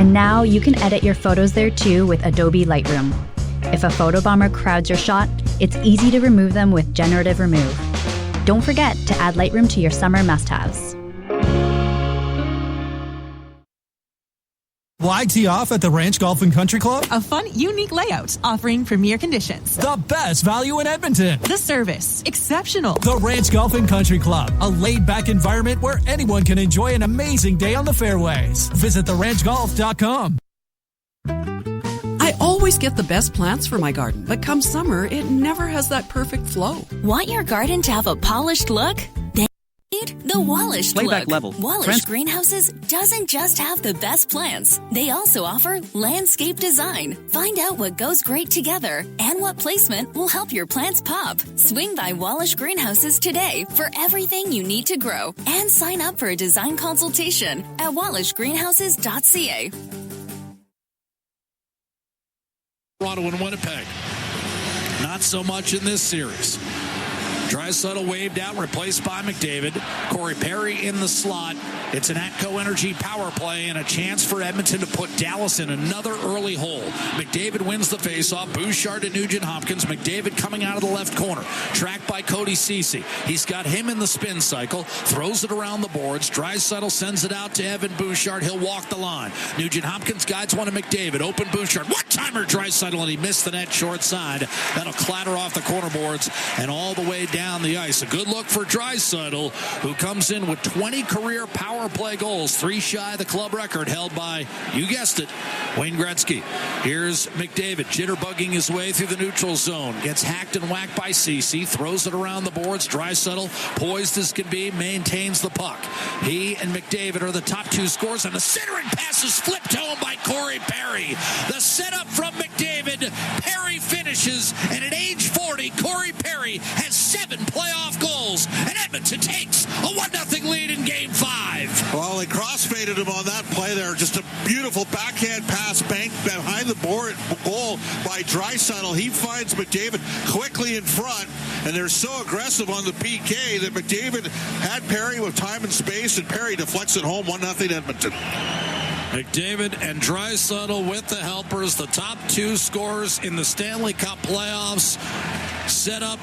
And now you can edit your photos there too with Adobe Lightroom. If a photobomber crowds your shot, it's easy to remove them with Generative Remove. Don't forget to add Lightroom to your summer must-haves. Why tee off at the Ranch Golf and Country Club? A fun, unique layout offering premier conditions. The best value in Edmonton. The service, exceptional. The Ranch Golf and Country Club, a laid-back environment where anyone can enjoy an amazing day on the fairways. Visit theranchgolf.com. I always get the best plants for my garden, but come summer, it never has that perfect flow. Want your garden to have a polished look? Then the Wallish Playback look. level. Wallish Greenhouses doesn't just have the best plants. They also offer landscape design. Find out what goes great together and what placement will help your plants pop. Swing by Wallish Greenhouses today for everything you need to grow and sign up for a design consultation at wallishgreenhouses.ca. Toronto and Winnipeg. Not so much in this series. Draisaitl waved out, replaced by McDavid. Corey Perry in the slot. It's an Atco Energy power play and a chance for Edmonton to put Dallas in another early hole. McDavid wins the faceoff. Bouchard to Nugent-Hopkins. McDavid coming out of the left corner. Tracked by Cody Ceci. He's got him in the spin cycle. Throws it around the boards. Draisaitl sends it out to Evan Bouchard. He'll walk the line. Nugent-Hopkins guides one to McDavid. Open Bouchard. One-timer Draisaitl, and he missed the net short side. That'll clatter off the corner boards and all the way down the ice. A good look for Draisaitl, who comes in with 20 career power play goals, 3 shy of the club record held by, you guessed it, Wayne Gretzky. Here's McDavid jitterbugging his way through the neutral zone. Gets hacked and whacked by Ceci. Throws it around the boards. Draisaitl, poised as can be, maintains the puck. He and McDavid are the top 2 scorers, and the centering pass is flipped home by Corey Perry. The setup from McDavid. Perry finishes, and at age 40, Corey Perry has 7 playoff goals, and Edmonton takes a 1-0 lead in Game 5. Well, they crossfaded him on that play there. Just a beautiful backhand pass bank behind the board goal by Draisaitl. He finds McDavid quickly in front, and they're so aggressive on the PK that McDavid had Perry with time and space, and Perry deflects it home 1-0 Edmonton. McDavid and Draisaitl with the helpers, the top 2 scorers in the Stanley Cup playoffs, set up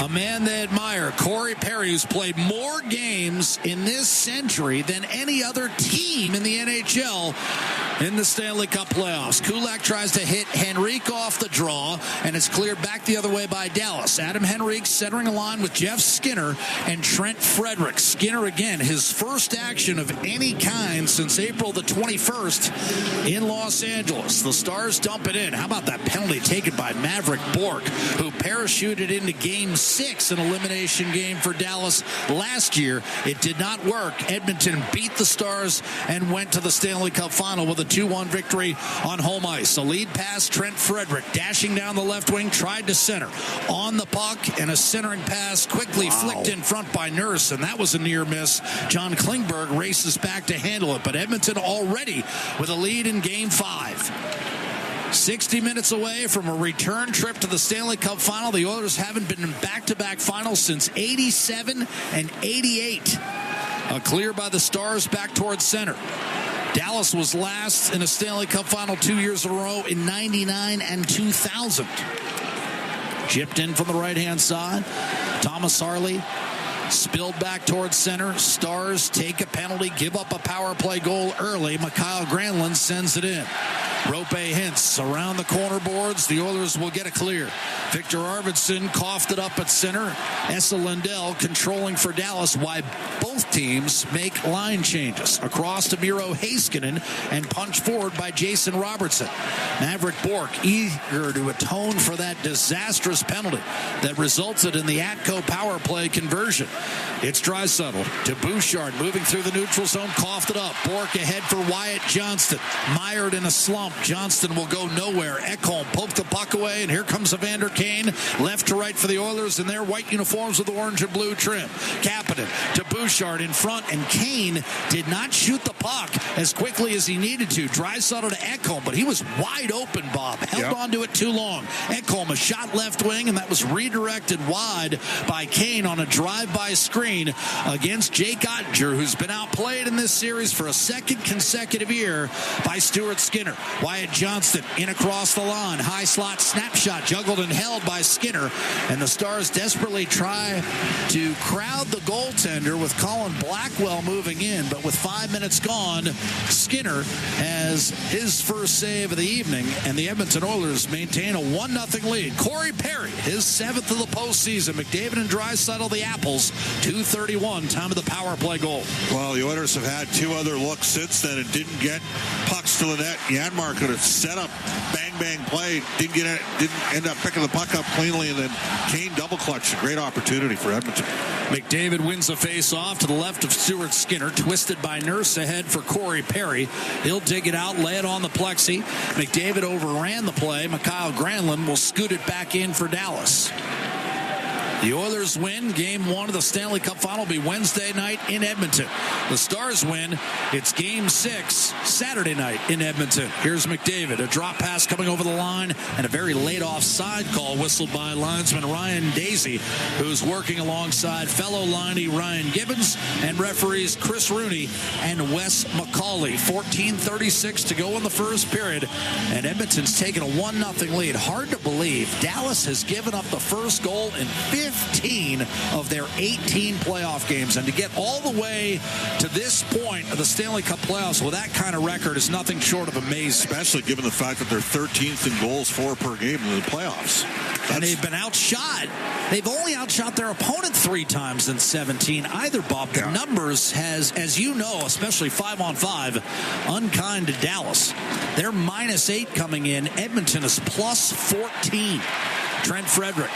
a man they admire, Corey Perry, who's played more games in this century than any other team in the NHL in the Stanley Cup playoffs. Kulak tries to hit Henrique off the draw, and it's cleared back the other way by Dallas. Adam Henrique centering a line with Jeff Skinner and Trent Frederick. Skinner, again, his first action of any kind since April the 21st in Los Angeles. The Stars dump it in. How about that penalty taken by Maverick Bourque, who parachuted into Game 6, an elimination game for Dallas last year. It did not work. Edmonton beat the Stars and went to the Stanley Cup Final with a 2-1 victory on home ice. A lead pass, Trent Frederick dashing down the left wing, tried to center. On the puck, and a centering pass quickly flicked in front by Nurse, and that was a near miss. John Klingberg races back to handle it, but Edmonton already with a lead in Game 5. 60 minutes away from a return trip to the Stanley Cup Final. The Oilers haven't been in back-to-back finals since 87 and 88. A clear by the Stars back towards center. Dallas was last in a Stanley Cup Final 2 years in a row in 99 and 2000. Chipped in from the right-hand side. Thomas Harley spilled back towards center. Stars take a penalty, give up a power play goal early. Mikhail Granlund sends it in. Rope hints around the corner boards. The Oilers will get a clear. Victor Arvidsson coughed it up at center. Esa Lindell controlling for Dallas, while both teams make line changes. Across to Miro Heiskanen and punch forward by Jason Robertson. Maverick Bourque eager to atone for that disastrous penalty that resulted in the Atco power play conversion. It's Draisaitl to Bouchard, moving through the neutral zone, coughed it up. Bourque ahead for Wyatt Johnston. Mired in a slump. Johnston will go nowhere. Ekholm poked the puck away, and here comes Evander Kane, left to right for the Oilers in their white uniforms with the orange and blue trim. Kapanen to Bouchard in front, and Kane did not shoot the puck as quickly as he needed to. Draisaitl to Ekholm, but he was wide open, Bob. Held on to it too long. Ekholm, a shot left wing, and that was redirected wide by Kane on a drive-by screen against Jake Ottinger, who's been outplayed in this series for a second consecutive year by Stuart Skinner. Wyatt Johnston in across the line. High slot snapshot juggled and held by Skinner, and the Stars desperately try to crowd the goaltender with Colin Blackwell moving in, but with 5 minutes gone, Skinner has his first save of the evening, and the Edmonton Oilers maintain a 1-0 lead. Corey Perry, his 7th of the postseason. McDavid and Draisaitl, the Apples, 2:31, time of the power play goal. Well, the Oilers have had 2 other looks since then and didn't get pucks to the net. Janmark could have set up bang play, didn't end up picking the puck up cleanly, and then Kane double clutched. A great opportunity for Edmonton. McDavid wins a face-off to the left of Stuart Skinner, twisted by Nurse ahead for Corey Perry. He'll dig it out, lay it on the plexi. McDavid overran the play. Mikhail Granlund will scoot it back in for Dallas. The Oilers win. Game 1 of the Stanley Cup Final will be Wednesday night in Edmonton. The Stars win. It's Game 6 Saturday night in Edmonton. Here's McDavid. A drop pass coming over the line, and a very late offside call whistled by linesman Ryan Daisy, who's working alongside fellow liney Ryan Gibbons and referees Chris Rooney and Wes McCauley. 14:36 to go in the first period, and Edmonton's taken a 1-0 lead. Hard to believe Dallas has given up the first goal in 15 of their 18 playoff games, and to get all the way to this point of the Stanley Cup playoffs with that kind of record is nothing short of amazing. Especially given the fact that they're 13th in goals for per game in the playoffs. And they've been outshot. They've only outshot their opponent 3 times in 17 either, Bob. The numbers has, as you know, especially 5-on-5, unkind to Dallas. They're -8 coming in. Edmonton is +14. Trent Frederick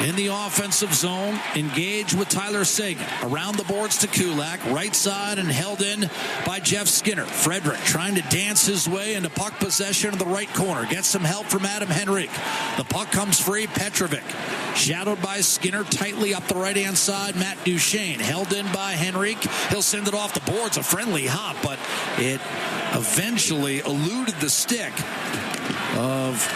in the offensive zone, engaged with Tyler Seguin. Around the boards to Kulak, right side, and held in by Jeff Skinner. Frederick trying to dance his way into puck possession of the right corner. Gets some help from Adam Henrique. The puck comes free. Petrovic, shadowed by Skinner, tightly up the right-hand side. Matt Duchene, held in by Henrique. He'll send it off the boards. A friendly hop, but it eventually eluded the stick of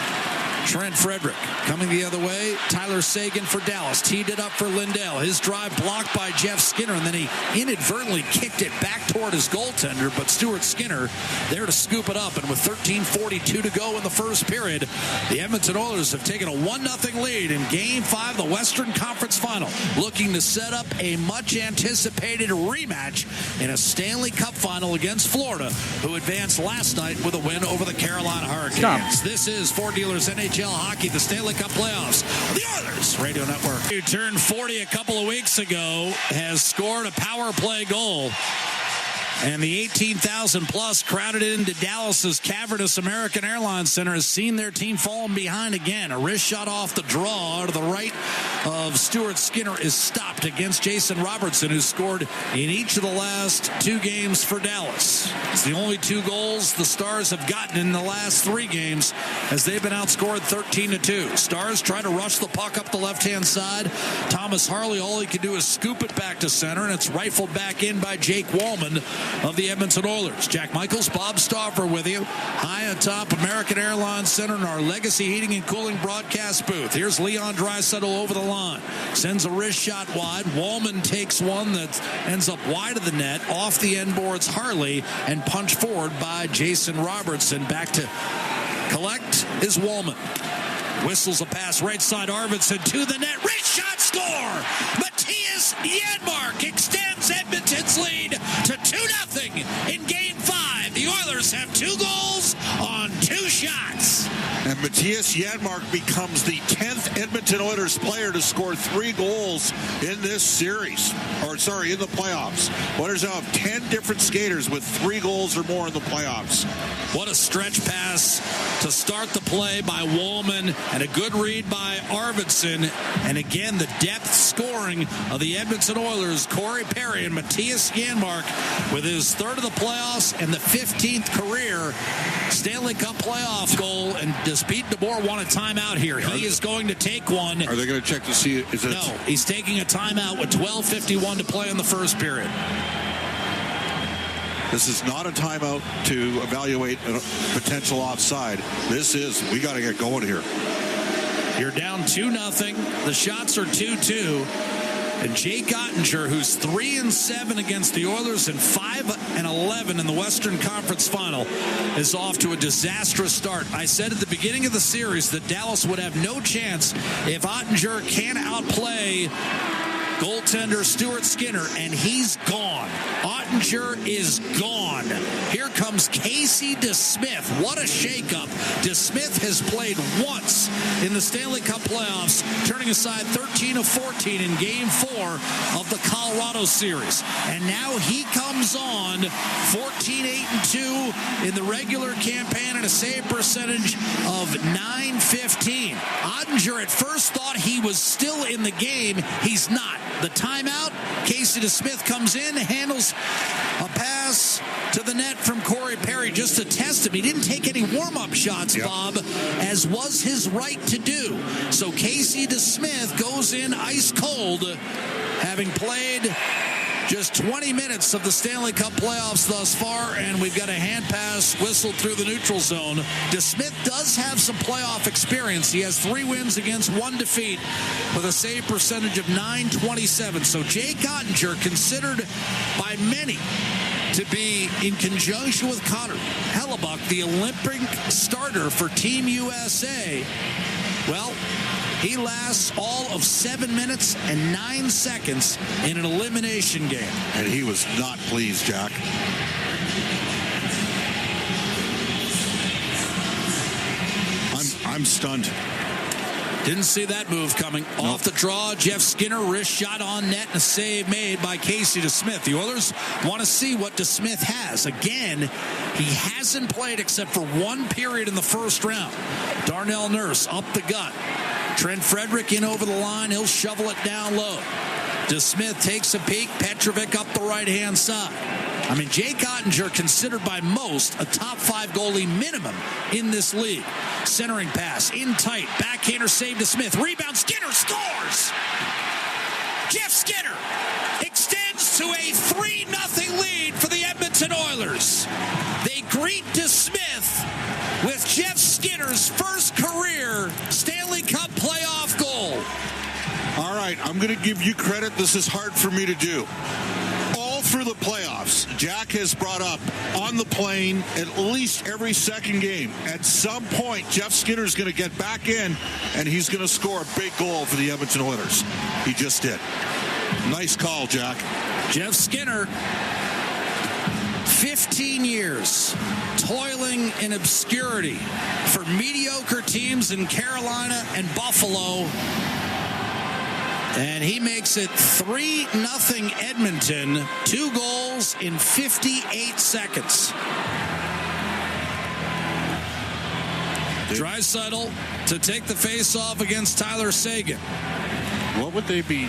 Trent Frederick. Coming the other way, Tyler Seguin for Dallas. Teed it up for Lindell. His drive blocked by Jeff Skinner, and then he inadvertently kicked it back toward his goaltender, but Stuart Skinner there to scoop it up. And with 13:42 to go in the first period, the Edmonton Oilers have taken a 1-0 lead in Game 5 of the Western Conference Final, looking to set up a much-anticipated rematch in a Stanley Cup Final against Florida, who advanced last night with a win over the Carolina Hurricanes. This is Ford Dealers NHL Hockey, the Stanley Cup playoffs, the Oilers Radio Network. Who turned 40 a couple of weeks ago, has scored a power play goal. And the 18,000-plus crowded into Dallas's cavernous American Airlines Center has seen their team falling behind again. A wrist shot off the draw to the right of Stuart Skinner is stopped against Jason Robertson, who scored in each of the last 2 games for Dallas. It's the only 2 goals the Stars have gotten in the last 3 games, as they've been outscored 13-2. Stars try to rush the puck up the left-hand side. Thomas Harley, all he can do is scoop it back to center, and it's rifled back in by Jake Wallman of the Edmonton Oilers. Jack Michaels, Bob Stauffer with you, high atop American Airlines Center in our Legacy Heating and Cooling broadcast booth. Here's Leon Draisaitl over the line. Sends a wrist shot wide. Wallman takes one that ends up wide of the net. Off the end boards, Harley, and punched forward by Jason Robertson. Back to collect is Wallman. Whistles a pass right side, Arvidsson to the net. Wrist shot, score! Matthias Janmark extends Edmonton's lead to 2-0 in Game 5. The Oilers have 2 goals on 2 shots. And Matthias Janmark becomes the 10th Edmonton Oilers player to score 3 goals in this series. In the playoffs. Oilers now have 10 different skaters with 3 goals or more in the playoffs. What a stretch pass to start the play by Woolman, and a good read by Arvidsson. And again, the depth scoring of the Edmonton Oilers, Corey Perry and Matthias Janmark with his 3rd of the playoffs and the 15th career Stanley Cup playoff goal. And does Pete DeBoer want a timeout here? He is going to take one. Are they going to check to see it? No, he's taking a timeout with 12:51 to play in the first period. This is not a timeout to evaluate a potential offside. This is, we got to get going here. You're down 2-0. The shots are 2-2. And Jake Ottinger, who's 3-7 against the Oilers and 5-11 in the Western Conference Final, is off to a disastrous start. I said at the beginning of the series that Dallas would have no chance if Ottinger can't outplay goaltender Stuart Skinner, and he's gone. Ottinger is gone. Here comes Casey DeSmith. What a shakeup. DeSmith has played once in the Stanley Cup playoffs, turning aside 13 of 14 in Game 4 of the Colorado series. And now he comes on 14-8-2 in the regular campaign and a save percentage of .915. Ottinger at first thought he was still in the game. He's not. The timeout, Casey DeSmith comes in, handles a pass to the net from Corey Perry just to test him. He didn't take any warm-up shots, Bob, as was his right to do. So Casey DeSmith goes in ice cold, having played just 20 minutes of the Stanley Cup playoffs thus far, and we've got a hand pass whistled through the neutral zone. DeSmith does have some playoff experience. He has 3 wins against 1 defeat with a save percentage of .927. So Jake Ottinger, considered by many to be, in conjunction with Connor Hellebuck, the Olympic starter for Team USA, well, he lasts all of 7 minutes and 9 seconds in an elimination game. And he was not pleased, Jack. I'm stunned. Didn't see that move coming. Nope. Off the draw, Jeff Skinner, wrist shot on net, and a save made by Casey DeSmith. The Oilers want to see what DeSmith has. Again, he hasn't played except for 1 period in the first round. Darnell Nurse up the gut. Trent Frederick in over the line. He'll shovel it down low. DeSmith takes a peek. Petrovic up the right-hand side. I mean, Jake Ottinger, considered by most a top 5 goalie minimum in this league. Centering pass, in tight, backhander save to Smith. Rebound, Skinner scores! Jeff Skinner extends to a 3-0 lead for the Edmonton Oilers. They greet DeSmith with Jeff Skinner's first career Stanley Cup playoff goal. All right, I'm going to give you credit. This is hard for me to do. All through the playoffs, Jack has brought up on the plane at least every second game. At some point, Jeff Skinner's going to get back in, and he's going to score a big goal for the Edmonton Oilers. He just did. Nice call, Jack. Jeff Skinner, 15 years toiling in obscurity for mediocre teams in Carolina and Buffalo. And he makes it 3-0 Edmonton. 2 goals in 58 seconds. Draisaitl to take the face-off against Tyler Seguin. What would they be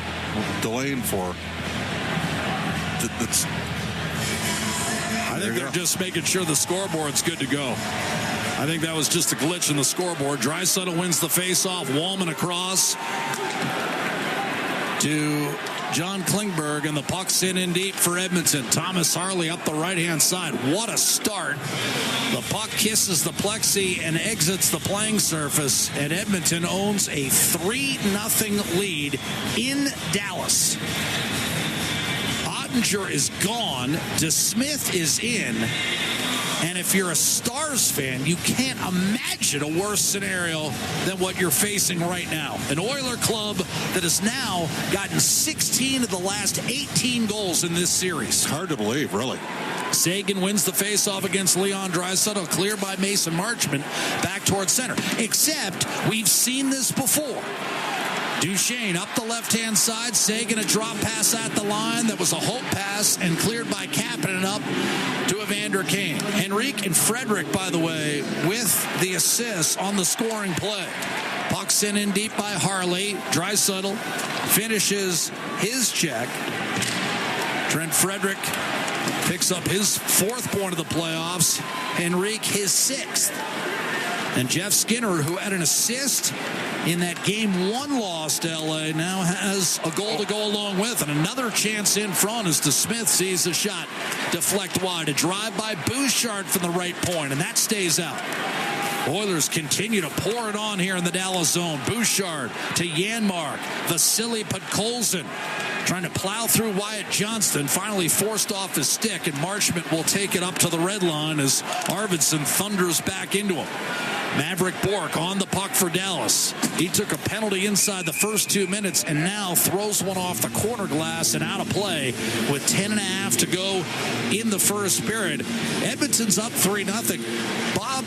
delaying for? I think they're just making sure the scoreboard's good to go. I think that was just a glitch in the scoreboard. Draisaitl wins the face-off. Wallman across to John Klingberg, and the puck's in deep for Edmonton. Thomas Harley up the right-hand side. What a start. The puck kisses the plexi and exits the playing surface, and Edmonton owns a 3-0 lead in Dallas. Ottinger is gone. DeSmith is in. And if you're a Stars fan, you can't imagine a worse scenario than what you're facing right now. An Oiler club that has now gotten 16 of the last 18 goals in this series. Hard to believe, really. Sagan wins the faceoff against Leon Draisaitl, cleared by Mason Marchment back towards center. Except we've seen this before. Duchesne up the left-hand side. Sagan a drop pass at the line. That was a hope pass and cleared by Kapanen up to Evander Kane. Henrique and Frederick, by the way, with the assists on the scoring play. Puck sent in deep by Harley. Draisaitl finishes his check. Trent Frederick picks up his 4th point of the playoffs. Henrique his 6th. And Jeff Skinner, who had an assist in that Game 1 loss to L.A., now has a goal to go along with. And another chance in front as DeSmith sees a shot deflect wide. A drive by Bouchard from the right point, and that stays out. Oilers continue to pour it on here in the Dallas zone. Bouchard to Janmark. Vasily Podkolzin trying to plow through Wyatt Johnston. Finally forced off his stick, and Marchment will take it up to the red line as Arvidsson thunders back into him. Maverick Bourque on the puck for Dallas. He took a penalty inside the first 2 minutes and now throws one off the corner glass and out of play with 10.5 to go in the first period. Edmonton's up 3-0. Bob,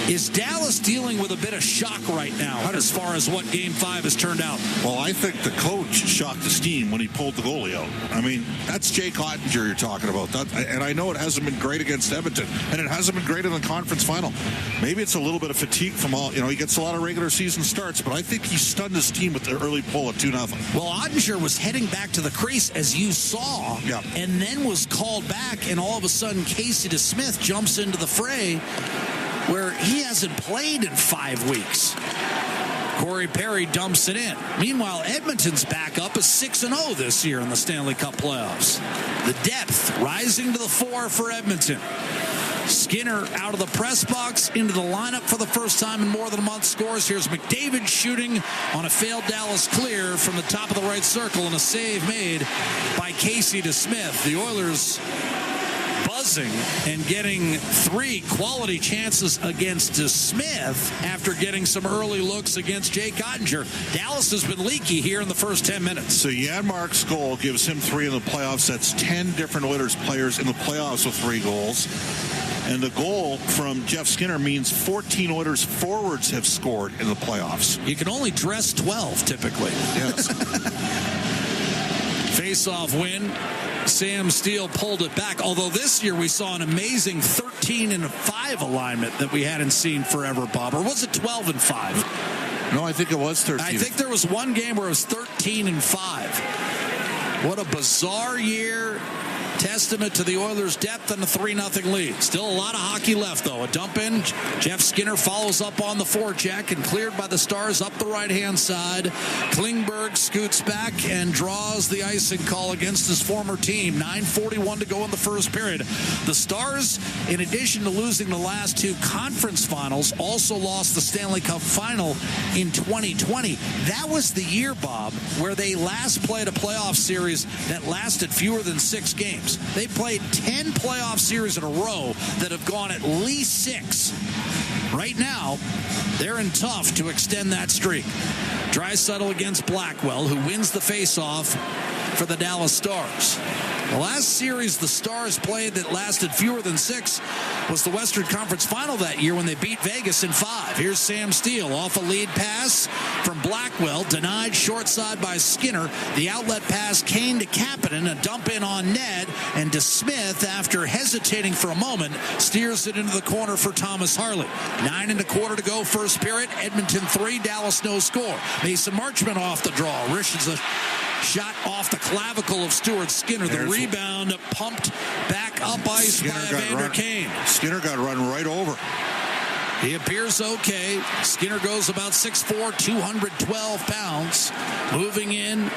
is Dallas dealing with a bit of shock right now as far as what Game 5 has turned out? Well, I think the coach shocked his team when he pulled the goalie out. I mean, that's Jake Ottinger you're talking about. And I know it hasn't been great against Edmonton, and it hasn't been great in the conference final. Maybe it's a little bit of fatigue from all, he gets a lot of regular season starts, but I think he stunned his team with the early pull at 2-0. Well, Ottinger was heading back to the crease, as you saw, and then was called back, and all of a sudden Casey DeSmith jumps into the fray, where he hasn't played in 5 weeks. Corey Perry dumps it in. Meanwhile, Edmonton's back up is 6-0 this year in the Stanley Cup playoffs. The depth rising to the fore for Edmonton. Skinner out of the press box into the lineup for the first time in more than a month. Scores. Here's McDavid shooting on a failed Dallas clear from the top of the right circle, and a save made by Casey DeSmith. The Oilers buzzing and getting 3 quality chances against DeSmith after getting some early looks against Jake Ottinger. Dallas has been leaky here in the first 10 minutes. So Janmark's goal gives him 3 in the playoffs. That's 10 different Oilers players in the playoffs with 3 goals. And the goal from Jeff Skinner means 14 Oilers forwards have scored in the playoffs. You can only dress 12 typically. Yes. Face-off win. Sam Steele pulled it back. Although this year we saw an amazing 13-5 alignment that we hadn't seen forever, Bob. Or was it 12-5? No, I think it was 13. I think there was one game where it was 13-5. What a bizarre year. Testament to the Oilers' depth and a 3-0 lead. Still a lot of hockey left, though. A dump in. Jeff Skinner follows up on the forecheck and cleared by the Stars up the right-hand side. Klingberg scoots back and draws the icing call against his former team. 9:41 to go in the first period. The Stars, in addition to losing the last 2 conference finals, also lost the Stanley Cup Final in 2020. That was the year, Bob, where they last played a playoff series that lasted fewer than 6 games. They played 10 playoff series in a row that have gone at least 6. Right now, they're in tough to extend that streak. Draisaitl against Blackwell, who wins the faceoff for the Dallas Stars. The last series the Stars played that lasted fewer than 6 was the Western Conference Final that year when they beat Vegas in 5. Here's Sam Steele off a lead pass from Blackwell, denied short side by Skinner. The outlet pass Kane to Kapanen, a dump in on Ned, and DeSmith, after hesitating for a moment, steers it into the corner for Thomas Harley. 9.25 to go first period. Edmonton 3, Dallas no score. Mason Marchment off the draw. Rishes a shot off the clavicle of Stuart Skinner. The rebound pumped back up ice by Evander Kane. Skinner got run right over. He appears okay. Skinner goes about 6'4", 212 pounds. Moving in,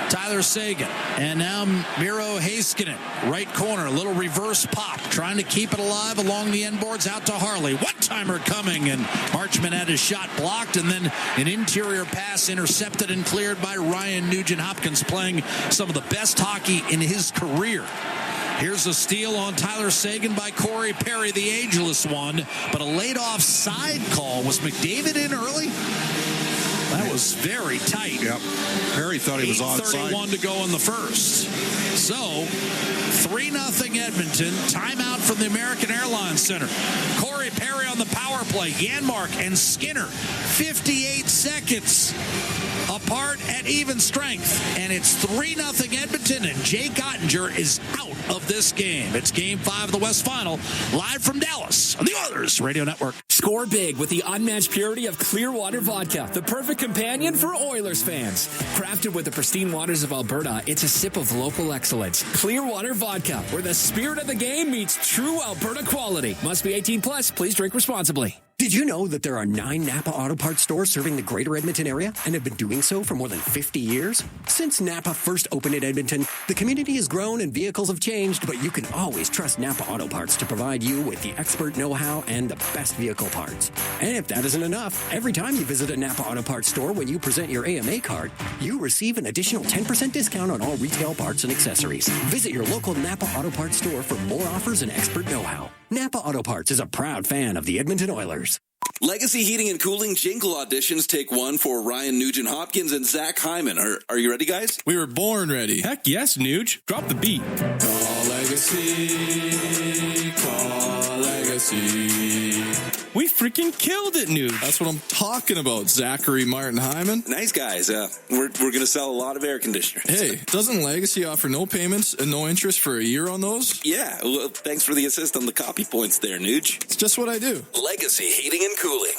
Tyler Sagan. And now Miro Heiskanen, right corner. A little reverse pop, trying to keep it alive along the end boards out to Harley. One-timer coming, and Marchment had his shot blocked, and then an interior pass intercepted and cleared by Ryan Nugent-Hopkins, playing some of the best hockey in his career. Here's a steal on Tyler Sagan by Corey Perry, the ageless one, but a laid-off side call. Was McDavid in early? That was very tight. Yep. Perry thought he was onside. 8:31 to go in the first. So, 3-0 Edmonton. Timeout from the American Airlines Center. Corey Perry on the power play. Janmark and Skinner, 58 seconds apart at even strength. And it's 3-0 Edmonton, and Jake Ottinger is out of this game. It's Game 5 of the West Final, live from Dallas on the Oilers Radio Network. Score big with the unmatched purity of Clearwater Vodka, the perfect companion for Oilers fans. Crafted with the pristine waters of Alberta, it's a sip of local excellence. Clearwater Vodka, where the spirit of the game meets true Alberta quality. Must be 18 plus. Please drink responsibly. Did you know that there are 9 Napa Auto Parts stores serving the greater Edmonton area and have been doing so for more than 50 years? Since Napa first opened in Edmonton, the community has grown and vehicles have changed, but you can always trust Napa Auto Parts to provide you with the expert know-how and the best vehicle parts. And if that isn't enough, every time you visit a Napa Auto Parts store when you present your AMA card, you receive an additional 10% discount on all retail parts and accessories. Visit your local Napa Auto Parts store for more offers and expert know-how. Napa Auto Parts is a proud fan of the Edmonton Oilers. Legacy Heating and Cooling Jingle auditions take one for Ryan Nugent-Hopkins and Zach Hyman. Are you ready, guys? We were born ready. Heck yes, Nuge. Drop the beat. Call Legacy. Call Legacy. We freaking killed it, Nuge. That's what I'm talking about, Zachary Martin Hyman. Nice guys. We're going to sell a lot of air conditioners. Hey, doesn't Legacy offer no payments and no interest for a year on those? Yeah. Well, thanks for the assist on the copy points there, Nuge. It's just what I do. Legacy Heating and Cooling.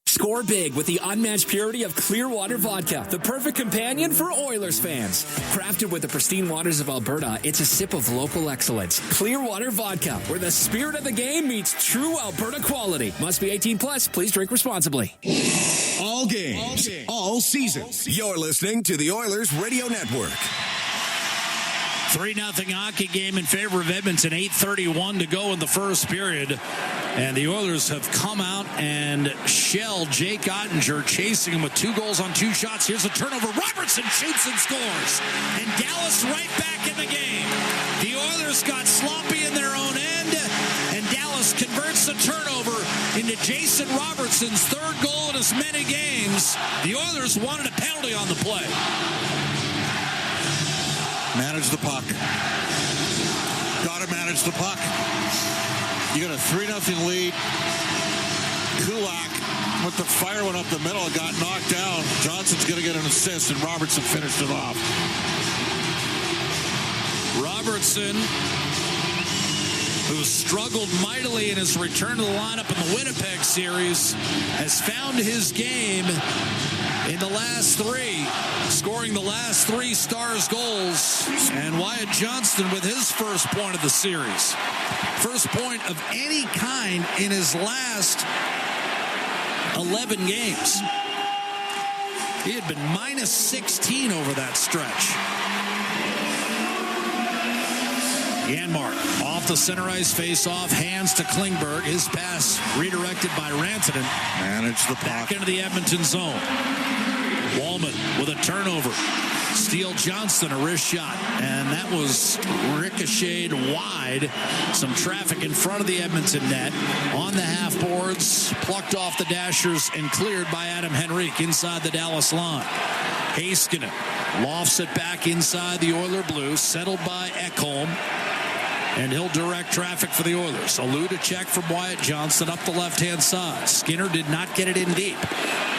Score big with the unmatched purity of Clearwater Vodka, the perfect companion for Oilers fans. Crafted with the pristine waters of Alberta, it's a sip of local excellence. Clearwater Vodka, where the spirit of the game meets true Alberta quality. Must be 18 plus. Please drink responsibly. All games, all season. You're listening to the Oilers Radio Network. 3-0 hockey game in favor of Edmonton. 8:31 to go in the first period. And the Oilers have come out and shelled Jake Ottinger, chasing him with 2 goals on 2 shots. Here's a turnover. Robertson shoots and scores. And Dallas right back in the game. The Oilers got sloppy in their own end, and Dallas converts the turnover into Jason Robertson's 3rd goal in as many games. The Oilers wanted a penalty on the play. Manage the puck. Got to manage the puck. You got a 3-0 lead. Kulak with the fire went up the middle, got knocked down. Johnson's going to get an assist, and Robertson finished it off. Robertson, who struggled mightily in his return to the lineup in the Winnipeg series, has found his game in the last 3, scoring the last 3 Stars goals. And Wyatt Johnston with his first point of the series. First point of any kind in his last 11 games. He had been minus 16 over that stretch. Janmark off the center ice face-off, hands to Klingberg. His pass redirected by Rantanen. Manage the puck. Back into the Edmonton zone. Wallman with a turnover. Steele Johnston, a wrist shot. And that was ricocheted wide. Some traffic in front of the Edmonton net. On the half boards, plucked off the dashers and cleared by Adam Henrique inside the Dallas line. Heiskanen lofts it back inside the Oiler blue, settled by Ekholm. And he'll direct traffic for the Oilers. A Luda check from Wyatt Johnston up the left-hand side. Skinner did not get it in deep.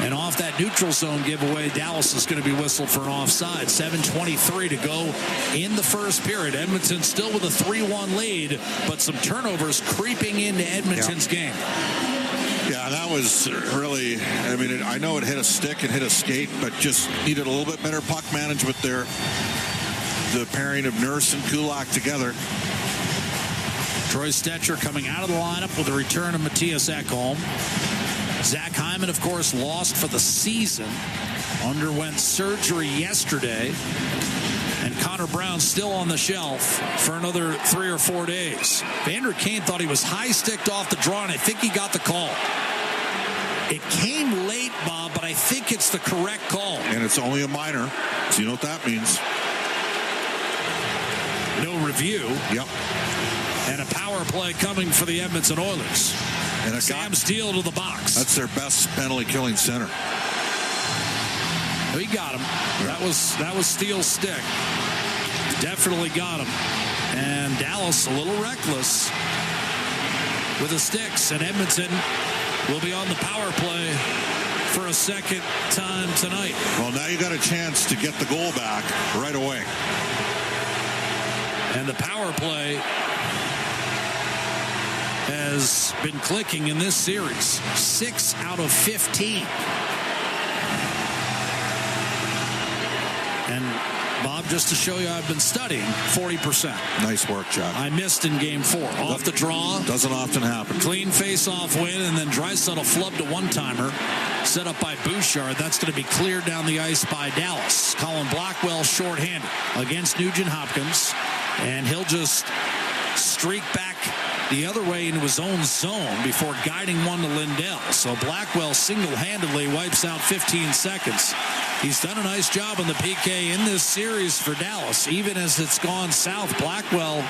And off that neutral zone giveaway, Dallas is going to be whistled for an offside. 7:23 to go in the first period. Edmonton still with a 3-1 lead, but some turnovers creeping into Edmonton's game. Yeah, that was really, I mean, I know it hit a stick and hit a skate, but just needed a little bit better puck management there. The pairing of Nurse and Kulak together. Troy Stetcher coming out of the lineup with the return of Matthias Ekholm. Zach Hyman, of course, lost for the season. Underwent surgery yesterday. And Connor Brown still on the shelf for another 3 or 4 days. Vander Kane thought he was high-sticked off the draw, and I think he got the call. It came late, Bob, but I think it's the correct call. And it's only a minor, so you know what that means. No review. Yep. And a power play coming for the Edmonton Oilers. And Sam Steele to the box. That's their best penalty-killing center. He got him. That was Steele's stick. Definitely got him. And Dallas a little reckless with the sticks. And Edmonton will be on the power play for a second time tonight. Well, now you got a chance to get the goal back right away. And the power play has been clicking in this series. 6 out of 15. And Bob, just to show you, I've been studying 40%. Nice work, Jack. I missed in game 4. Off the draw. Doesn't often happen. Clean face-off win, and then Draisaitl flubbed a one-timer. Set up by Bouchard. That's going to be cleared down the ice by Dallas. Colin Blackwell shorthanded against Nugent Hopkins. And he'll just streak back the other way into his own zone before guiding one to Lindell. So Blackwell single-handedly wipes out 15 seconds. He's done a nice job on the PK in this series for Dallas. Even as it's gone south, Blackwell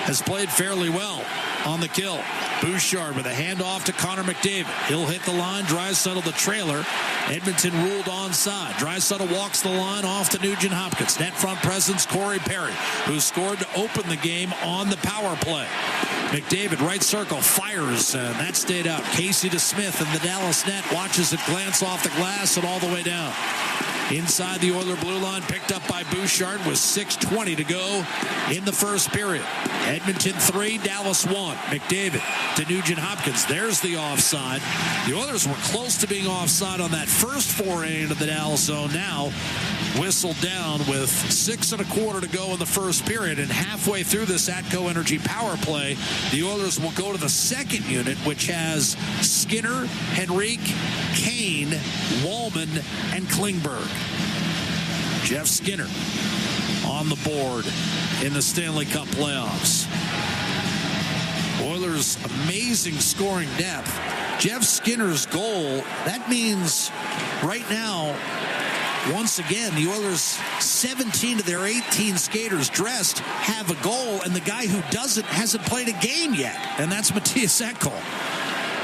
has played fairly well on the kill. Bouchard with a handoff to Connor McDavid. He'll hit the line. Draisaitl the trailer. Edmonton ruled onside. Draisaitl walks the line off to Nugent Hopkins. Net front presence Corey Perry, who scored to open the game on the power play. McDavid, right circle, fires, and that stayed out. Casey DeSmith in the Dallas net watches it glance off the glass and all the way down. Inside the Oiler blue line, picked up by Bouchard with 6:20 to go in the first period. Edmonton 3, Dallas 1. McDavid to Nugent Hopkins. There's the offside. The Oilers were close to being offside on that first foray into the Dallas zone. Now whistled down with 6 1/4 to go in the first period. And halfway through this Atco Energy power play, the Oilers will go to the second unit, which has Skinner, Henrique, Kane, Wallman, and Klingberg. Jeff Skinner on the board in the Stanley Cup playoffs. Oilers' amazing scoring depth. Jeff Skinner's goal, that means right now, once again, the Oilers, 17 of their 18 skaters dressed have a goal, and the guy who doesn't hasn't played a game yet, and that's Matthias Ekholm.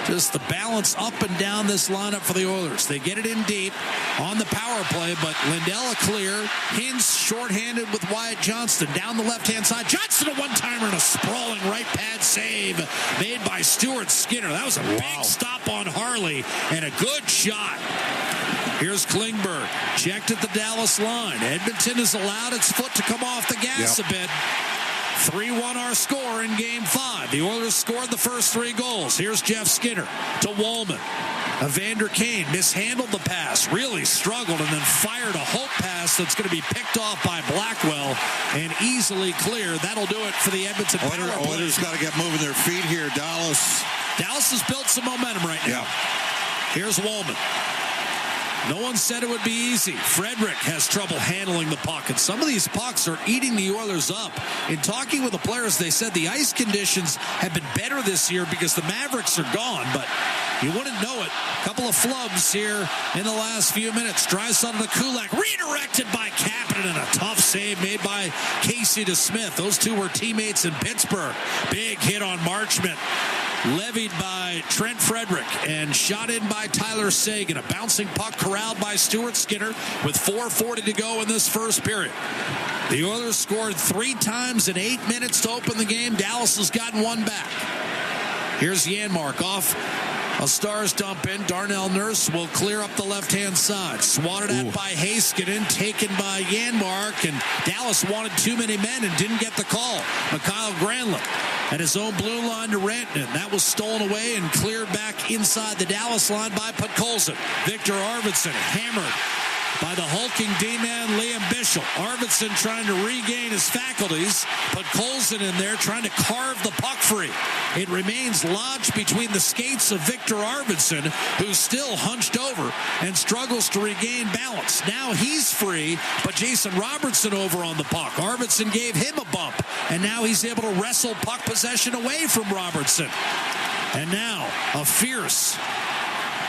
Just the balance up and down this lineup for the Oilers. They get it in deep on the power play, but Lindell a clear. Hintz shorthanded with Wyatt Johnston down the left-hand side. Johnston a one-timer and a sprawling right pad save made by Stuart Skinner. That was a big stop on Harley and a good shot. Here's Klingberg, checked at the Dallas line. Edmonton has allowed its foot to come off the gas a bit. 3-1 our score in Game 5. The Oilers scored the first 3 goals. Here's Jeff Skinner to Wallman. Evander Kane mishandled the pass, really struggled, and then fired a hope pass that's going to be picked off by Blackwell and easily clear. That'll do it for the Edmonton power play. Oilers got to get moving their feet here. Dallas has built some momentum right now. Here's Wallman. No one said it would be easy. Frederick has trouble handling the puck, and some of these pucks are eating the Oilers up. In talking with the players, they said the ice conditions have been better this year because the Mavericks are gone, but you wouldn't know it. A couple of flubs here in the last few minutes. Draisaitl to Kulak, redirected by Kapanen, and a tough save made by Casey DeSmith. Those two were teammates in Pittsburgh. Big hit on Marchment. Levied by Trent Frederick and shot in by Tyler Seguin. A bouncing puck corralled by Stuart Skinner with 4:40 to go in this first period. The Oilers scored 3 times in 8 minutes to open the game. Dallas has gotten 1 back. Here's Janmark off a Stars dump in. Darnell Nurse will clear up the left-hand side. Swatted at by Heiskanen, taken by Janmark, and Dallas wanted too many men and didn't get the call. Mikhail Granlund at his own blue line to Rantanen. That was stolen away and cleared back inside the Dallas line by Podkolzin. Victor Arvidsson hammered by the hulking D-man Liam Bichsel. Arvidsson trying to regain his faculties. Podkolzin in there trying to carve the puck free. It remains lodged between the skates of Victor Arvidsson, who's still hunched over and struggles to regain balance. Now he's free, but Jason Robertson over on the puck. Arvidsson gave him a bump, and now he's able to wrestle puck possession away from Robertson. And now a fierce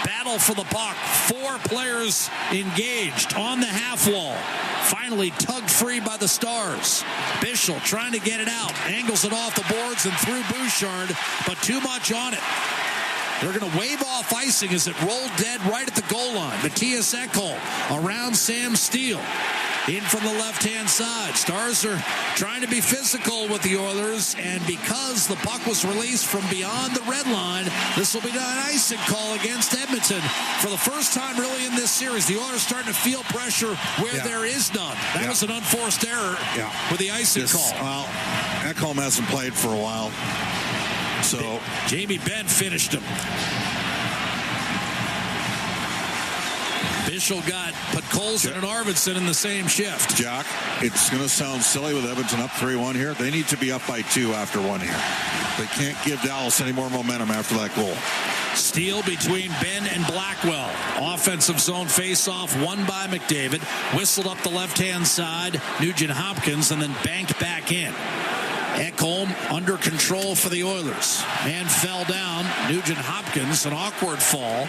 battle for the puck. 4 players engaged on the half wall. Finally tugged free by the Stars. Bichsel trying to get it out. Angles it off the boards and through Bouchard, but too much on it. They're going to wave off icing as it rolled dead right at the goal line. Matthias Ekholm around Sam Steele. in from the left-hand side. Stars are trying to be physical with the Oilers, and because the puck was released from beyond the red line, this will be an icing call against Edmonton. For the first time really in this series, the Oilers starting to feel pressure where there is none. That was an unforced error with the icing call. Well, Ekholm hasn't played for a while. So Jamie Benn finished him. Bischel got Podkolzin and Arvidsson in the same shift. Jack, it's going to sound silly with Edmonton up 3-1 here. They need to be up by 2 after 1 here. They can't give Dallas any more momentum after that goal. Steal between Ben and Blackwell. Offensive zone face-off won by McDavid. Whistled up the left-hand side. Nugent Hopkins, and then banked back in. Ekholm under control for the Oilers. Man fell down. Nugent Hopkins, an awkward fall.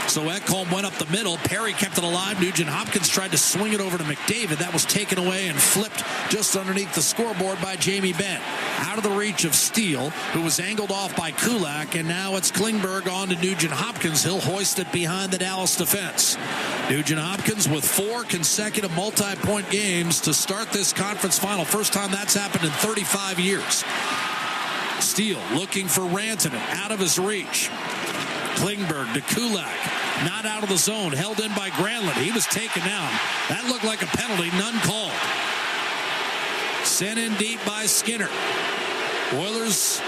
So Ekholm went up the middle. Perry kept it alive. Nugent Hopkins tried to swing it over to McDavid. That was taken away and flipped just underneath the scoreboard by Jamie Benn. Out of the reach of Steele, who was angled off by Kulak, and now it's Klingberg on to Nugent Hopkins. He'll hoist it behind the Dallas defense. Nugent Hopkins with 4 consecutive multi-point games to start this conference final. First time that's happened in 35 years. Steele looking for Rantanen, out of his reach. Klingberg to Kulak, not out of the zone, held in by Granlund. He was taken down. That looked like a penalty, none called. Sent in deep by Skinner. Oilers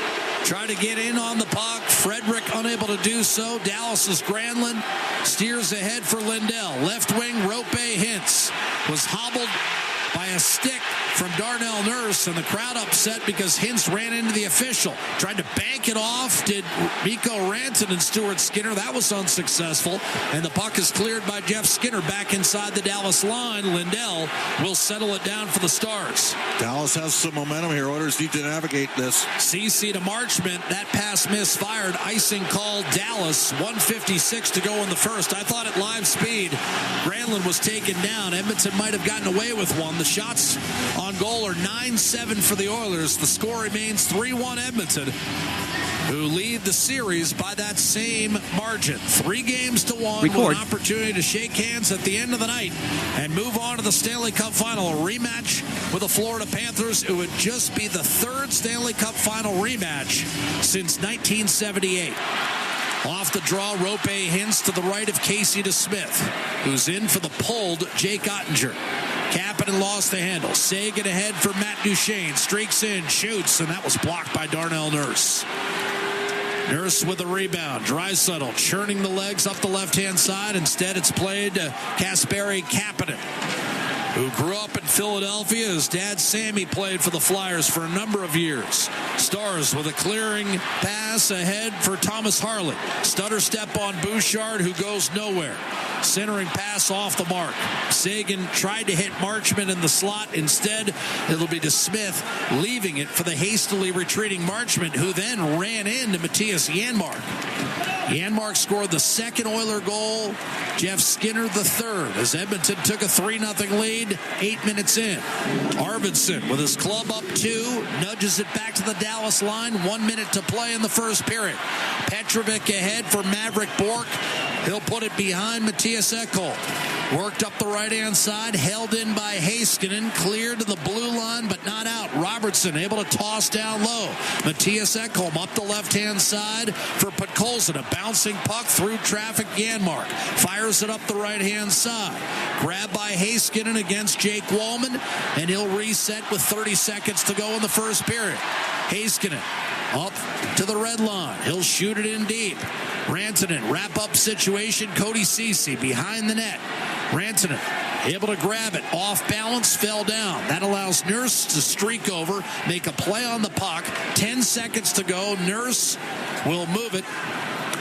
try to get in on the puck. Frederick unable to do so. Dallas's Granlund steers ahead for Lindell. Left wing, Rope Hintz was hobbled by a stick from Darnell Nurse, and the crowd upset because Hintz ran into the official. Tried to bank it off, did Mikko Rantanen and Stuart Skinner. That was unsuccessful, and the puck is cleared by Jeff Skinner back inside the Dallas line. Lindell will settle it down for the Stars. Dallas has some momentum here. Oilers need to navigate this. CC to Marchment. That pass misfired. Icing called Dallas. 1:56 to go in the first. I thought at live speed, Granlund was taken down. Edmonton might have gotten away with one. The shots on goal are 9-7 for the Oilers. The score remains 3-1 Edmonton, who lead the series by that same margin. 3 games to 1 with an opportunity to shake hands at the end of the night and move on to the Stanley Cup Final. A rematch with the Florida Panthers. It would just be the 3rd Stanley Cup Final rematch since 1978. Off the draw, Rope Hintz to the right of Casey DeSmith, who's in for the pulled Jake Ottinger. Kapanen lost the handle. Sagan ahead for Matt Duchene. Streaks in, shoots, and that was blocked by Darnell Nurse. Nurse with the rebound. Draisaitl churning the legs up the left-hand side. Instead, it's played to Kasperi Kapanen, who grew up in Philadelphia. His dad, Sammy, played for the Flyers for a number of years. Stars with a clearing pass ahead for Thomas Harley. Stutter step on Bouchard, who goes nowhere. Centering pass off the mark. Sagan tried to hit Marchment in the slot. Instead, it'll be DeSmith leaving it for the hastily retreating Marchment, who then ran into Matthias Janmark. Janmark scored the 2nd Oiler goal. Jeff Skinner the 3rd as Edmonton took a 3-0 lead 8 minutes in. Arvidsson with his club up 2 nudges it back to the Dallas line. 1 minute to play in the first period. Petrovic ahead for Maverick Bourque. He'll put it behind Matthias Ekholm. Worked up the right-hand side, held in by Heiskanen, cleared to the blue line, but not out. Robertson able to toss down low. Matthias Ekholm up the left-hand side for Podkolzin. A bouncing puck through traffic. Janmark fires it up the right-hand side. Grabbed by Heiskanen against Jake Wallman, and he'll reset with 30 seconds to go in the first period. Heiskanen up to the red line. He'll shoot it in deep. Rantanen, wrap-up situation. Cody Ceci behind the net. Rantanen able to grab it. Off balance, fell down. That allows Nurse to streak over, make a play on the puck. 10 seconds to go. Nurse will move it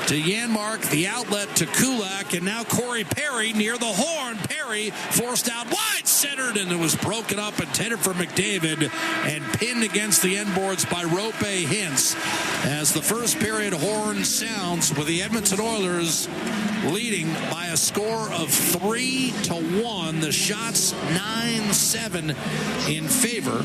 to Janmark, the outlet to Kulak, and now Corey Perry near the horn. Perry forced out wide, centered, and it was broken up, intended for McDavid, and pinned against the end boards by Rope Hintz. As the first period horn sounds, with the Edmonton Oilers leading by a score of 3-1. The shots 9-7 in favor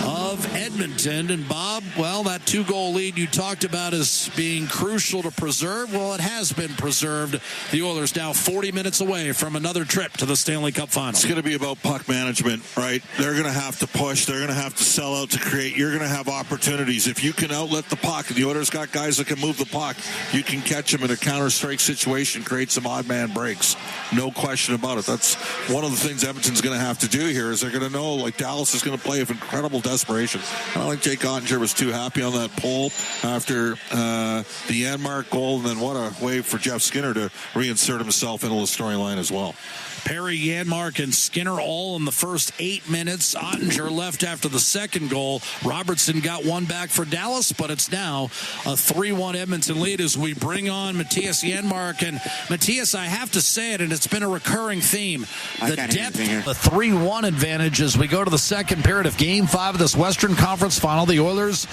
of Edmonton. And Bob, well, that 2-goal lead you talked about as being crucial to preserve. preserved? Well, it has been preserved. The Oilers now 40 minutes away from another trip to the Stanley Cup Final. It's going to be about puck management, right? They're going to have to push. They're going to have to sell out to create. You're going to have opportunities. If you can outlet the puck, and the Oilers got guys that can move the puck, you can catch them in a counter-strike situation, create some odd-man breaks. No question about it. That's one of the things Edmonton's going to have to do here, is they're going to know, like, Dallas is going to play with incredible desperation. I don't think Jake Ottinger was too happy on that pull after the Janmark goal, and then what a way for Jeff Skinner to reinsert himself into the storyline as well. Perry, Janmark, and Skinner all in the first 8 minutes. Ottinger left after the second goal. Robertson got one back for Dallas, but it's now a 3-1 Edmonton lead as we bring on Matthias Janmark. And Matthias, I have to say it, and it's been a recurring theme. The depth, the 3-1 advantage as we go to the second period of Game 5 of this Western Conference Final. The Oilers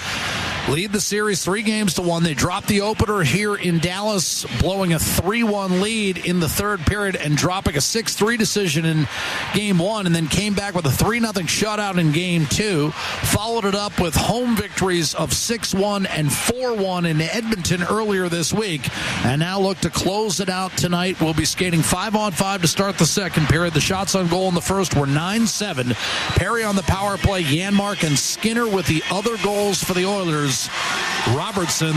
lead the series 3-1. They drop the opener here in Dallas, blowing a 3-1 lead in the third period and dropping a 6-3 decision in Game 1, and then came back with a 3-0 shutout in Game 2. Followed it up with home victories of 6-1 and 4-1 in Edmonton earlier this week, and now look to close it out tonight. We'll be skating 5-on-5 to start the second period. The shots on goal in the first were 9-7. Perry on the power play, Janmark and Skinner with the other goals for the Oilers. Robertson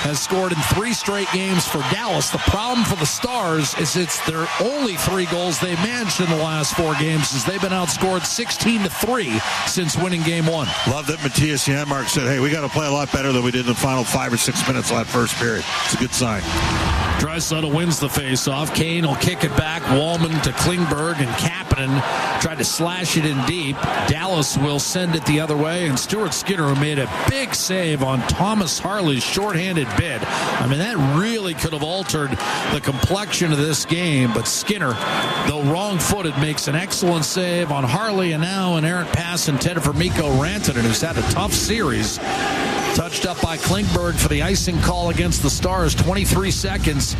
has scored in 3 straight games for Dallas. The problem for the Stars is it's their only 3 goals they've managed in the last 4 games, as they've been outscored 16-3 since winning Game 1. Love that Matthias Janmark said, hey, we got to play a lot better than we did in the final 5 or 6 minutes of that first period. It's a good sign. Draisaitl wins the faceoff. Kane will kick it back. Wallman to Klingberg, and Kapanen tried to slash it in deep. Dallas will send it the other way, and Stuart Skinner, who made a big save on Thomas Harley's shorthanded bid. I mean, that really could have altered the complexion of this game, but Skinner, though wrong-footed, makes an excellent save on Harley, and now an errant pass intended for Mikko Rantanen, who's had a tough series. Touched up by Klingberg for the icing call against the Stars. 23 seconds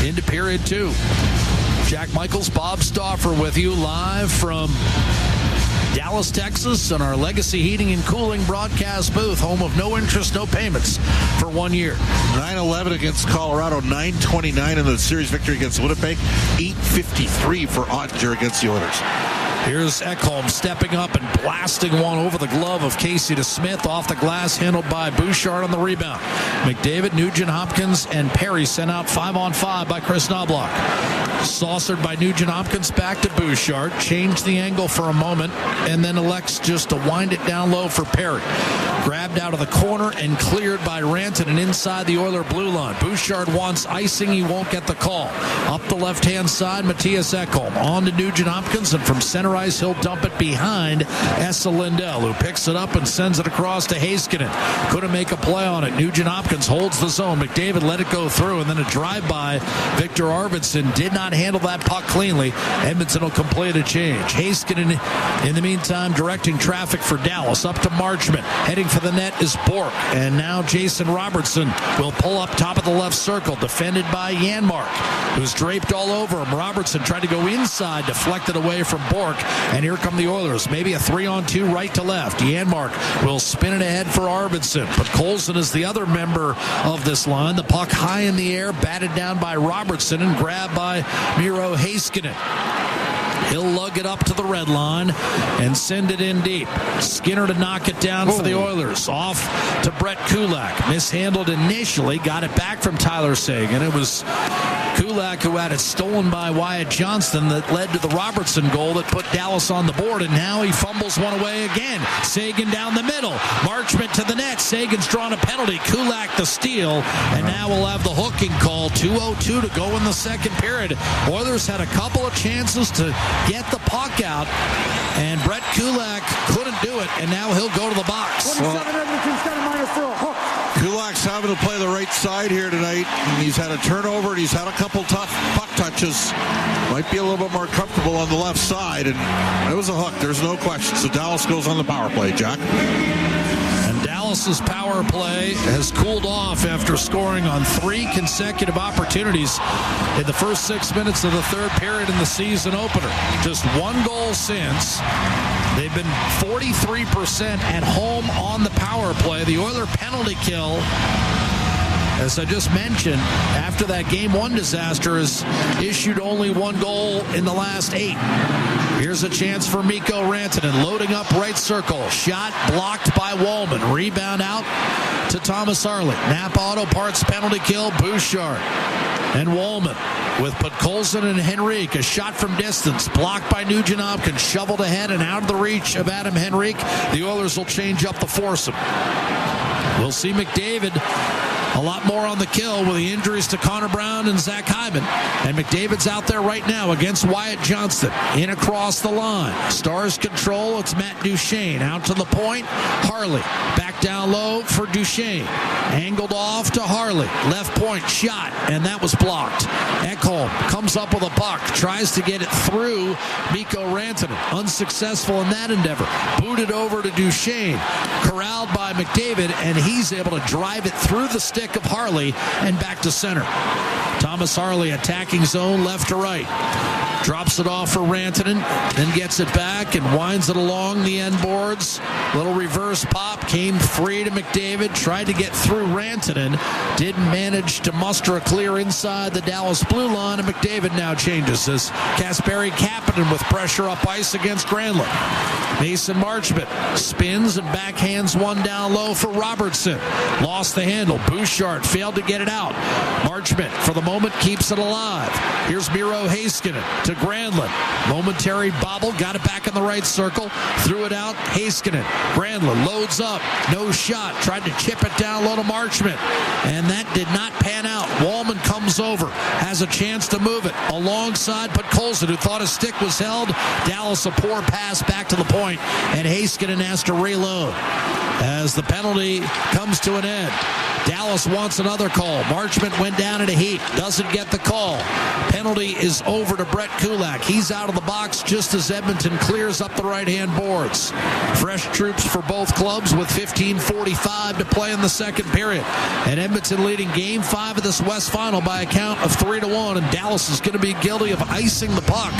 into period 2. Jack Michaels, Bob Stauffer with you live from Dallas, Texas, and our Legacy Heating and Cooling broadcast booth, home of no interest, no payments for 1 year. 9-11 against Colorado, 9-29 in the series victory against Winnipeg, 8-53 for Ottinger against the Oilers. Here's Ekholm stepping up and blasting one over the glove of Casey DeSmith, off the glass, handled by Bouchard on the rebound. McDavid, Nugent Hopkins, and Perry sent out 5-on-5 by Chris Knobloch. Saucered by Nugent Hopkins back to Bouchard, changed the angle for a moment, and then elects just to wind it down low for Perry. Grabbed out of the corner and cleared by Rantanen inside the Oiler blue line. Bouchard wants icing. He won't get the call. Up the left-hand side, Matthias Ekholm. On to Nugent Hopkins, and from center ice, he'll dump it behind Esa Lindell, who picks it up and sends it across to Heiskanen. Couldn't make a play on it. Nugent Hopkins holds the zone. McDavid let it go through, and then a drive-by. Victor Arvidsson did not handle that puck cleanly. Edmonton will complete a change. Heiskanen, in the meantime, directing traffic for Dallas. Up to Marchment. Heading for the net is Bork. And now Jason Robertson will pull up top of the left circle, defended by Janmark, who's draped all over him. Robertson tried to go inside, deflected away from Bork. And here come the Oilers. Maybe a 3-on-2 right to left. Janmark will spin it ahead for Arvidsson. But Colson is the other member of this line. The puck high in the air, batted down by Robertson and grabbed by Miro Heiskanen. He'll lug it up to the red line and send it in deep. Skinner to knock it down for the Oilers. Off to Brett Kulak. Mishandled initially. Got it back from Tyler Seguin. It was Kulak who had it stolen by Wyatt Johnston that led to the Robertson goal that put Dallas on the board, and now he fumbles one away again. Seguin down the middle. Marchment to the net. Seguin's drawn a penalty. Kulak the steal, and now we'll have the hooking call. 2:02 to go in the second period. Oilers had a couple of chances to get the puck out, and Brett Kulak couldn't do it, and now he'll go to the box. 27 Edmonton's got a minus for a hook. Kulak's having to play the right side here tonight. He's had a turnover, and he's had a couple tough puck touches. Might be a little bit more comfortable on the left side, and it was a hook. There's no question. So Dallas goes on the power play, Jack. And Dallas's power play has cooled off after scoring on 3 consecutive opportunities in the first 6 minutes of the third period in the season opener. Just 1 goal since. They've been 43% at home on the power play. The Oiler penalty kill as I just mentioned, after that Game 1 disaster, has issued only one goal in the last 8. Here's a chance for Mikko Rantanen, loading up right circle. Shot blocked by Wallman. Rebound out to Thomas Harley. Napa Auto Parts penalty kill, Bouchard and Wallman with Podkolzin and Henrique. A shot from distance, blocked by Nugent Hopkins, shoveled ahead and out of the reach of Adam Henrique. The Oilers will change up the foursome. We'll see McDavid a lot more on the kill with the injuries to Connor Brown and Zach Hyman. And McDavid's out there right now against Wyatt Johnston. In across the line. Stars control. It's Matt Duchene. Out to the point. Harley. Back down low for Duchene. Angled off to Harley. Left point shot. And that was blocked. Ekholm comes up with a puck. Tries to get it through Mikko Rantanen. Unsuccessful in that endeavor. Booted over to Duchene. Corralled by McDavid. And he's able to drive it through the stick of Harley and back to center. Thomas Harley attacking zone left to right. Drops it off for Rantanen, then gets it back and winds it along the end boards. Little reverse pop, came free to McDavid, tried to get through Rantanen, didn't manage to muster a clear inside the Dallas blue line, and McDavid now changes as Kasperi Kapanen with pressure up ice against Granlund. Mason Marchment spins and backhands one down low for Robertson. Lost the handle. Bouchard failed to get it out. Marchment, for the moment, keeps it alive. Here's Miro Heiskanen to Granlund. Momentary bobble. Got it back in the right circle. Threw it out. Heiskanen. Granlund loads up. No shot. Tried to chip it down low to Marchment. And that did not pan out. Wallman comes over. Has a chance to move it alongside Podkolzin, who thought his stick was held. Dallas a poor pass back to the point. And Heiskanen has to reload as the penalty comes to an end. Dallas wants another call. Marchment went down in a heat. Doesn't get the call. Penalty is over to Brett Kulak. He's out of the box just as Edmonton clears up the right-hand boards. Fresh troops for both clubs with 15:45 to play in the second period. And Edmonton leading Game 5 of this West Final by a count of 3-1. And Dallas is going to be guilty of icing the puck.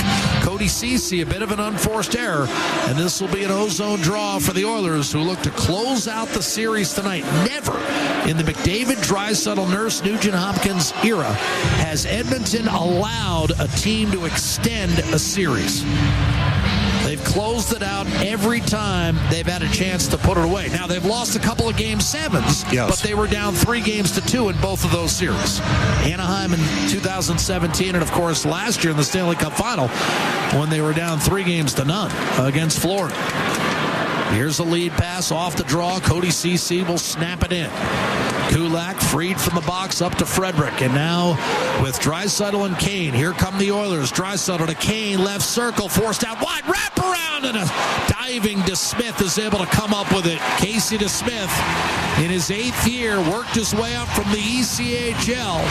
Cody Ceci, a bit of an unforced error. And this will be an ozone draw for the Oilers, who look to close out the series tonight. Never in the McDavid, Draisaitl, Nurse, Nugent Hopkins era has Edmonton allowed a team to extend a series. They've closed it out every time they've had a chance to put it away. Now, they've lost a couple of Game 7s, but they were down 3-2 in both of those series. Anaheim in 2017, and, of course, last year in the Stanley Cup Final when they were down 3-0 against Florida. Here's a lead pass off the draw. Cody Ceci will snap it in. Kulak freed from the box up to Frederick. And now with Draisaitl and Kane. Here come the Oilers. Draisaitl to Kane. Left circle. Forced out wide. Wrap around. And a diving DeSmith is able to come up with it. Casey DeSmith, in his 8th year, worked his way up from the ECHL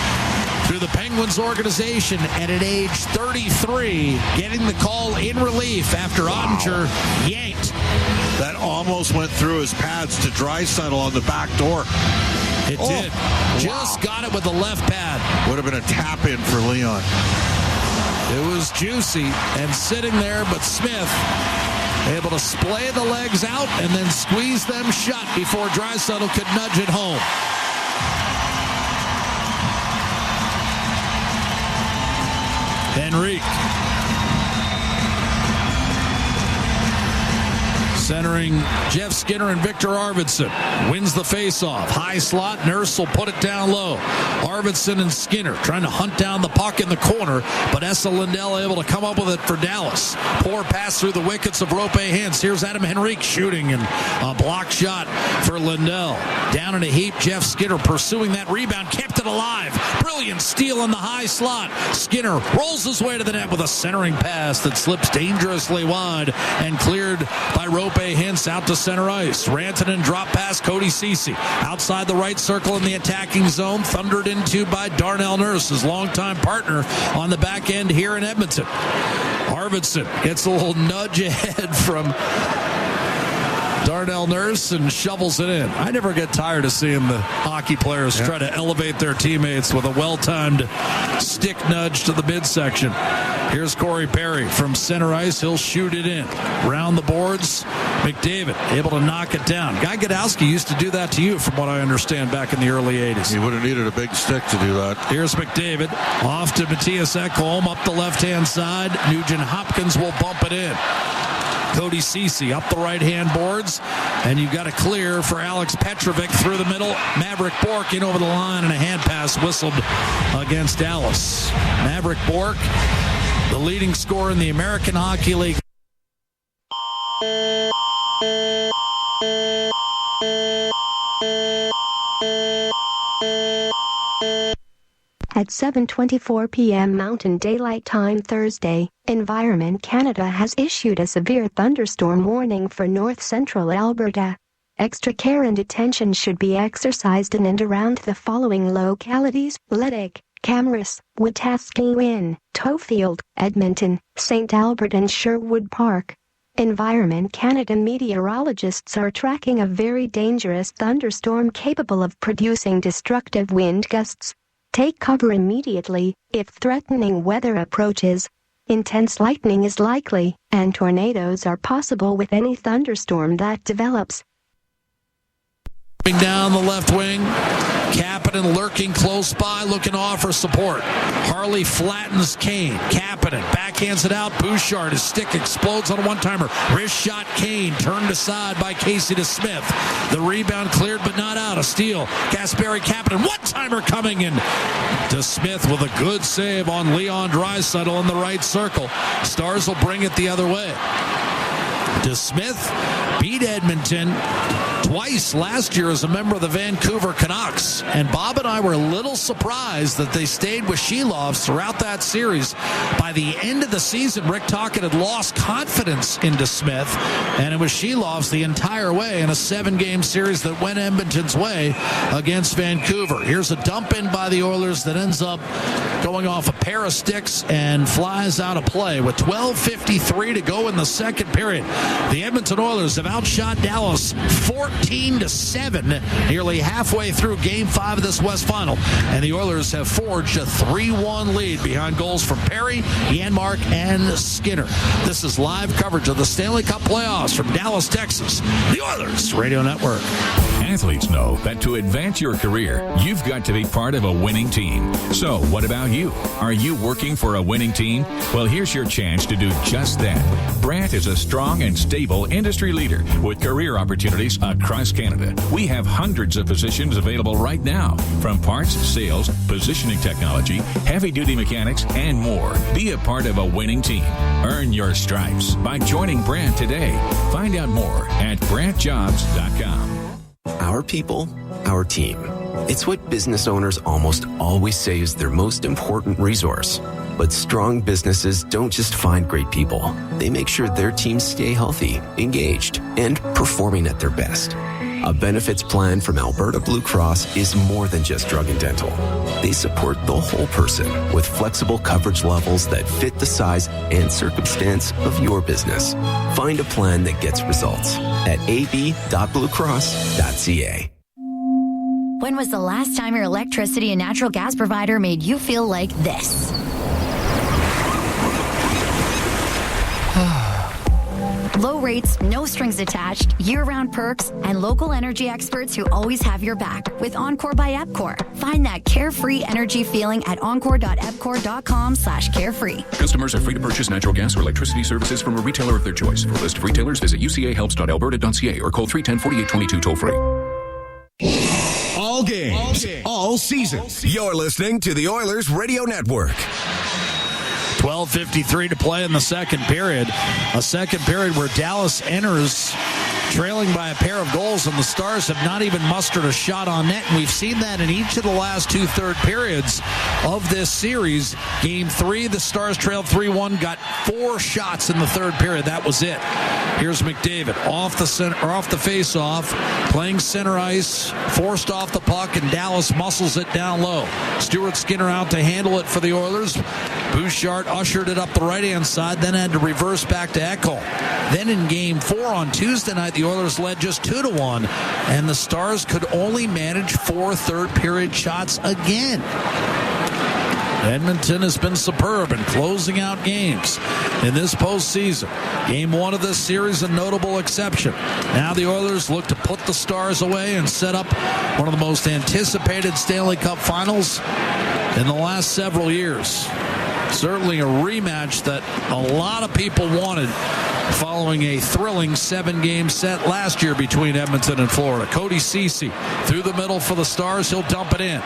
through the Penguins organization, and at age 33, getting the call in relief after Ottinger yanked. That almost went through his pads to Draisaitl on the back door. It did. Just got it with the left pad. Would have been a tap in for Leon. It was juicy and sitting there, but Smith able to splay the legs out and then squeeze them shut before Draisaitl could nudge it home. Henrique centering Jeff Skinner and Victor Arvidsson. Wins the faceoff. High slot. Nurse will put it down low. Arvidsson and Skinner trying to hunt down the puck in the corner, but Esa Lindell able to come up with it for Dallas. Poor pass through the wickets of Roope Hintz. Here's Adam Henrique shooting, and a block shot for Lindell. Down in a heap, Jeff Skinner pursuing that rebound. Kept it alive. Brilliant steal in the high slot. Skinner rolls his way to the net with a centering pass that slips dangerously wide and cleared by Roope Hintz out to center ice. Rantanen drop past Cody Ceci. Outside the right circle in the attacking zone. Thundered into by Darnell Nurse, his longtime partner on the back end here in Edmonton. Arvidsson gets a little nudge ahead from Darnell Nurse and shovels it in. I never get tired of seeing the hockey players try to elevate their teammates with a well-timed stick nudge to the midsection. Here's Corey Perry from center ice. He'll shoot it in. Round the boards, McDavid able to knock it down. Guy Godowski used to do that to you, from what I understand, back in the early 80s. He would have needed a big stick to do that. Here's McDavid. Off to Matthias Ekholm up the left-hand side. Nugent Hopkins will bump it in. Cody Ceci up the right-hand boards, and you've got a clear for Alex Petrovic through the middle. Maverick Bourque in over the line, and a hand pass whistled against Dallas. Maverick Bourque, the leading scorer in the American Hockey League. At 7:24 p.m. Mountain Daylight Time Thursday, Environment Canada has issued a severe thunderstorm warning for north-central Alberta. Extra care and attention should be exercised in and around the following localities: Leduc, Camrus, Wetaskiwin, Tofield, Edmonton, St. Albert and Sherwood Park. Environment Canada meteorologists are tracking a very dangerous thunderstorm capable of producing destructive wind gusts. Take cover immediately if threatening weather approaches. Intense lightning is likely, and tornadoes are possible with any thunderstorm that develops. Down the left wing, Kapanen lurking close by, looking to offer support. Harley flattens Kane. Kapanen backhands it out. Bouchard, his stick explodes on a one-timer. Wrist shot, Kane turned aside by Casey to Smith. The rebound cleared but not out. A steal. Kasperi Kapanen, one-timer coming in to Smith with a good save on Leon Draisaitl in the right circle. Stars will bring it the other way. To Smith, beat Edmonton twice last year as a member of the Vancouver Canucks. And Bob and I were a little surprised that they stayed with Shelovs throughout that series. By the end of the season, Rick Tocchet had lost confidence into Smith, and it was Shelovs the entire way in a 7-game series that went Edmonton's way against Vancouver. Here's a dump in by the Oilers that ends up going off a pair of sticks and flies out of play with 12:53 to go in the second period. The Edmonton Oilers have outshot Dallas 14-7, nearly halfway through Game 5 of this West Final, and the Oilers have forged a 3-1 lead behind goals from Perry, Janmark, and Skinner. This is live coverage of the Stanley Cup playoffs from Dallas, Texas, the Oilers Radio Network. Athletes know that to advance your career, you've got to be part of a winning team. So, what about you? Are you working for a winning team? Well, here's your chance to do just that. Brandt is a strong and stable industry leader with career opportunities across Canada. We have hundreds of positions available right now, from parts, sales, positioning technology, heavy-duty mechanics, and more. Be a part of a winning team. Earn your stripes by joining Brandt today. Find out more at BrandtJobs.com. Our people, our team. It's what business owners almost always say is their most important resource. But strong businesses don't just find great people. They make sure their teams stay healthy, engaged, and performing at their best. A benefits plan from Alberta Blue Cross is more than just drug and dental. They support the whole person with flexible coverage levels that fit the size and circumstance of your business. Find a plan that gets results at ab.bluecross.ca. When was the last time your electricity and natural gas provider made you feel like this? Low rates, no strings attached, year-round perks, and local energy experts who always have your back with Encore by Epcor. Find that carefree energy feeling at encore.epcor.com/carefree. Customers are free to purchase natural gas or electricity services from a retailer of their choice. For a list of retailers, visit ucahelps.alberta.ca or call 310-4822 toll-free. All games, all season. You're listening to the Oilers Radio Network. 12:53 to play in the second period. A second period where Dallas enters trailing by a pair of goals, and the Stars have not even mustered a shot on net. And we've seen that in each of the last two third periods of this series. Game 3, the Stars trailed 3-1, got 4 shots in the third period. That was it. Here's McDavid off the face-off, playing center ice, forced off the puck, and Dallas muscles it down low. Stuart Skinner out to handle it for the Oilers. Bouchard ushered it up the right-hand side, then had to reverse back to Ekholm. Then in Game 4 on Tuesday night, the Oilers led just 2-1, and the Stars could only manage 4 third-period shots again. Edmonton has been superb in closing out games in this postseason. Game 1 of this series, a notable exception. Now the Oilers look to put the Stars away and set up one of the most anticipated Stanley Cup Finals in the last several years. Certainly a rematch that a lot of people wanted following a thrilling 7-game set last year between Edmonton and Florida. Cody Ceci through the middle for the Stars. He'll dump it in.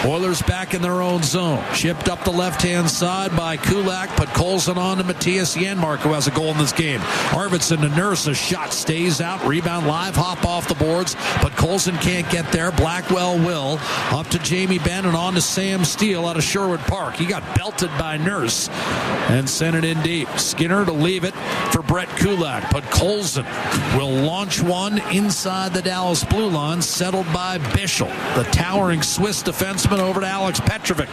Oilers back in their own zone. Chipped up the left-hand side by Kulak. Put Colson on to Matthias Janmark, who has a goal in this game. Arvidsson to Nurse. A shot stays out. Rebound live. Hop off the boards. But Colson can't get there. Blackwell will. Up to Jamie Benn and on to Sam Steele out of Sherwood Park. He got belted by Nurse and sent it in deep. Skinner to leave it for Brett Kulak. But Colson will launch one inside the Dallas blue line, settled by Bischel. The towering Swiss defenseman over to Alex Petrovic,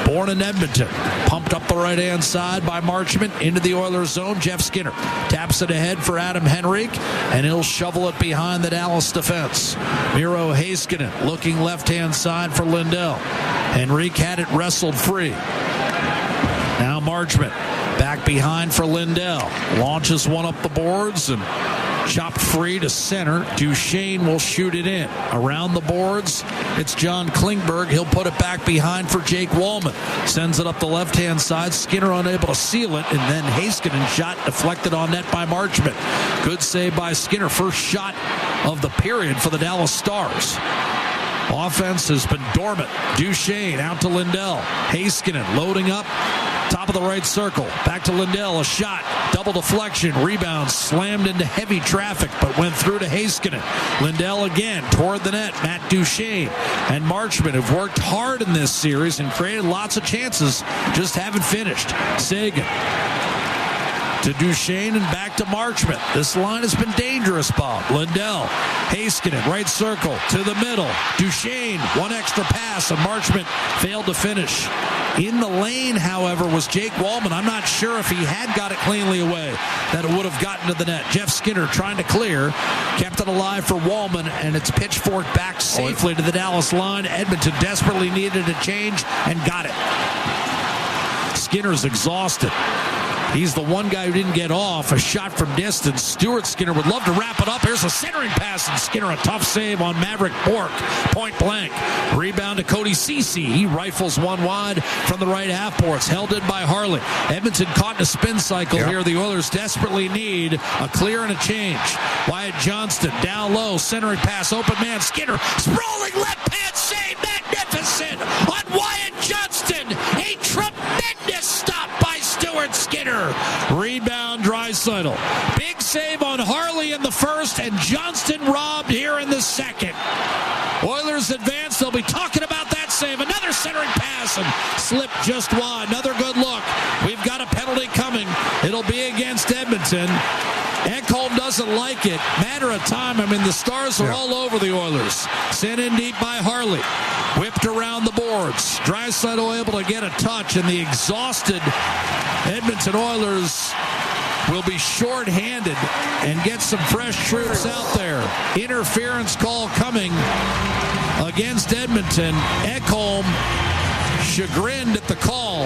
born in Edmonton. Pumped up the right-hand side by Marchment into the Oilers zone. Jeff Skinner taps it ahead for Adam Henrique, and he'll shovel it behind the Dallas defense. Miro Heiskanen looking left-hand side for Lindell. Henrique had it wrestled free. Now Marchment back behind for Lindell. Launches one up the boards and chopped free to center. Duchesne will shoot it in. Around the boards, it's John Klingberg. He'll put it back behind for Jake Wallman. Sends it up the left-hand side. Skinner unable to seal it, and then Heiskanen shot deflected on net by Marchment. Good save by Skinner. First shot of the period for the Dallas Stars. Offense has been dormant. Duchesne out to Lindell. Heiskanen loading up. Top of the right circle. Back to Lindell. A shot. Double deflection. Rebound. Slammed into heavy traffic, but went through to Heiskanen. Lindell again toward the net. Matt Duchesne and Marchment have worked hard in this series and created lots of chances. Just haven't finished. Sagan to Duchesne and back to Marchment. This line has been dangerous, Bob. Lindell, Heiskanen, right circle to the middle. Duchesne, one extra pass, and Marchment failed to finish. In the lane, however, was Jake Wallman. I'm not sure if he had got it cleanly away that it would have gotten to the net. Jeff Skinner trying to clear, kept it alive for Wallman, and it's pitchforked back safely to the Dallas line. Edmonton desperately needed a change and got it. Skinner's exhausted. He's the one guy who didn't get off. A shot from distance. Stuart Skinner would love to wrap it up. Here's a centering pass, and Skinner a tough save on Maverick Bork. Point blank. Rebound to Cody Ceci. He rifles one wide from the right half boards. Held in by Harley. Edmonton caught in a spin cycle here. The Oilers desperately need a clear and a change. Wyatt Johnston down low. Centering pass. Open man. Skinner sprawling left hand save. Magnificent on Wyatt Johnston. A tremendous stop by Stuart Skinner. Rebound Draisaitl. Big save on Harley in the first, and Johnston robbed here in the second. Oilers advance. They'll be talking about that save. Another centering pass and slipped just wide. Another good look. We've got a penalty coming. It'll be against Edmonton. Ekholm doesn't like it. Matter of time. I mean, the Stars are all over the Oilers. Sent in deep by Harley. Whipped around the boards. Draisaitl able to get a touch, and the exhausted Edmonton Oilers will be short-handed and get some fresh troops out there. Interference call coming against Edmonton. Ekholm chagrined at the call,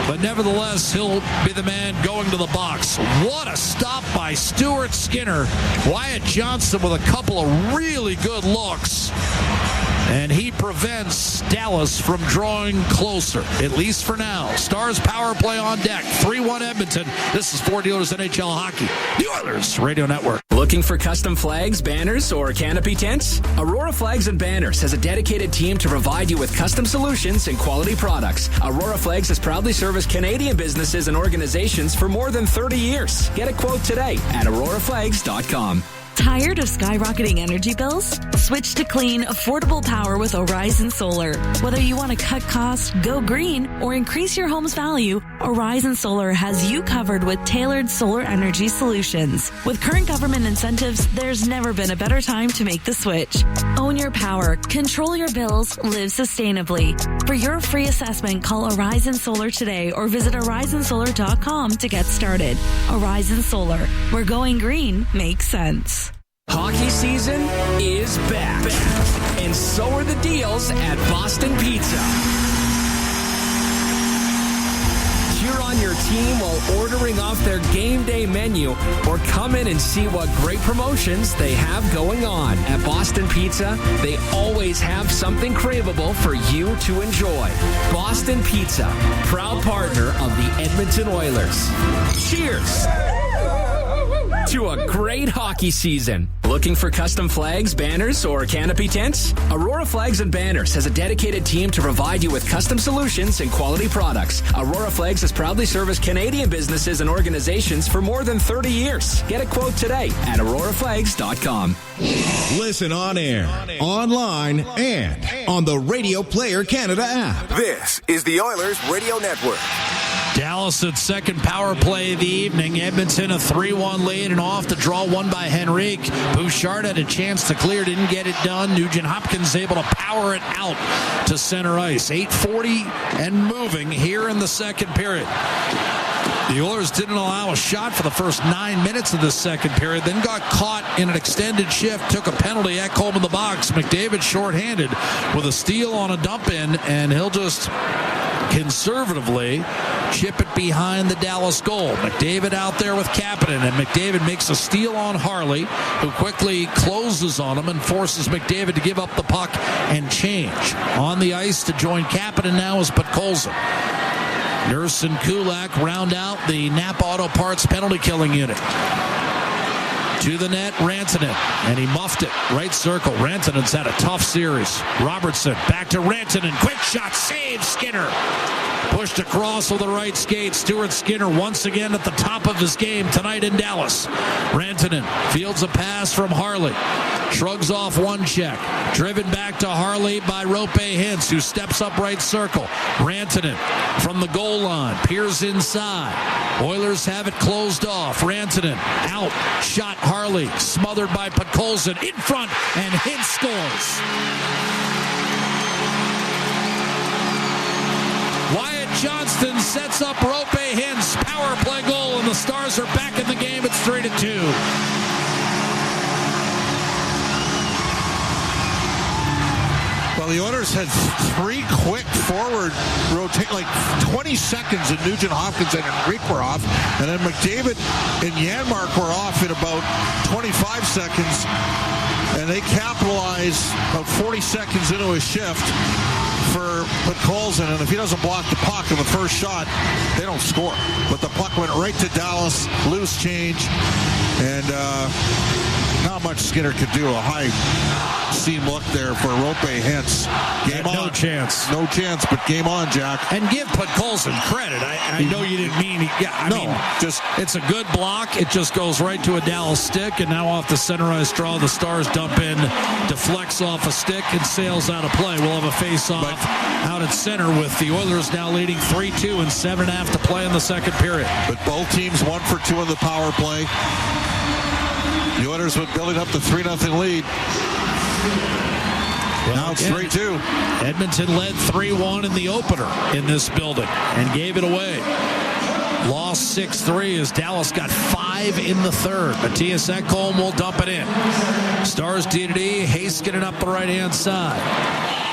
but nevertheless, he'll be the man going to the box. What a stop by Stuart Skinner. Wyatt Johnston with a couple of really good looks. And he prevents Dallas from drawing closer, at least for now. Stars power play on deck. 3-1 Edmonton. This is 40 Oilers NHL Hockey. The Oilers Radio Network. Looking for custom flags, banners, or canopy tents? Aurora Flags and Banners has a dedicated team to provide you with custom solutions and quality products. Aurora Flags has proudly serviced Canadian businesses and organizations for more than 30 years. Get a quote today at auroraflags.com. Tired of skyrocketing energy bills? Switch to clean, affordable power with Horizon Solar. Whether you want to cut costs, go green, or increase your home's value, Horizon Solar has you covered with tailored solar energy solutions. With current government incentives, there's never been a better time to make the switch. Own Own your power, control your bills, live sustainably. For your free assessment, call Horizon Solar today or visit horizonsolar.com to get started. Horizon Solar, where going green makes sense. Hockey season is back. And so are the deals at Boston Pizza. Cheer on your team while ordering off their game day menu, or come in and see what great promotions they have going on. At Boston Pizza, they always have something craveable for you to enjoy. Boston Pizza, proud partner of the Edmonton Oilers. Cheers to a great hockey season. Looking for custom flags, banners, or canopy tents? Aurora Flags and Banners has a dedicated team to provide you with custom solutions and quality products. Aurora Flags has proudly serviced Canadian businesses and organizations for more than 30 years. Get a quote today at auroraflags.com. Listen on air, online, and on the Radio Player Canada app. This is the Oilers Radio Network. Dallas at second power play of the evening. Edmonton a 3-1 lead and off the draw, won by Henrique. Bouchard had a chance to clear, didn't get it done. Nugent Hopkins able to power it out to center ice. 8:40 and moving here in the second period. The Oilers didn't allow a shot for the first 9 minutes of the second period, then got caught in an extended shift, took a penalty at Coleman the box. McDavid shorthanded with a steal on a dump in, and he'll just conservatively chip it behind the Dallas goal. McDavid out there with Kapanen, and McDavid makes a steal on Harley, who quickly closes on him and forces McDavid to give up the puck and change. On the ice to join Kapanen now is Podkolzin. Nurse and Kulak round out the Napa Auto Parts penalty killing unit. To the net, Rantanen, and he muffed it. Right circle. Rantanen's had a tough series. Robertson back to Rantanen. Quick shot, save Skinner. Pushed across with the right skate. Stuart Skinner once again at the top of his game tonight in Dallas. Rantanen fields a pass from Harley. Shrugs off one check. Driven back to Harley by Rope Hintz, who steps up right circle. Rantanen from the goal line. Peers inside. Oilers have it closed off. Rantanen out. Shot Harley. Smothered by Podkolzin. In front, and Hintz scores. Wyatt Johnston sets up Rope Hintz. Power play goal, and the Stars are back in the game. It's 3-2. Well, the Oilers had three quick forward rotate, like 20 seconds, and Nugent Hopkins and Henrique were off, and then McDavid and Janmark were off in about 25 seconds, and they capitalized about 40 seconds into a shift for Podkolzin, and if he doesn't block the puck in the first shot, they don't score. But the puck went right to Dallas, loose change, and not much Skinner could do. A high seam look there for Rope Hintz. Game on. No chance. No chance, but game on, Jack. And give Podkolzin credit. I know you didn't mean... I mean, it's a good block. It just goes right to a Dallas stick, and now off the center ice draw, the Stars dump in, deflects off a stick, and sails out of play. We'll have a face-off out at center with the Oilers now leading 3-2 and 7.5 to play in the second period. But both teams 1 for 2 in the power play. The Oilers were building up the 3-0 lead. Well, now it's 3-2. Edmonton led 3-1 in the opener in this building and gave it away. Lost 6-3 as Dallas got 5 in the third. Matthias Ekholm will dump it in. Stars D-to-D, Heiskanen up the right-hand side.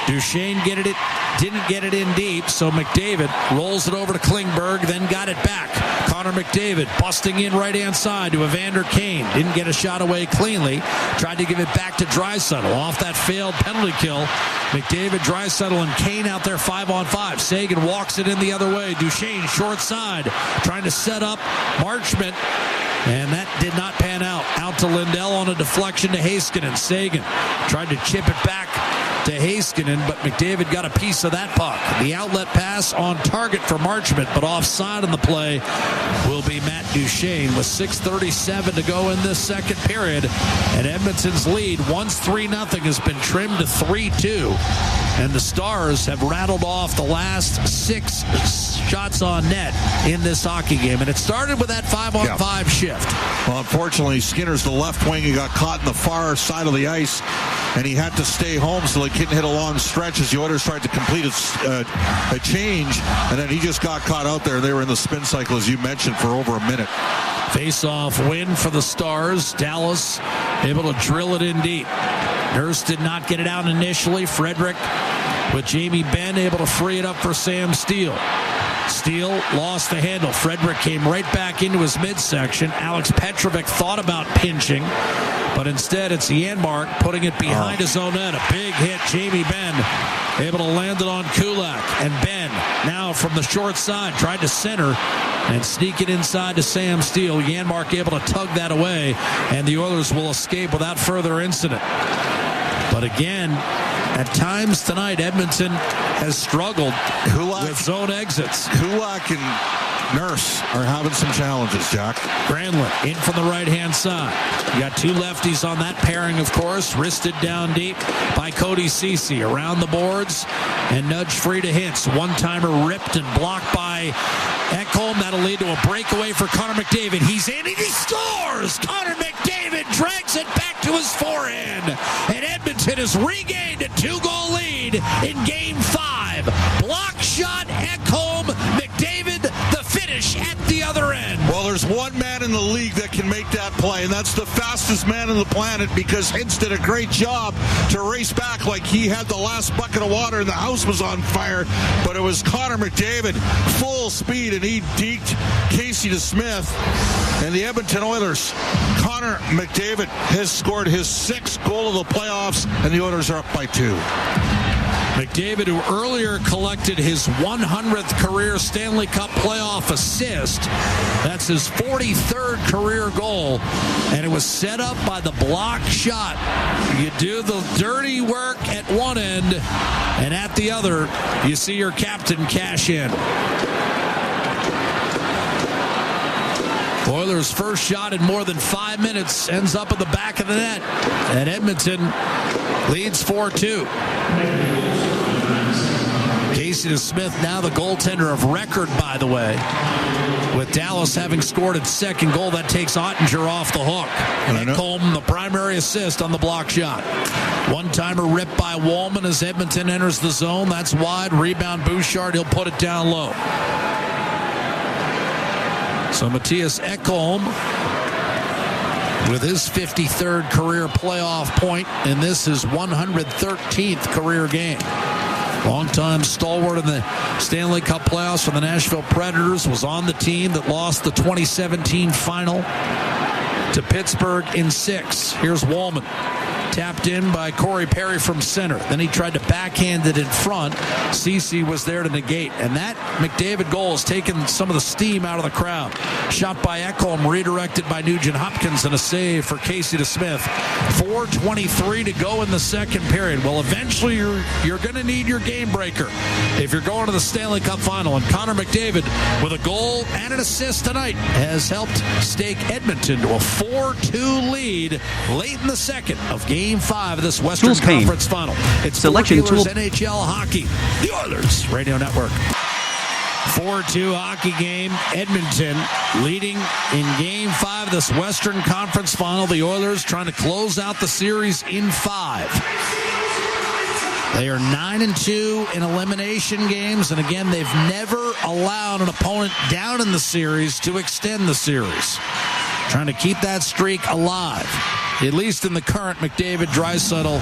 Duchesne didn't get it in deep, so McDavid rolls it over to Klingberg, then got it back. Connor McDavid busting in right-hand side to Evander Kane. Didn't get a shot away cleanly. Tried to give it back to Draisaitl. Off that failed penalty kill, McDavid, Draisaitl, and Kane out there 5-on-5. Sagan walks it in the other way. Duchesne short side, trying to set up Marchment. And that did not pan out. Out to Lindell on a deflection to Heiskanen. Sagan tried to chip it back to Heiskanen, but McDavid got a piece of that puck. The outlet pass on target for Marchment, but offside on the play will be Matt Duchesne with 6:37 to go in this second period. And Edmonton's lead, once 3-0, has been trimmed to 3-2. And the Stars have rattled off the last 6 shots on net in this hockey game. And it started with that 5-on-5 shift. Well, unfortunately, Skinner's the left wing. He got caught in the far side of the ice. and he had to stay home so he couldn't hit a long stretch as the Oilers tried to complete a change, and then he just got caught out there. They were in the spin cycle, as you mentioned, for over a minute. Face-off win for the Stars. Dallas able to drill it in deep. Nurse did not get it out initially. Frederick with Jamie Benn able to free it up for Sam Steele. Steele lost the handle. Frederick came right back into his midsection. Alex Petrovic thought about pinching, but instead it's Janmark putting it behind his own net. A big hit. Jamie Benn able to land it on Kulak. And Benn now from the short side tried to center and sneak it inside to Sam Steele. Janmark able to tug that away, and the Oilers will escape without further incident. But again, at times tonight, Edmonton has struggled with zone exits. Kulak and Nurse are having some challenges, Jack. Granlund in from the right-hand side. You got two lefties on that pairing, of course. Wristed down deep by Cody Ceci. Around the boards and nudged free to Hintz. One-timer ripped and blocked by Ekholm. That'll lead to a breakaway for Connor McDavid. He's in and he scores! Connor McDavid drags it back to his forehand. And Edmonton has regained a 2-goal lead in Game 5. Block shot, Ekholm, McDavid, the finish at the other end. Well, there's one man in the league that can make that play, and that's the fastest man on the planet, because Hintz did a great job to race back like he had the last bucket of water and the house was on fire. But it was Connor McDavid, full speed, and he deked Casey DeSmith. And the Edmonton Oilers, Connor McDavid has scored his 6th goal of the playoffs, and the Oilers are up by 2. McDavid, who earlier collected his 100th career Stanley Cup playoff assist. That's his 43rd career goal, and it was set up by the block shot. You do the dirty work at one end, and at the other, you see your captain cash in. Oilers' first shot in more than 5 minutes ends up at the back of the net, and Edmonton leads 4-2. Casey DeSmith now the goaltender of record, by the way, with Dallas having scored its 2nd goal. That takes Ottinger off the hook. And Ekholm, the primary assist on the block shot. One-timer ripped by Wallman as Edmonton enters the zone. That's wide. Rebound Bouchard. He'll put it down low. So Matthias Ekholm with his 53rd career playoff point, and this is 113th career game. Longtime stalwart in the Stanley Cup playoffs for the Nashville Predators, was on the team that lost the 2017 final to Pittsburgh in 6. Here's Wallman. Tapped in by Corey Perry from center. Then he tried to backhand it in front. Ceci was there to negate. And that McDavid goal has taken some of the steam out of the crowd. Shot by Ekholm, redirected by Nugent Hopkins, and a save for Casey DeSmith. 4:23 to go in the second period. Well, eventually you're going to need your game breaker if you're going to the Stanley Cup Final. And Connor McDavid, with a goal and an assist tonight, has helped stake Edmonton to a 4-2 lead late in the second of Game 5 of this Western Conference Final. It's Selection Oilers NHL Hockey, the Oilers Radio Network. 4-2 hockey game. Edmonton leading in Game 5 of this Western Conference Final. The Oilers trying to close out the series in 5. They are 9-2 in elimination games, and again, they've never allowed an opponent down in the series to extend the series. Trying to keep that streak alive, at least in the current McDavid, Draisaitl,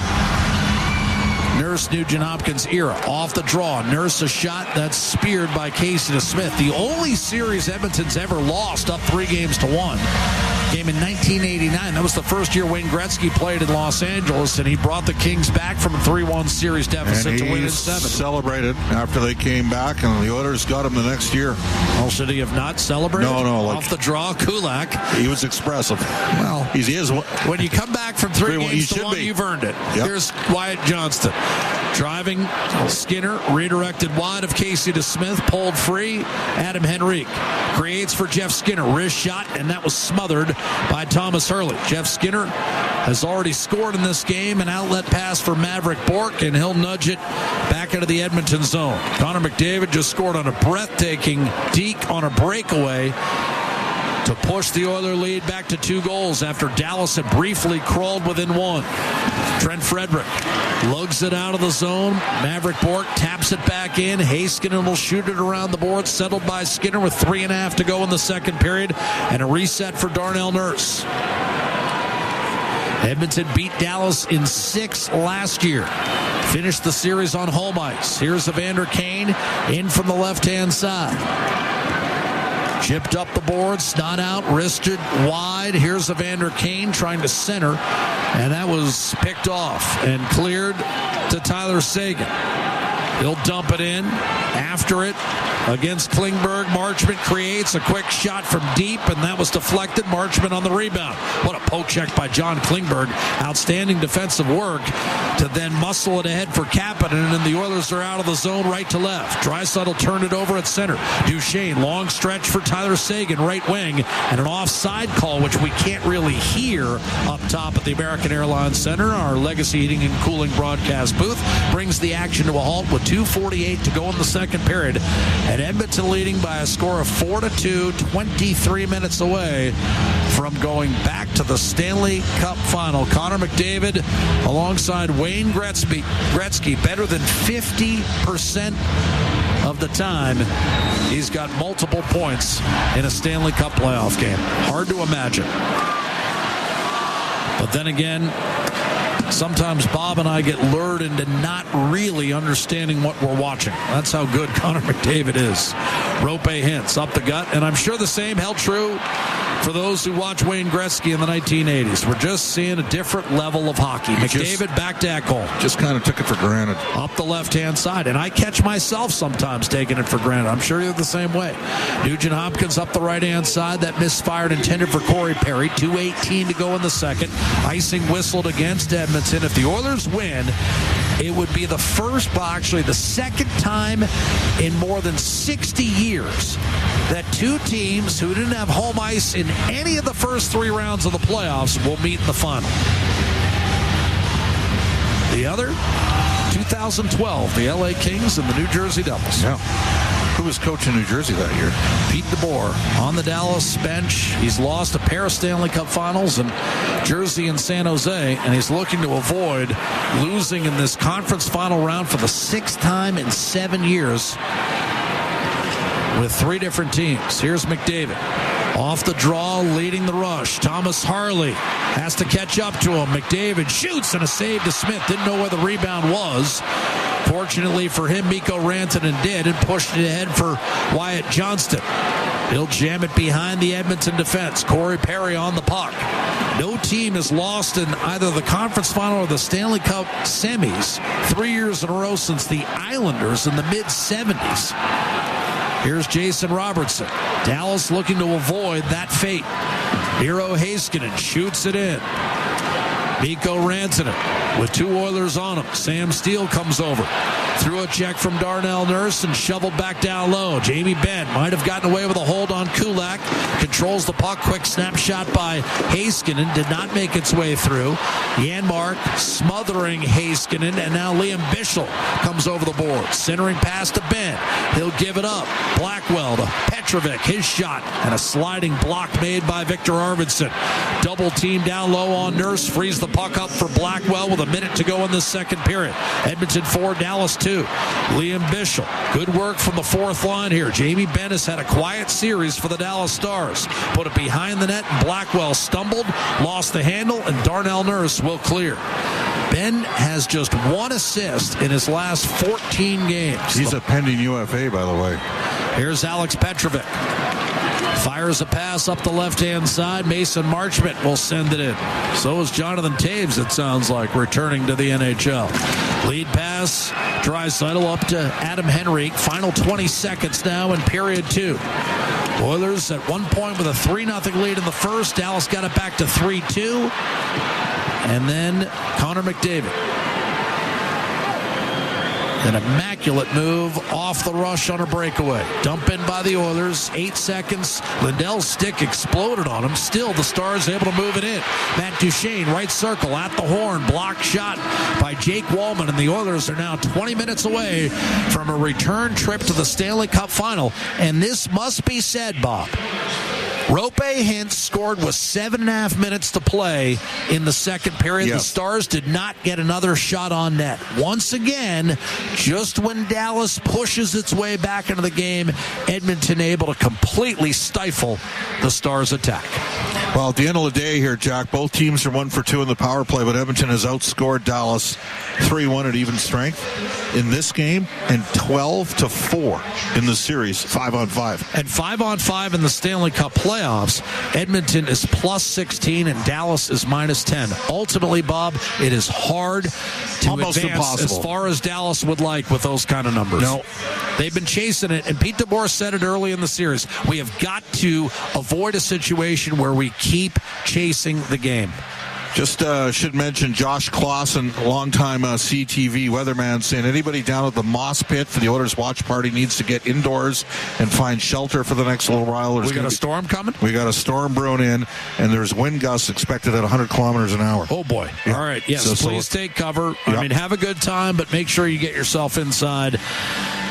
Nurse, Nugent Hopkins era. Off the draw, Nurse a shot that's speared by Casey DeSmith. The only series Edmonton's ever lost up 3-1. Game in 1989. That was the first year Wayne Gretzky played in Los Angeles, and he brought the Kings back from a 3-1 series deficit to win in 7. Celebrated after they came back, and the Oilers got him the next year. Well, should he have not celebrated? No. Off the draw, Kulak. He was expressive. Well, he is. When you come back from 3 games to 1, you've earned it. Yep. Here's Wyatt Johnston. Driving Skinner, redirected wide of Casey DeSmith, pulled free. Adam Henrique creates for Jeff Skinner. Wrist shot, and that was smothered by Thomas Hurley. Jeff Skinner has already scored in this game. An outlet pass for Maverick Bourque, and he'll nudge it back into the Edmonton zone. Connor McDavid just scored on a breathtaking deke on a breakaway. to push the Oiler lead back to 2 goals after Dallas had briefly crawled within 1. Trent Frederick lugs it out of the zone. Maverick Bourque taps it back in. Heiskanen will shoot it around the board, settled by Skinner with 3.5 to go in the second period, and a reset for Darnell Nurse. Edmonton beat Dallas in 6 last year. Finished the series on home ice. Here's Evander Kane in from the left-hand side. Chipped up the boards, not out, wristed wide. Here's Evander Kane trying to center, and that was picked off and cleared to Tyler Seguin. He'll dump it in. After it, against Klingberg, Marchment creates a quick shot from deep, and that was deflected. Marchment on the rebound. What a poke check by John Klingberg. Outstanding defensive work to then muscle it ahead for Kapanen, and the Oilers are out of the zone right to left. Draisaitl turned it over at center. Duchesne, long stretch for Tyler Seguin, right wing, and an offside call, which we can't really hear up top at the American Airlines Center. Our Legacy Heating and Cooling broadcast booth brings the action to a halt with 2:48 to go in the second period. And Edmonton leading by a score of 4-2, 23 minutes away from going back to the Stanley Cup Final. Connor McDavid alongside Wayne Gretzky, better than 50% of the time he's got multiple points in a Stanley Cup playoff game. Hard to imagine. But then again, sometimes Bob and I get lured into not really understanding what we're watching. That's how good Connor McDavid is. Rope hints up the gut, and I'm sure the same held true for those who watch Wayne Gretzky in the 1980s. We're just seeing a different level of hockey. McDavid back to Ekholm. Just kind of took it for granted. Up the left-hand side, and I catch myself sometimes taking it for granted. I'm sure you're the same way. Nugent Hopkins up the right-hand side. That misfired intended for Corey Perry. 2:18 to go in the second. Icing whistled against Edmonton. If the Oilers win, it would be the second time in more than 60 years that 2 teams who didn't have home ice in any of the first 3 rounds of the playoffs will meet in the final. The other, 2012, the LA Kings and the New Jersey Devils. Yeah. Who was coaching New Jersey that year? Pete DeBoer on the Dallas bench. He's lost a pair of Stanley Cup Finals in Jersey and San Jose, and he's looking to avoid losing in this conference final round for the 6th time in 7 years with 3 different teams. Here's McDavid. Off the draw, leading the rush. Thomas Harley has to catch up to him. McDavid shoots, and a save to Smith. Didn't know where the rebound was. Fortunately for him, Mikko Rantanen did and pushed it ahead for Wyatt Johnston. He'll jam it behind the Edmonton defense. Corey Perry on the puck. No team has lost in either the conference final or the Stanley Cup semis 3 years in a row since the Islanders in the mid-70s. Here's Jason Robertson. Dallas looking to avoid that fate. Miro Heiskanen shoots it in. Mikko Rantanen with 2 Oilers on him. Sam Steele comes over. Threw a check from Darnell Nurse and shoveled back down low. Jamie Benn might have gotten away with a hold on Kulak. Controls the puck. Quick snapshot by Heiskanen. Did not make its way through. Janmark smothering Heiskanen. And now Liam Bichsel comes over the board. Centering pass to Benn. He'll give it up. Blackwell to Petrovic. His shot. And a sliding block made by Victor Arvidsson. Double team down low on Nurse. Frees the puck up for Blackwell with a minute to go in the second period. Edmonton 4, Dallas 2. Liam Bichsel. Good work from the 4th line here. Jamie Benn has had a quiet series for the Dallas Stars. Put it behind the net, and Blackwell stumbled, lost the handle, and Darnell Nurse will clear. Ben has just 1 assist in his last 14 games. He's a pending UFA, by the way. Here's Alex Petrovic. Fires a pass up the left-hand side. Mason Marchment will send it in. So is Jonathan Taves, it sounds like, returning to the NHL. Lead pass, Draisaitl up to Adam Henrique. Final 20 seconds now in period 2. Oilers at one point with a 3-0 lead in the first. Dallas got it back to 3-2. And then Connor McDavid. An immaculate move off the rush on a breakaway. Dump in by the Oilers. 8 seconds. Lindell's stick exploded on him. Still, the Stars able to move it in. Matt Duchesne, right circle, at the horn. Blocked shot by Jake Wallman. And the Oilers are now 20 minutes away from a return trip to the Stanley Cup Final. And this must be said, Bob. Rope Hintz scored with 7.5 minutes to play in the second period. Yep. The Stars did not get another shot on net. Once again, just when Dallas pushes its way back into the game, Edmonton able to completely stifle the Stars' attack. Well, at the end of the day here, Jack, both teams are 1 for 2 in the power play, but Edmonton has outscored Dallas 3-1 at even strength in this game and 12-4 in the series, 5-on-5. And 5-on-5 in the Stanley Cup playoffs, Edmonton is plus 16 and Dallas is minus 10. Ultimately, Bob, it is hard to almost advance impossible as far as Dallas would like with those kind of numbers. No. They've been chasing it, and Pete DeBoer said it early in the series. We have got to avoid a situation where we keep chasing the game. Just should mention Josh Clausen, longtime CTV weatherman, saying anybody down at the Moss Pit for the Oilers watch party needs to get indoors and find shelter for the next little while. We got a storm coming? We got a storm brewing in, and there's wind gusts expected at 100 kilometers an hour. Oh, boy. Yeah. All right. Yes, please take cover. Yep. I mean, have a good time, but make sure you get yourself inside.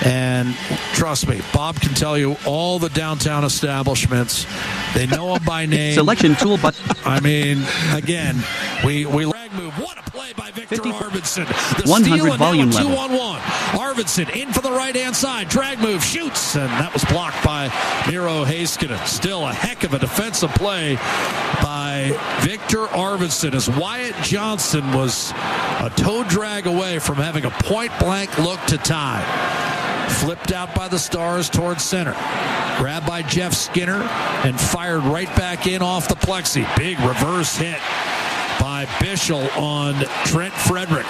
And trust me, Bob can tell you all the downtown establishments. They know them by name. Selection tool button. I mean, again, we drag move. What a play by Victor Arvidsson. The 100 steal and volume now a level. 2-on-1. Arvidsson in for the right-hand side. Drag move, shoots, and that was blocked by Miro Heiskanen. Still a heck of a defensive play by Victor Arvidsson as Wyatt Johnson was a toe drag away from having a point-blank look to tie. Flipped out by the Stars towards center. Grabbed by Jeff Skinner and fired right back in off the plexi. Big reverse hit by Bischel on Trent Frederick.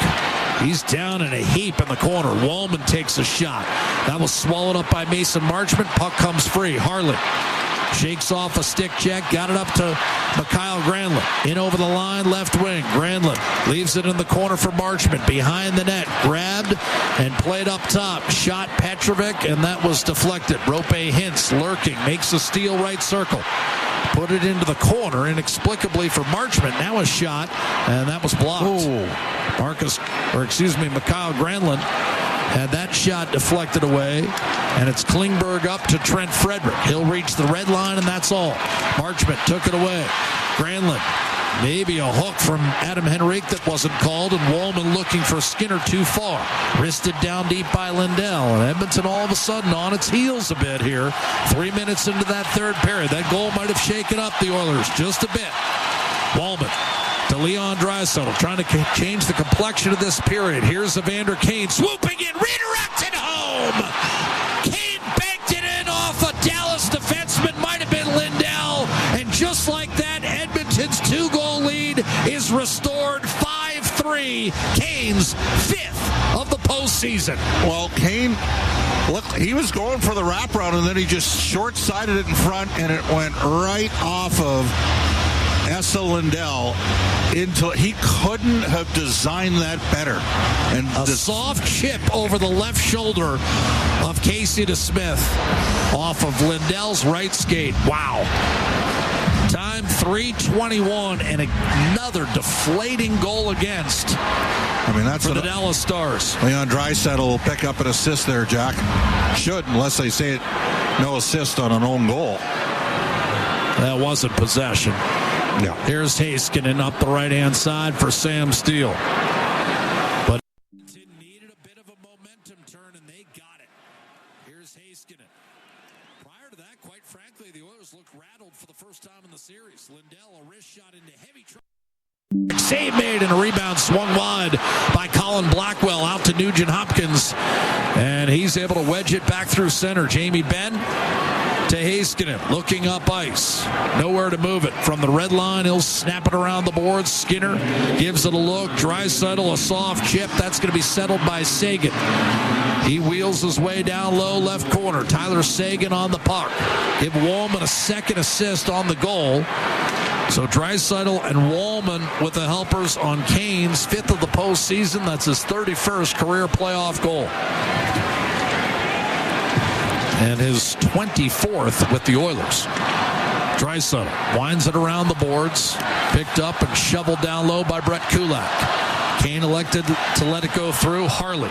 He's down in a heap in the corner. Wallman takes a shot. That was swallowed up by Mason Marchment. Puck comes free. Harley shakes off a stick check. Got it up to Mikhail Granlund. In over the line, left wing. Granlund leaves it in the corner for Marchment. Behind the net. Grabbed and played up top. Shot Petrovic, and that was deflected. Rope Hintz lurking. Makes a steal right circle. Put it into the corner inexplicably for Marchment. Now a shot, and that was blocked. Mikhail Granlund had that shot deflected away, and it's Klingberg up to Trent Frederick. He'll reach the red line, and that's all. Marchment took it away. Granlund, maybe a hook from Adam Henrique that wasn't called, and Wallman looking for Skinner too far. Wristed down deep by Lindell, and Edmonton all of a sudden on its heels a bit here. 3 minutes into that third period. That goal might have shaken up the Oilers just a bit. Wallman to Leon Draisaitl, trying to change the complexion of this period. Here's Evander Kane swooping in, redirected home. Kane banked it in off a Dallas defenseman, might have been Lindell, and just like that, Edmonton's 2-goal lead is restored 5-3. Kane's 5th of the postseason. Well, Kane, look, he was going for the wraparound, and then he just short-sided it in front, and it went right off of Esa Lindell into. He couldn't have designed that better. And a soft chip over the left shoulder of Casey DeSmith off of Lindell's right skate. Wow. Time 3:21 and another deflating goal against. I mean, that's for the Dallas Stars. Leon Draisaitl will pick up an assist there, Jack. Should, unless they say it, no assist on an own goal. That wasn't possession. No. Here's Heiskanen up the right-hand side for Sam Steele. But needed a bit of a momentum turn, and they got it. Here's Heiskanen. Prior to that, quite frankly, the Oilers looked rattled for the first time in the series. Lindell, a wrist shot into heavy trouble. Save made and a rebound swung wide by Colin Blackwell out to Nugent Hopkins. And he's able to wedge it back through center. Jamie Benn to Heiskanen, looking up ice. Nowhere to move it. From the red line, he'll snap it around the boards. Skinner gives it a look. Draisaitl, a soft chip. That's going to be settled by Sagan. He wheels his way down low left corner. Tyler Sagan on the puck. Give Wallman a second assist on the goal. So Draisaitl and Wallman with the helpers on Kane's 5th of the postseason. That's his 31st career playoff goal. And his 24th with the Oilers. Draisaitl winds it around the boards. Picked up and shoveled down low by Brett Kulak. Kane elected to let it go through. Harley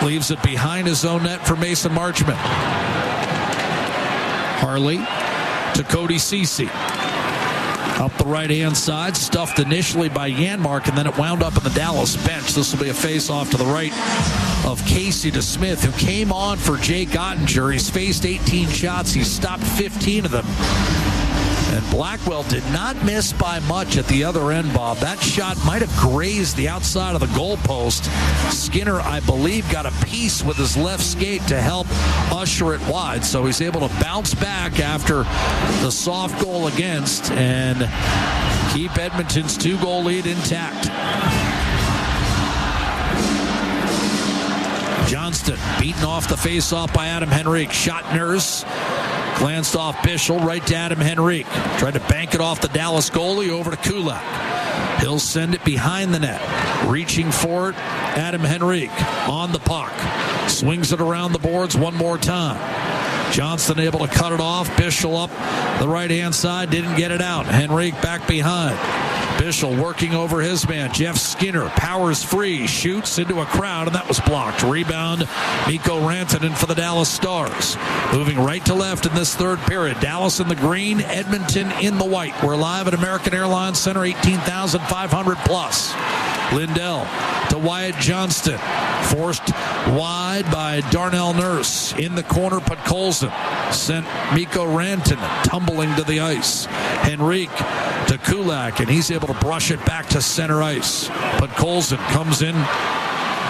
leaves it behind his own net for Mason Marchment. Harley to to Cody Ceci. Up the right-hand side, stuffed initially by Janmark, and then it wound up in the Dallas bench. This will be a face-off to the right of Casey DeSmith, who came on for Jake Ottinger. He's faced 18 shots. He's stopped 15 of them. And Blackwell did not miss by much at the other end, Bob. That shot might have grazed the outside of the goalpost. Skinner, I believe, got a piece with his left skate to help usher it wide. So he's able to bounce back after the soft goal against and keep Edmonton's 2-goal lead intact. Johnston beaten off the face-off by Adam Henrique. Shot Nurse. Glanced off Bischel, right to Adam Henrique. Tried to bank it off the Dallas goalie over to Kulak. He'll send it behind the net. Reaching for it, Adam Henrique on the puck. Swings it around the boards one more time. Johnston able to cut it off. Bischel up the right-hand side, didn't get it out. Henrique back behind. Bischel working over his man. Jeff Skinner powers free, shoots into a crowd, and that was blocked. Rebound, Mikko Rantanen for the Dallas Stars. Moving right to left in this third period. Dallas in the green, Edmonton in the white. We're live at American Airlines Center, 18,500 plus. Lindell to Wyatt Johnston. Forced wide by Darnell Nurse. In the corner, Podkolzin sent Mikko Rantanen tumbling to the ice. Henrique to Kulak, and he's able to brush it back to center ice. Podkolzin comes in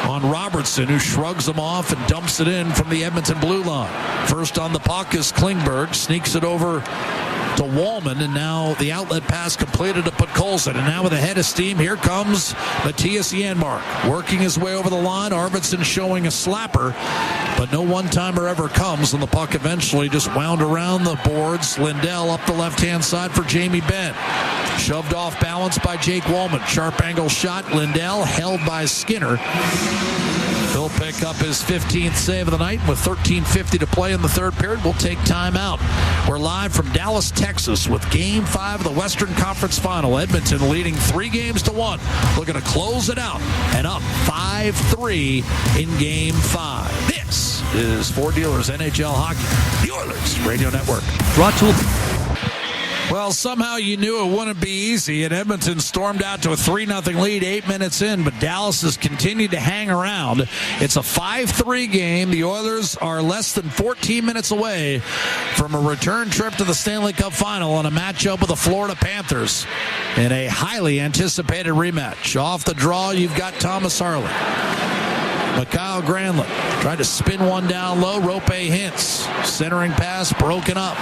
on Robertson, who shrugs him off and dumps it in from the Edmonton blue line. First on the puck is Klingberg, sneaks it over to Wallman, and now the outlet pass completed to Podkolzin. And now with a head of steam, here comes Matthias Janmark, working his way over the line. Arvidsson showing a slapper, but no one-timer ever comes, and the puck eventually just wound around the boards. Lindell up the left-hand side for Jamie Benn. Shoved off balance by Jake Wallman. Sharp angle shot. Lindell held by Skinner. He'll pick up his 15th save of the night. With 13:50 to play in the third period, we'll take time out. We're live from Dallas, Texas with Game 5 of the Western Conference Final. Edmonton leading 3-1. Looking to close it out and up 5-3 in Game 5. This is Ford Dealers NHL Hockey, the Oilers Radio Network. Draw tool. Well, somehow you knew it wouldn't be easy, and Edmonton stormed out to a 3-0 lead 8 minutes in, but Dallas has continued to hang around. It's a 5-3 game. The Oilers are less than 14 minutes away from a return trip to the Stanley Cup Final and a matchup with the Florida Panthers in a highly anticipated rematch. Off the draw, you've got Thomas Harley. Mikhail Granlund tried to spin one down low. Rope Hintz. Centering pass broken up.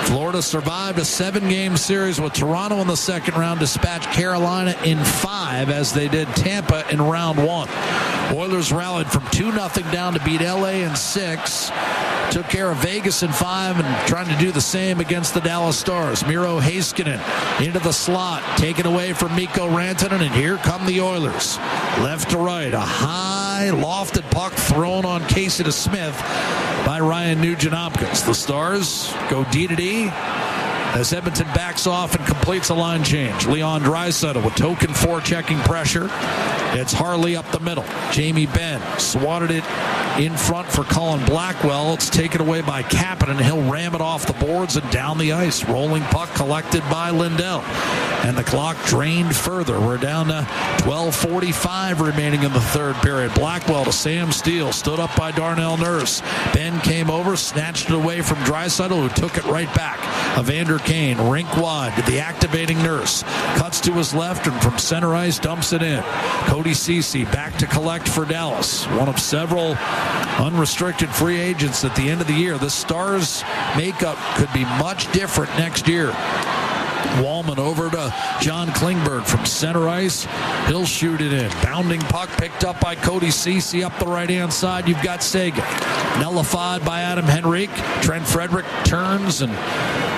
Florida survived a 7-game series with Toronto in the second round, dispatched Carolina in 5 as they did Tampa in round 1. Oilers rallied from 2-0 down to beat LA in 6. Took care of Vegas in 5 and trying to do the same against the Dallas Stars. Miro Heiskanen into the slot, taken away from Mikko Rantanen, and here come the Oilers. Left to right, a high lofted puck thrown on Casey DeSmith by Ryan Nugent-Hopkins. The Stars go D-to-D as Edmonton backs off and completes a line change. Leon Draisaitl with token forechecking pressure. It's Harley up the middle. Jamie Benn swatted it in front for Colin Blackwell. It's taken away by Kapanen, and he'll ram it off the boards and down the ice. Rolling puck collected by Lindell. And the clock drained further. We're down to 12:45 remaining in the third period. Blackwell to Sam Steele, stood up by Darnell Nurse. Ben came over, snatched it away from Draisaitl, who took it right back. Evander Kane, rink wide to the activating Nurse. Cuts to his left and from center ice dumps it in. Cody Ceci back to collect for Dallas. One of several unrestricted free agents at the end of the year. The Stars' makeup could be much different next year. Wallman over to John Klingberg from center ice. He'll shoot it in. Bounding puck picked up by Cody Ceci up the right-hand side. You've got Sagan. Nullified by Adam Henrique. Trent Frederick turns and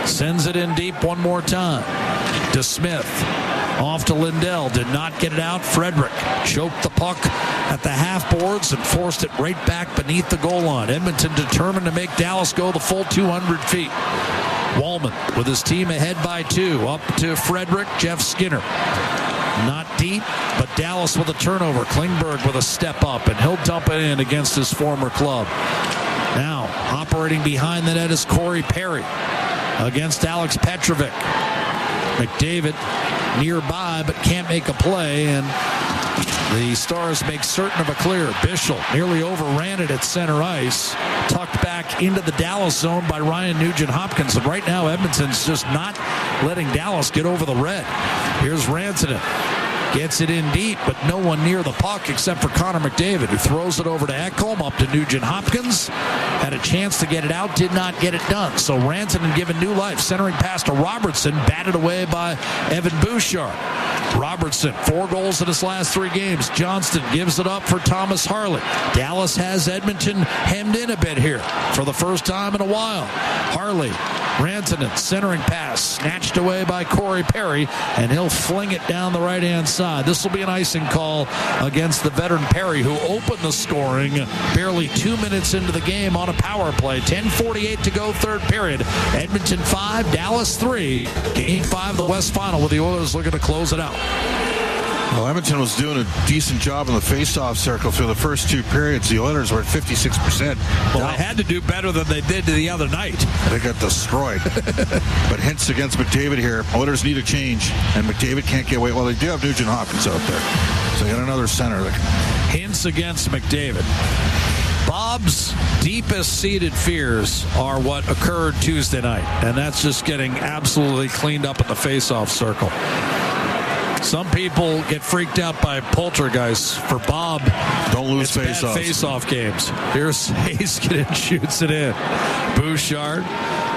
sends it in deep one more time. DeSmith off to Lindell. Did not get it out. Frederick choked the puck at the half boards and forced it right back beneath the goal line. Edmonton determined to make Dallas go the full 200 feet. Wallman with his team ahead by 2. Up to Frederick. Jeff Skinner. Not deep, but Dallas with a turnover. Klingberg with a step up, and he'll dump it in against his former club. Now, operating behind the net is Corey Perry. against Alex Petrovic. McDavid nearby but can't make a play, and the Stars make certain of a clear. Bischel nearly overran it at center ice, tucked back into the Dallas zone by Ryan Nugent-Hopkins. And right now, Edmonton's just not letting Dallas get over the red. Here's Rantanen. Gets it in deep, but no one near the puck except for Connor McDavid, who throws it over to Ekholm, up to Nugent-Hopkins. Had a chance to get it out, did not get it done. So Rantanen given new life, centering pass to Robertson, batted away by Evan Bouchard. Robertson, 4 goals in his last 3 games. Johnston gives it up for Thomas Harley. Dallas has Edmonton hemmed in a bit here for the first time in a while. Harley, Rantanen, centering pass, snatched away by Corey Perry, and he'll fling it down the right-hand side. This will be an icing call against the veteran Perry, who opened the scoring barely 2 minutes into the game on a power play. 10:48 to go, third period. Edmonton 5, Dallas 3. Game 5 of the West Final, with the Oilers looking to close it out. Well, Edmonton was doing a decent job in the face-off circle through the first 2 periods. The Oilers were at 56%. Well, they had to do better than they did the other night. They got destroyed. But hints against McDavid here. Oilers need a change, and McDavid can't get away. Well, they do have Nugent-Hopkins out there. So they got another center. Hints against McDavid. Bob's deepest-seated fears are what occurred Tuesday night, and that's just getting absolutely cleaned up in the face-off circle. Some people get freaked out by poltergeists. For Bob, don't lose face-offs. Face-off games. Here's Heiskanen, shoots it in. Bouchard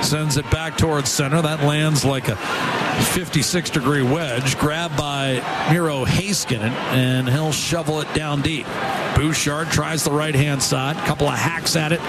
sends it back towards center. That lands like a 56-degree wedge, grabbed by Miro Heiskanen, and he'll shovel it down deep. Bouchard tries the right-hand side, couple of hacks at it,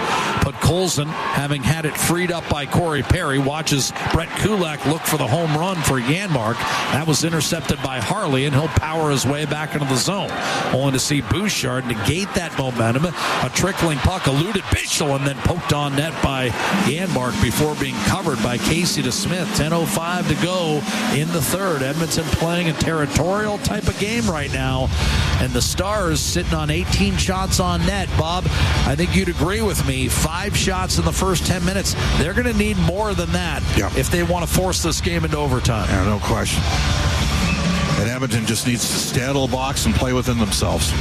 but Colson, having had it freed up by Corey Perry, watches Brett Kulak look for the home run for Janmark. That was intercepted by Harley, and he'll power his way back into the zone, only to see Bouchard negate that momentum. A trickling puck eluded Bischel and then poked on net by Janmark before being covered by Casey DeSmith. 10:05 to go in the third. Edmonton playing a territorial type of game right now, and the Stars sitting on 18 shots on net. Bob, I think you'd agree with me. 5 shots in the first 10 minutes. They're going to need more than that if they want to force this game into overtime. Yeah, no question. And Edmonton just needs to stay out of the box and play within themselves.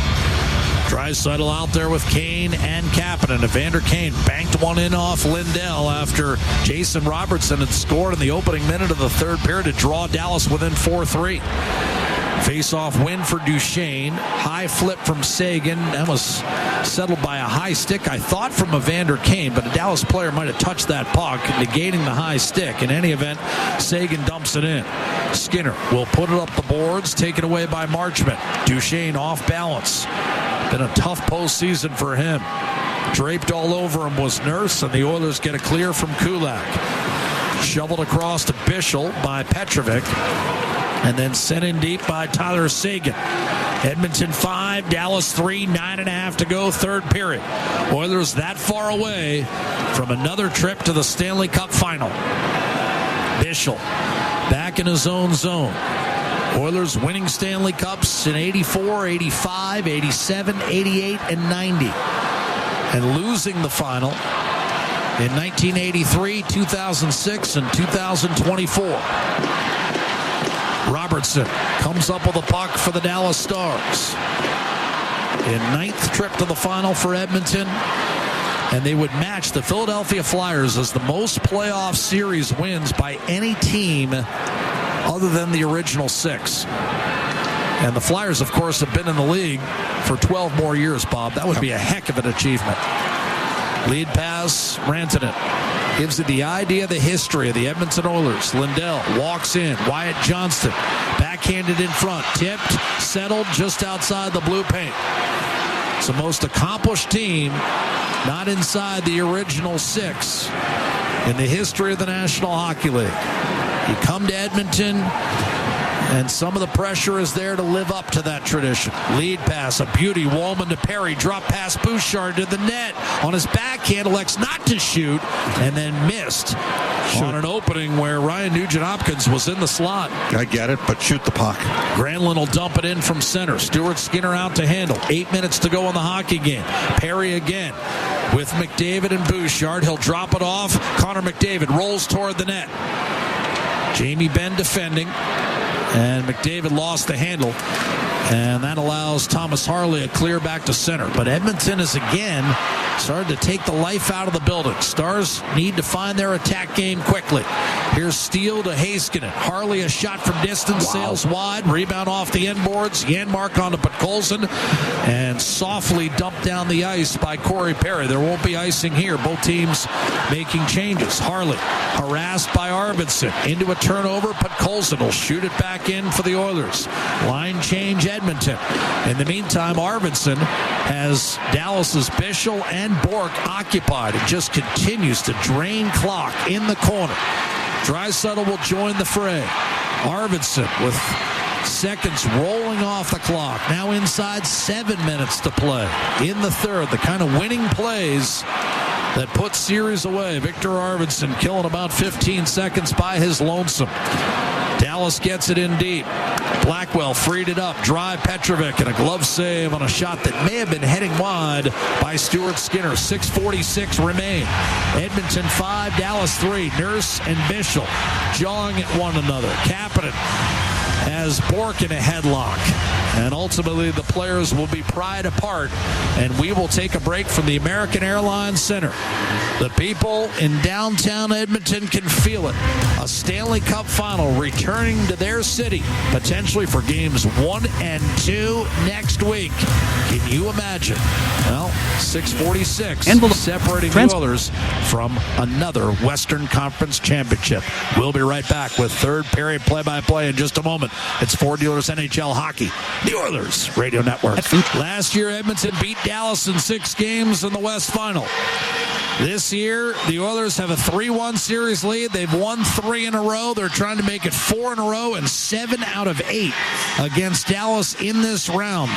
Draisaitl out there with Kane and Kapanen. Evander Kane banked one in off Lindell after Jason Robertson had scored in the opening minute of the third period to draw Dallas within 4-3. Face-off win for Duchesne. High flip from Sagan. That was settled by a high stick, I thought, from Evander Kane, but a Dallas player might have touched that puck, negating the high stick. In any event, Sagan dumps it in. Skinner will put it up the boards, taken away by Marchment. Duchesne off balance. Been a tough postseason for him. Draped all over him was Nurse, and the Oilers get a clear from Kulak. Shoveled across to Bischel by Petrovic, and then sent in deep by Tyler Sagan. Edmonton 5, Dallas 3, 9.5 to go, third period. Oilers that far away from another trip to the Stanley Cup Final. Bischel back in his own zone. Oilers winning Stanley Cups in 84, 85, 87, 88, and 90. And losing the final in 1983, 2006, and 2024. Robertson comes up with a puck for the Dallas Stars. In 9th trip to the final for Edmonton. And they would match the Philadelphia Flyers as the most playoff series wins by any team other than the original 6. And the Flyers, of course, have been in the league for 12 more years, Bob. That would be a heck of an achievement. Lead pass, Rantanen. Gives it the idea, the history of the Edmonton Oilers. Lindell walks in. Wyatt Johnston backhanded in front. Tipped, settled just outside the blue paint. It's the most accomplished team, not inside the original 6, in the history of the National Hockey League. You come to Edmonton, and some of the pressure is there to live up to that tradition. Lead pass, a beauty. Woolman to Perry. Drop pass, Bouchard to the net. On his backhand, elects not to shoot, and then missed on an opening where Ryan Nugent-Hopkins was in the slot. I get it, but shoot the puck. Granlund will dump it in from center. Stuart Skinner out to handle. 8 minutes to go in the hockey game. Perry again. with McDavid and Bouchard. He'll drop it off. Connor McDavid rolls toward the net. Jamie Benn defending, and McDavid lost the handle, and that allows Thomas Harley a clear back to center. But Edmonton is again started to take the life out of the building. Stars need to find their attack game quickly. Here's Steele to Heiskanen. Harley a shot from distance, sails wide, rebound off the end boards. Janmark onto Podkolzin, and softly dumped down the ice by Corey Perry. There won't be icing here. Both teams making changes. Harley harassed by Arvidsson. Into a turnover. Podkolzin will shoot it back in for the Oilers. Line change Edmonton. In the meantime, Arvidsson has Dallas's Bischel and Bork occupied. It just continues to drain clock in the corner. Draisaitl will join the fray. Arvidsson with seconds rolling off the clock. Now inside 7 minutes to play in the third. The kind of winning plays that put series away. Victor Arvidsson killing about 15 seconds by his lonesome. Dallas gets it in deep. Blackwell freed it up. Drive Petrovic and a glove save on a shot that may have been heading wide by Stuart Skinner. 6:46 remain. Edmonton 5, Dallas 3. Nurse and Bischel jawing at one another. Kapanen has Bork in a headlock. And ultimately the players will be pried apart, and we will take a break from the American Airlines Center. The people in downtown Edmonton can feel it. A Stanley Cup Final returning to their city, potentially for games 1 and 2 next week. Can you imagine? Well, 6:46 separating the Oilers from another Western Conference championship. We'll be right back with third period play-by-play in just a moment. It's Ford Dealers NHL Hockey, the Oilers Radio Network. Last year, Edmonton beat Dallas in 6 games in the West Final. This year, the Oilers have a 3-1 series lead. They've won 3 in a row. They're trying to make it 4 in a row and 7 out of 8 against Dallas in this round.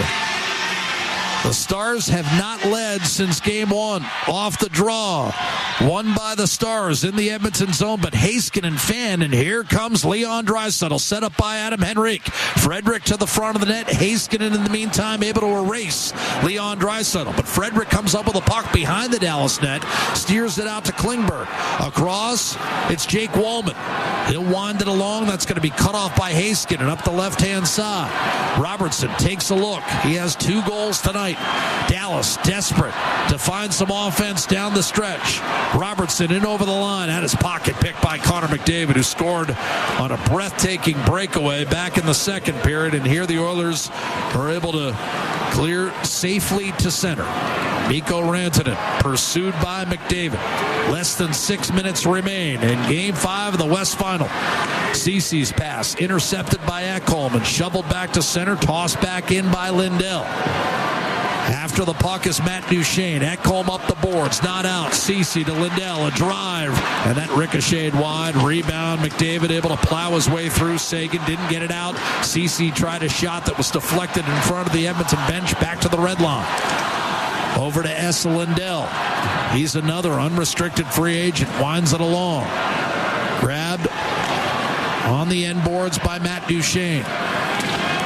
The Stars have not led since Game 1. Off the draw. Won by the Stars in the Edmonton zone, but Heiskanen fan, and here comes Leon Draisaitl, set up by Adam Henrique. Frederick to the front of the net. Heiskanen, in the meantime, able to erase Leon Draisaitl. But Frederick comes up with a puck behind the Dallas net, steers it out to Klingberg. Across, it's Jake Wallman. He'll wind it along. That's going to be cut off by Heiskanen up the left-hand side. Robertson takes a look. He has 2 goals tonight. Dallas desperate to find some offense down the stretch. Robertson in over the line, had his pocket picked by Connor McDavid, who scored on a breathtaking breakaway back in the second period. And here the Oilers are able to clear safely to center. Mikko Rantanen pursued by McDavid. Less than 6 minutes remain in Game 5 of the West Final. Cece's pass intercepted by Ekholm and shoveled back to center, tossed back in by Lindell. After the puck is Matt Duchene. Ekholm up the boards, not out. Cece to Lindell, a drive, and that ricocheted wide. Rebound, McDavid able to plow his way through. Sagan didn't get it out. Cece tried a shot that was deflected in front of the Edmonton bench, back to the red line. Over to Esa Lindell. He's another unrestricted free agent, winds it along. Grabbed on the end boards by Matt Duchene.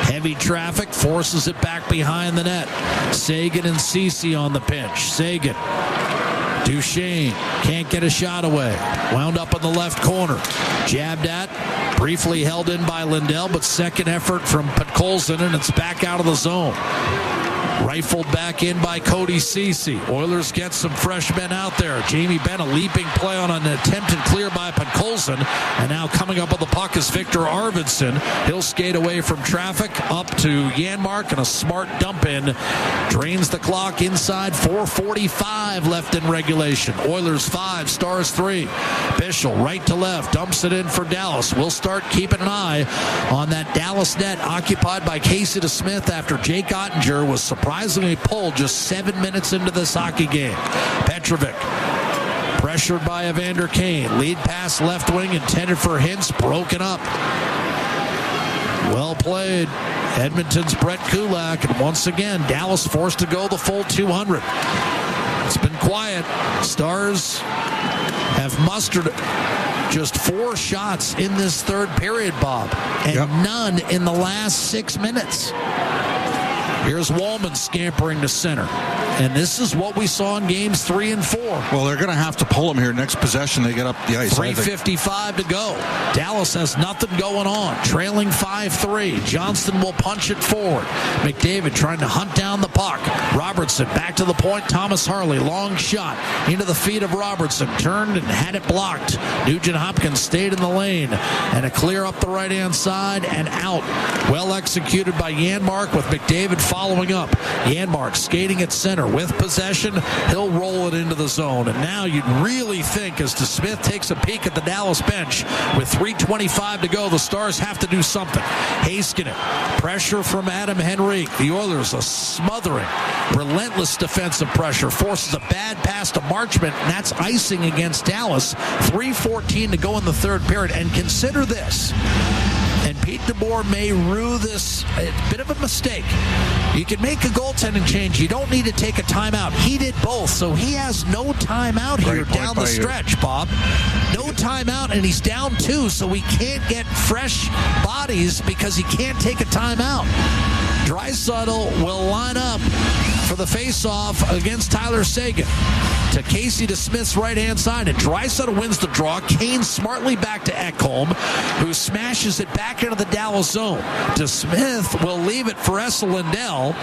Heavy traffic forces it back behind the net. Sagan and Cece on the pinch. Sagan. Duchene can't get a shot away. Wound up in the left corner. Jabbed at. Briefly held in by Lindell, but second effort from Podkolzin, and it's back out of the zone. Rifled back in by Cody Cece. Oilers get some fresh men out there. Jamie Benn, a leaping play on an attempted clear by Podkolzin. And now coming up with the puck is Victor Arvidsson. He'll skate away from traffic up to Janmark, and a smart dump in drains the clock inside 4:45 left in regulation. Oilers 5, Stars 3. Bischel right to left, dumps it in for Dallas. We'll start keeping an eye on that Dallas net occupied by Casey DeSmith after Jake Ottinger was surprisingly pulled just 7 minutes into this hockey game. Petrovic pressured by Evander Kane. Lead pass left wing intended for Hintz, broken up. Well played. Edmonton's Brett Kulak, and once again Dallas forced to go the full 200. It's been quiet. Stars have mustered just 4 shots in this third period, Bob, and none in the last 6 minutes. Here's Wallman scampering to center. And this is what we saw in games 3 and 4. Well, they're going to have to pull him here next possession. They get up the ice. 3:55 to go. Dallas has nothing going on. Trailing 5-3. Johnston will punch it forward. McDavid trying to hunt down the puck. Robertson back to the point. Thomas Harley, long shot into the feet of Robertson. Turned and had it blocked. Nugent Hopkins stayed in the lane. And a clear up the right-hand side and out. Well executed by Janmark with McDavid following up. Janmark skating at center with possession. He'll roll it into the zone. And now you'd really think as DeSmith takes a peek at the Dallas bench with 3:25 to go, the Stars have to do something. Heiskanen, pressure from Adam Henrique. The Oilers a smothering, relentless defensive pressure, forces a bad pass to Marchment, and that's icing against Dallas. 3:14 to go in the third period. And consider this, and Pete DeBoer may rue this a bit of a mistake. You can make a goaltending change. You don't need to take a timeout. He did both, so he has no timeout here down the stretch, Bob. No timeout, and he's down 2, so he can't get fresh bodies because he can't take a timeout. Draisaitl will line up for the face-off against Tyler Seguin. To Casey DeSmith's right-hand side, and Draisaitl wins the draw. Kane smartly back to Ekholm, who smashes it back into the Dallas zone. DeSmith will leave it for Esa Lindell.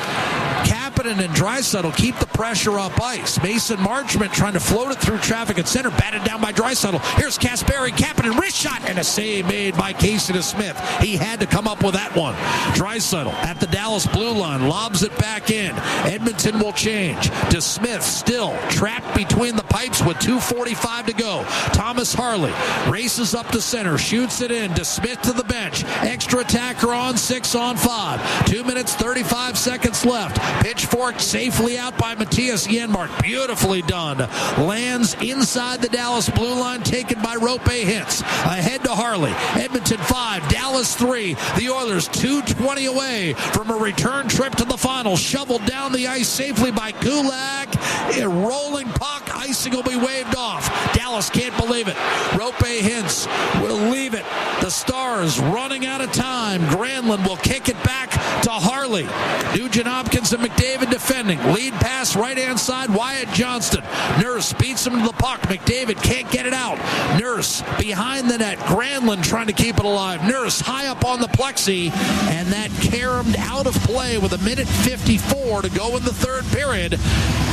Kapanen and Draisaitl keep the pressure up ice. Mason Marchment trying to float it through traffic at center, batted down by Draisaitl. Here's Kasperi, Kapanen, wrist shot, and a save made by Casey DeSmith. He had to come up with that one. Draisaitl at the Dallas blue line, lobs it back in. Edmonton will change. DeSmith still trapped between the pipes with 2:45 to go. Thomas Harley races up to center, shoots it in. DeSmith to the bench. Extra attacker on 6-on-5. 2 minutes, 35 seconds left. Pitchfork safely out by Matthias Janmark. Beautifully done. Lands inside the Dallas blue line, taken by Rope Hintz. Ahead to Harley. Edmonton 5, Dallas 3. The Oilers 2:20 away from a return trip to the final. Shoveled down the ice safely by Kulak. A rolling puck. Icing will be waved off. Dallas can't believe it. Rope Hintz will leave it. The Stars running out of time. Granlund will kick it back to Harley. Nugent Hopkins and McDavid defending. Lead pass right-hand side. Wyatt Johnston. Nurse beats him to the puck. McDavid can't get it out. Nurse behind the net. Granlund trying to keep it alive. Nurse high up on the plexi. And that caromed out of play with 1:54 to go in the third period.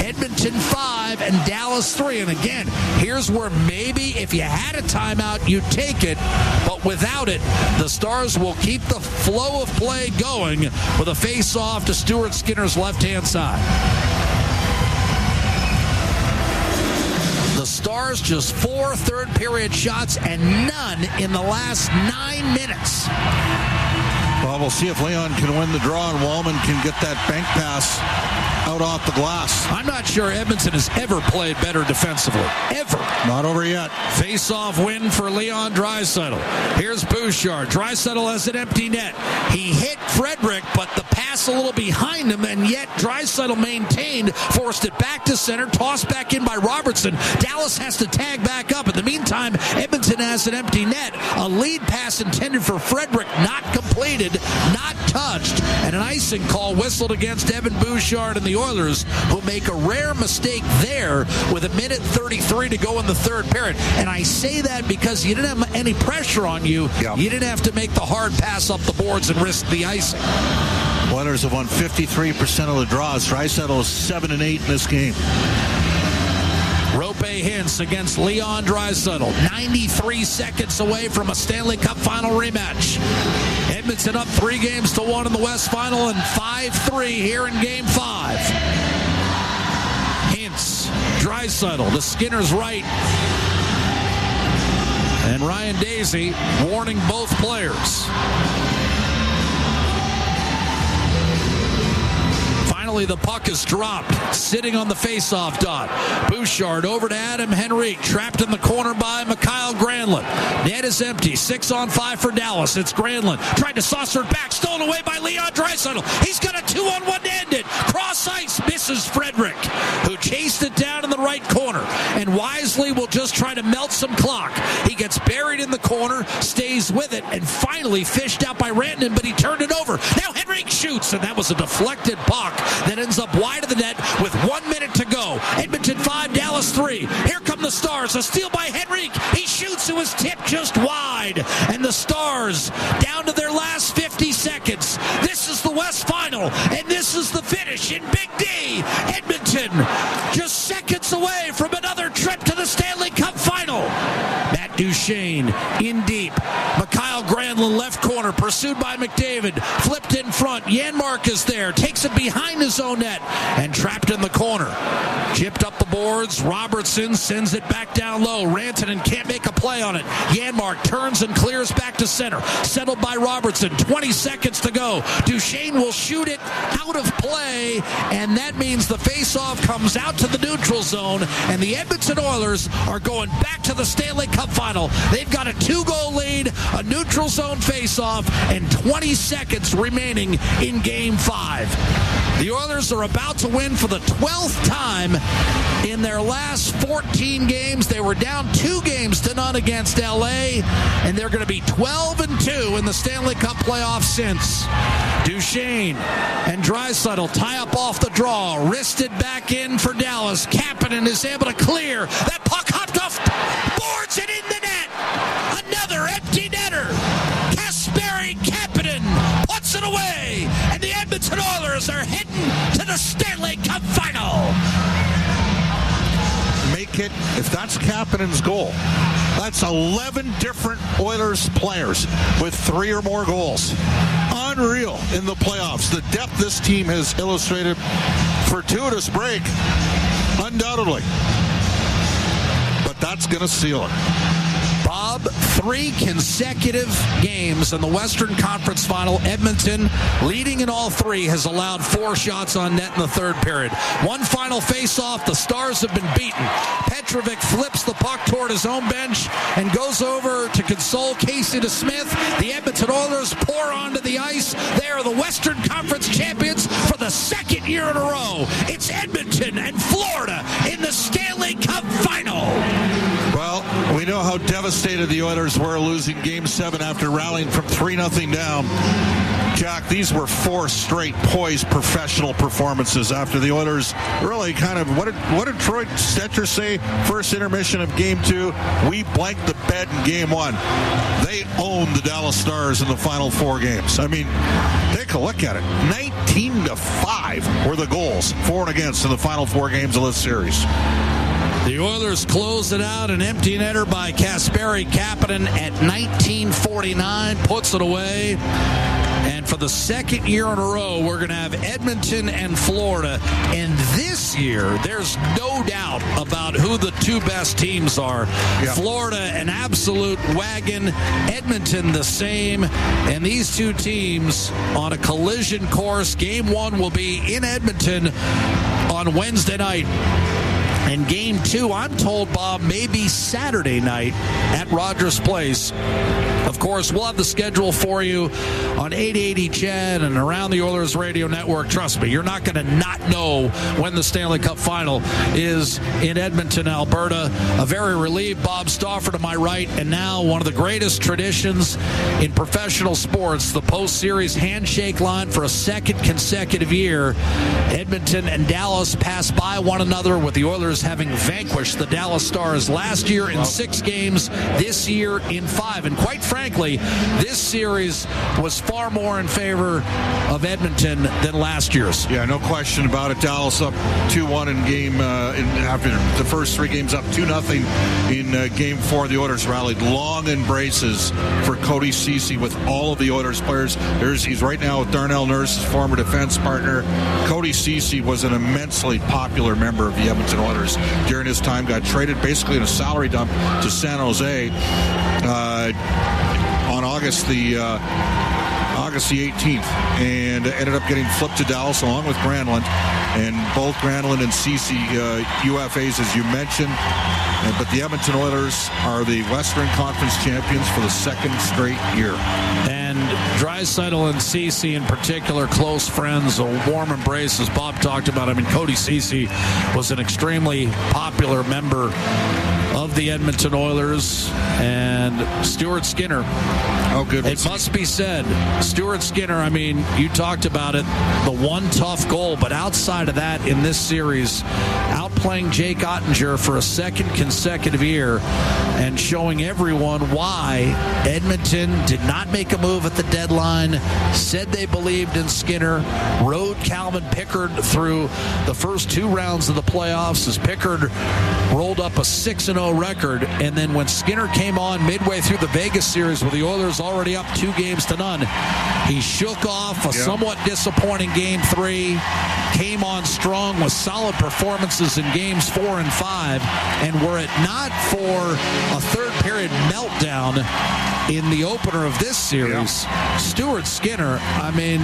Edmonton 5 and Dallas 3. And again, here's where maybe if you had a timeout, you'd take it. But without it, the Stars will keep the flow of play going with a face-off to Stuart Skinner's left-hand side. The Stars just 4 third-period shots and none in the last 9 minutes. Well, we'll see if Leon can win the draw and Wallman can get that bank pass out off the glass. I'm not sure Edmonton has ever played better defensively. Ever. Not over yet. Face-off win for Leon Draisaitl. Here's Bouchard. Draisaitl has an empty net. He hit Frederick, but the pass a little behind him, and yet Draisaitl maintained, forced it back to center, tossed back in by Robertson. Dallas has to tag back up. In the meantime, Edmonton has an empty net. A lead pass intended for Frederick, not completed, not touched, and an icing call whistled against Evan Bouchard and the Oilers, who make a rare mistake there with 1:33 to go in the third period. And I say that because you didn't have any pressure on you. Yep. You didn't have to make the hard pass up the boards and risk the icing. Oilers have won 53% of the draws. Draisaitl is 7-8 in this game. Rope Hintz against Leon Draisaitl. 93 seconds away from a Stanley Cup Final rematch. Edmonton up 3-1 in the West Final and 5-3 here in Game 5. Hintz, Draisaitl to Skinner's right. And Ryan Daisy warning both players. Finally, the puck is dropped, sitting on the face-off dot. Bouchard over to Adam Henrique, trapped in the corner by Mikhail Granlund. Granlund. Net is empty. 6-on-5 for Dallas. It's Granlund. Tried to saucer it back. Stolen away by Leon Draisaitl. He's got a 2-on-1 to end it. Cross ice. Misses Frederick, who chased it down in the right corner. And wisely will just try to melt some clock. He gets buried in the corner, stays with it, and finally fished out by Rantanen, but he turned it over. Now Henrique shoots, and that was a deflected puck that ends up wide of the net with 1 minute to go. Edmonton 5, Dallas 3. Here come the Stars. A steal by Henrique. He shoots. It was tipped just wide. And the Stars down to their last 50 seconds. This is the West Final, and this is the finish in Big D. Edmonton just seconds away from another trip to the Stanley Cup Final. Matt Duchene in deep. Mikhail Granlund left corner, pursued by McDavid. Flipped in front. Janmark is there. Takes it behind his own net and trapped in the corner. Chipped up the boards. Robertson sends it back down low. Rantanen can't make a play on it. Janmark turns and clears back to center. Settled by Robertson. 20 seconds to go. Duchene will shoot it out of play, and that means the face-off comes out to the neutral zone, and the Edmonton Oilers are going back to the Stanley Cup Final. They've got a 2-goal lead, a neutral zone face-off, and 20 seconds remaining in Game 5. The Oilers are about to win for the 12th time in their last 14 games. They were down 2-0 against LA, and they're going to be 12-2 in the Stanley Cup playoffs since. Duchene and Draisaitl tie up off the draw. Wristed back in for Dallas. Kapanen is able to clear. That puck hopped off boards and in the net. Another empty netter. Kasperi Kapanen puts it away, and the Edmonton Oilers are heading to the Stanley Cup Final. Make it, if that's Kapanen's goal, that's 11 different Oilers players with 3 or more goals. Unreal in the playoffs. The depth this team has illustrated. Fortuitous break, undoubtedly. But that's going to seal it. Bob, 3 consecutive games in the Western Conference Final. Edmonton, leading in all 3, has allowed 4 shots on net in the third period. One final face-off. The Stars have been beaten. Petrovic flips the puck toward his own bench and goes over to console Casey DeSmith. The Edmonton Oilers pour onto the ice. They are the Western Conference champions for the 2nd year in a row. It's Edmonton and Florida in the Stanley Cup Final. Well, we know how devastated the Oilers were losing Game 7 after rallying from 3-0 down. Jack, these were 4 straight poised professional performances after the Oilers really kind of, what did Troy Stecher say first intermission of Game 2? We blanked the bed in Game 1. They owned the Dallas Stars in the final 4 games. I mean, take a look at it. 19-5 were the goals for and against in the final 4 games of this series. The Oilers closed it out. An empty netter by Kasperi Kapanen at 19:49 puts it away. And for the 2nd year in a row, we're going to have Edmonton and Florida. And this year, there's no doubt about who the 2 best teams are. Yep. Florida, an absolute wagon. Edmonton, the same. And these 2 teams on a collision course. Game 1 will be in Edmonton on Wednesday night. And Game 2, I'm told, Bob, maybe Saturday night at Rogers Place. Of course, we'll have the schedule for you on 880 CHED and around the Oilers Radio Network. Trust me, you're not going to not know when the Stanley Cup Final is in Edmonton, Alberta. A very relieved Bob Stauffer to my right, and now one of the greatest traditions in professional sports, the post-series handshake line for a 2nd consecutive year. Edmonton and Dallas pass by one another, with the Oilers having vanquished the Dallas Stars last year in 6 games, this year in 5. And quite frankly, this series was far more in favor of Edmonton than last year's. Yeah, no question about it. Dallas up 2-1 in game after the first 3 games, up 2-0 in Game 4. The Oilers rallied. Long embraces for Cody Ceci with all of the Oilers players. He's right now with Darnell Nurse, his former defense partner. Cody Ceci was an immensely popular member of the Edmonton Oilers during his time. Got traded basically in a salary dump to San Jose on August August the 18th, and ended up getting flipped to Dallas along with Granlund, and both Granlund and Ceci UFAs, as you mentioned. But the Edmonton Oilers are the Western Conference champions for the second straight year. And Draisaitl and Ceci in particular, close friends, a warm embrace, as Bob talked about. I mean, Cody Ceci was an extremely popular member of the Edmonton Oilers, and Stuart Skinner. Oh, good. It must be said, Stuart Skinner, I mean, you talked about it, the one tough goal, but outside of that in this series, outplaying Jake Ottinger for a second consecutive year and showing everyone why Edmonton did not make a move at the deadline, said they believed in Skinner, rode Calvin Pickard through the first 2 rounds of the playoffs as Pickard rolled up a 6-0 record, and then when Skinner came on midway through the Vegas series with the Oilers already up 2-0, he shook off a somewhat disappointing Game 3, came on strong with solid performances in Games 4 and 5, and were it not for a third period meltdown in the opener of this series, Stuart Skinner, I mean,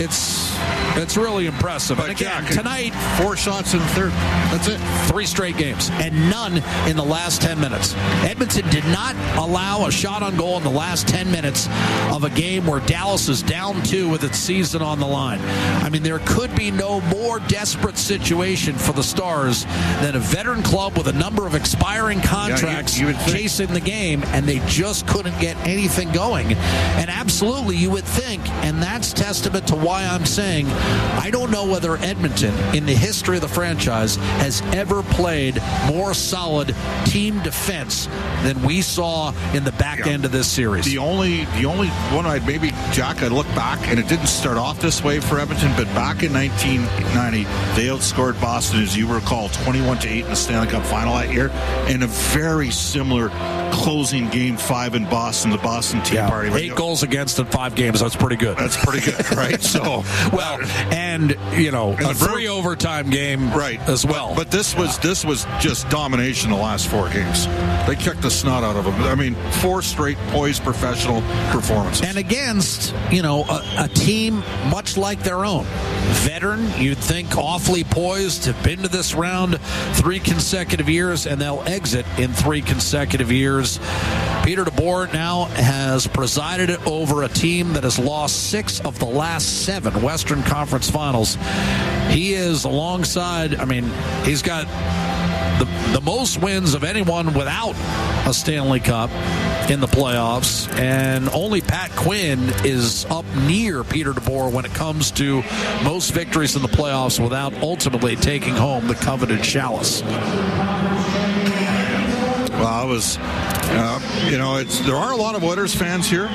it's really impressive. But and again, Jack, tonight, 4 shots in the third. That's it. 3 straight games, and none in the last 10 minutes. Edmonton did not allow a shot on goal in the last 10 minutes of a game where Dallas is down 2 with its season on the line. I mean, there could be no more desperate situation for the Stars than a veteran club with a number of expiring contracts chasing the game, and they just couldn't get anything going. And absolutely, you would think, and that's testament to why I'm saying I don't know whether Edmonton, in the history of the franchise, has ever played more solid team defense than we saw in the back end of this series. The only one I'd look back, and it didn't start off this way for Edmonton, but back in 1990, they outscored Boston, as you recall, 21-8 in the Stanley Cup Final that year, and a very similar closing Game 5 in Boston, the Boston Tea Party. 8 goals against in 5 games. That's pretty good. That's pretty good, right? So, well, and a 3 overtime game, right, as well. But this was just domination the last 4 games. They kicked the snot out of them. I mean, 4 straight poised professional performances, and against a team much like their own, veteran. You'd think awfully poised, have been to this round 3 consecutive years, and they'll exit in 3 consecutive years. Peter DeBoer now has presided over a team that has lost 6 of the last 7 Western Conference Finals. He is alongside, I mean, he's got the most wins of anyone without a Stanley Cup in the playoffs, and only Pat Quinn is up near Peter DeBoer when it comes to most victories in the playoffs without ultimately taking home the coveted chalice. Well, it was, there are a lot of Oilers fans here.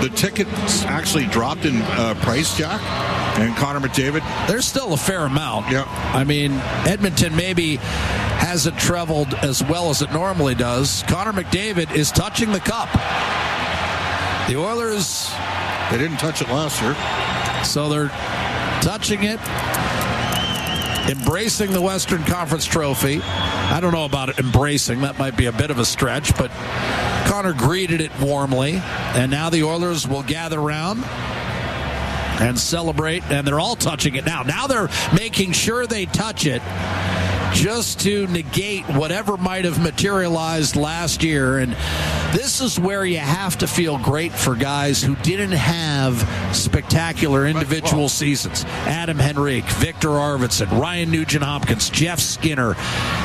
The tickets actually dropped in price, Jack, and Connor McDavid. There's still a fair amount. Yeah. I mean, Edmonton maybe hasn't traveled as well as it normally does. Connor McDavid is touching the cup. The Oilers, they didn't touch it last year, so they're touching it. Embracing the Western Conference trophy. I don't know about it embracing. That might be a bit of a stretch, but Connor greeted it warmly. And now the Oilers will gather around and celebrate. And they're all touching it now. Now they're making sure they touch it just to negate whatever might have materialized last year. And this is where you have to feel great for guys who didn't have spectacular individual seasons. Adam Henrique, Victor Arvidsson, Ryan Nugent-Hopkins, Jeff Skinner.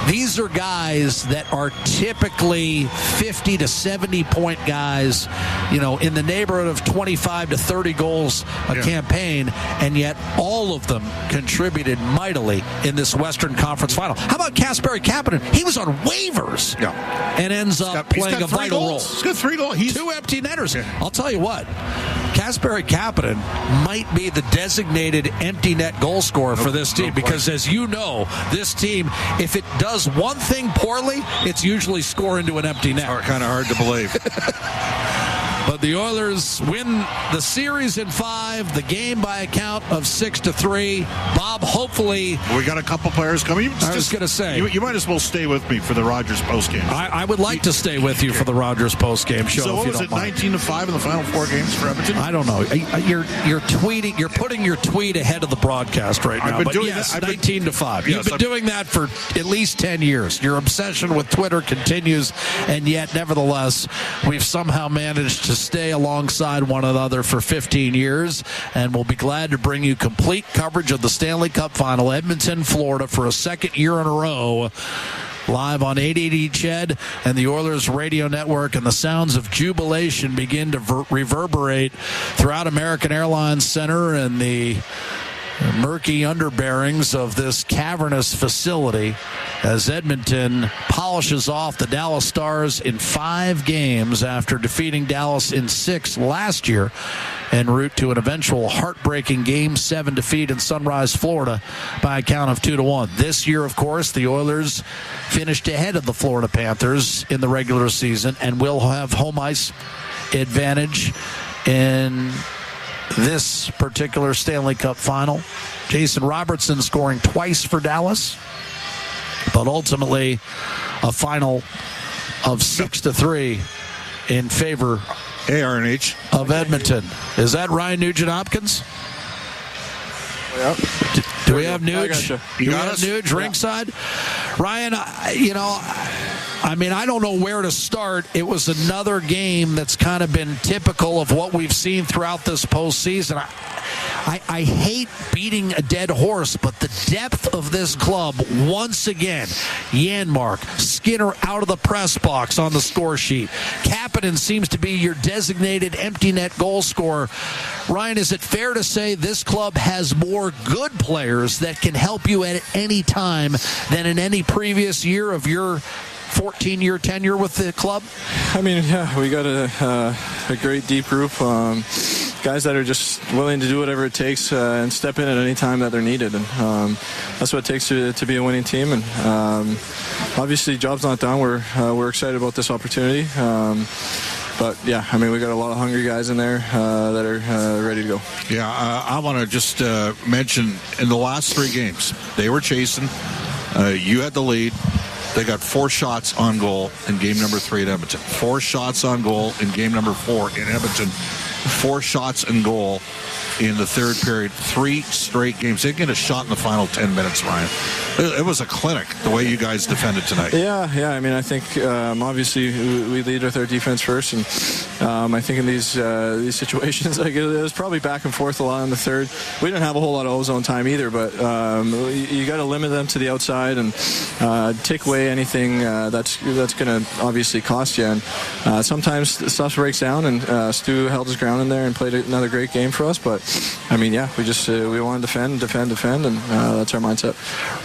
These are guys that are typically 50 to 70 point guys, in the neighborhood of 25 to 30 goals a campaign, and yet all of them contributed mightily in this Western Conference Final. How about Kasperi Kapanen? He was on waivers and ends up playing a vital role. He's got 3 goals. 2 empty netters. I'll tell you what, Kasperi Kapanen might be the designated empty net goal scorer for this team, because as you know, this team, if it does one thing poorly, it's usually score into an empty net. Kind of hard to believe. But the Oilers win the series in 5, the game by a count of 6-3. Bob, hopefully... We got a couple players coming. I was going to say... You might as well stay with me for the Rogers postgame. I would like to stay with you for the Rogers postgame show. So what was it, 19-5 in the final 4 games for Edmonton? I don't know. You're tweeting. You're putting your tweet ahead of the broadcast right now. I've been doing that. 19-5. You've been doing that for at least 10 years. Your obsession with Twitter continues, and yet, nevertheless, we've somehow managed to stay alongside one another for 15 years, and we'll be glad to bring you complete coverage of the Stanley Cup Final, Edmonton, Florida, for a second year in a row. Live on 880 CHED and the Oilers Radio Network, and the sounds of jubilation begin to reverberate throughout American Airlines Center and the murky underbearings of this cavernous facility as Edmonton polishes off the Dallas Stars in 5 games after defeating Dallas in 6 last year, en route to an eventual heartbreaking Game 7 defeat in Sunrise, Florida by a count of 2-1. This year, of course, the Oilers finished ahead of the Florida Panthers in the regular season and will have home ice advantage in this particular Stanley Cup Final. Jason Robertson scoring twice for Dallas, but ultimately a final of 6-3 in favor ARNH of Edmonton. Is that Ryan Nugent-Hopkins? Yep. Do we have Nuge? Do we have Nuge ringside? Ryan, I mean, I don't know where to start. It was another game that's kind of been typical of what we've seen throughout this postseason. I hate beating a dead horse, but the depth of this club, once again, Janmark, Skinner out of the press box on the score sheet. Kapanen seems to be your designated empty net goal scorer. Ryan, is it fair to say this club has more good players that can help you at any time than in any previous year of your 14-year tenure with the club? I mean, yeah, we got a great deep group. Guys that are just willing to do whatever it takes and step in at any time that they're needed. And that's what it takes to be a winning team. And obviously, job's not done. We're excited about this opportunity. But, yeah, I mean, we got a lot of hungry guys in there that are ready to go. Yeah, I want to just mention, in the last 3 games, they were chasing. You had the lead. They got 4 shots on goal in game number 3 at Edmonton. 4 shots on goal in game number 4 in Edmonton. 4 shots in goal in the third period. 3 straight games. They get a shot in the final 10 minutes, Ryan. It was a clinic, the way you guys defended tonight. Yeah. I mean, I think obviously we lead with our defense first, and I think in these situations, like, it was probably back and forth a lot in the third. We didn't have a whole lot of ozone time either, but you got to limit them to the outside and take away anything that's going to obviously cost you. And sometimes the stuff breaks down, and Stu held his ground in there and played another great game for us. But I mean, yeah, we just we want to defend, and that's our mindset.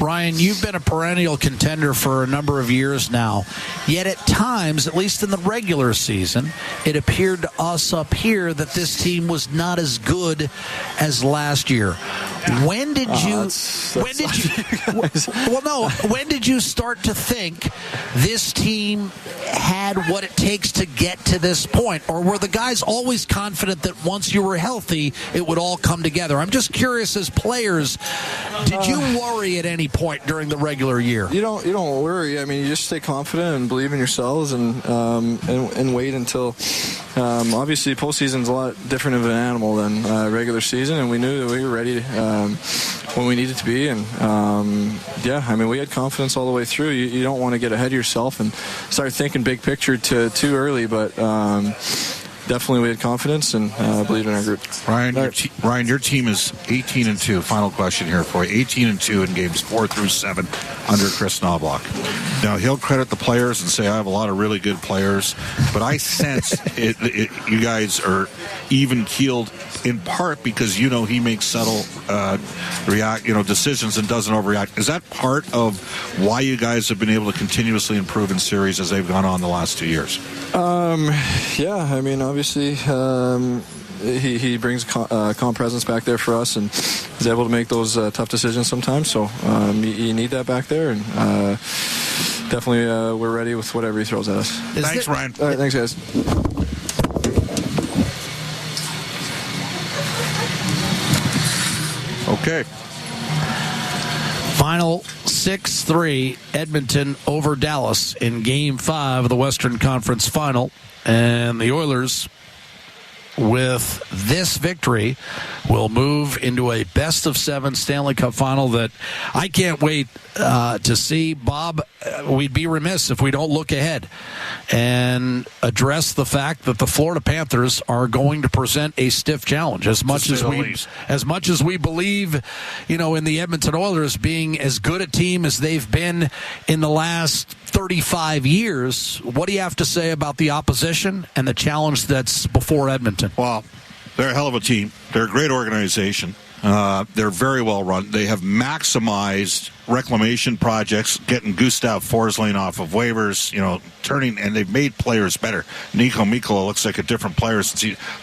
Ryan, you've been a perennial contender for a number of years now, yet at times, at least in the regular season, it appeared to us up here that this team was not as good as last year. When did you start to think this team had what it takes to get to this point? Or were the guys always confident that once you were healthy, it would all come together? I'm just curious, as players, did you worry at any point during the regular year? You don't worry. I mean, you just stay confident and believe in yourselves and wait until obviously postseason's a lot different of an animal than regular season, and we knew that we were ready when we needed to be. And yeah, I mean, we had confidence all the way through. You don't want to get ahead of yourself and start thinking big picture too early, but definitely we had confidence and believed in our group. Ryan, your team is 18-2. Final question here for you. 18-2 in games 4 through 7 under Chris Knobloch. Now, he'll credit the players and say, I have a lot of really good players, but I sense you guys are even-keeled in part because he makes subtle decisions and doesn't overreact. Is that part of why you guys have been able to continuously improve in series as they've gone on the last 2 years? Yeah, I mean, obviously, he brings calm presence back there for us, and is able to make those tough decisions sometimes. So you need that back there, and definitely we're ready with whatever he throws at us. Thanks, Ryan. All right, thanks, guys. Okay. Final 6-3, Edmonton over Dallas in Game 5 of the Western Conference Final. And the Oilers, with this victory, will move into a best-of-7 Stanley Cup Final that I can't wait to see. Bob, we'd be remiss if we don't look ahead and address the fact that the Florida Panthers are going to present a stiff challenge. As much as we believe, in the Edmonton Oilers being as good a team as they've been in the last 35 years, what do you have to say about the opposition and the challenge that's before Edmonton? Well, they're a hell of a team. They're a great organization. They're very well run. They have maximized reclamation projects, getting Gustav Forsling off of waivers, and they've made players better. Nico Mikkola looks like a different player.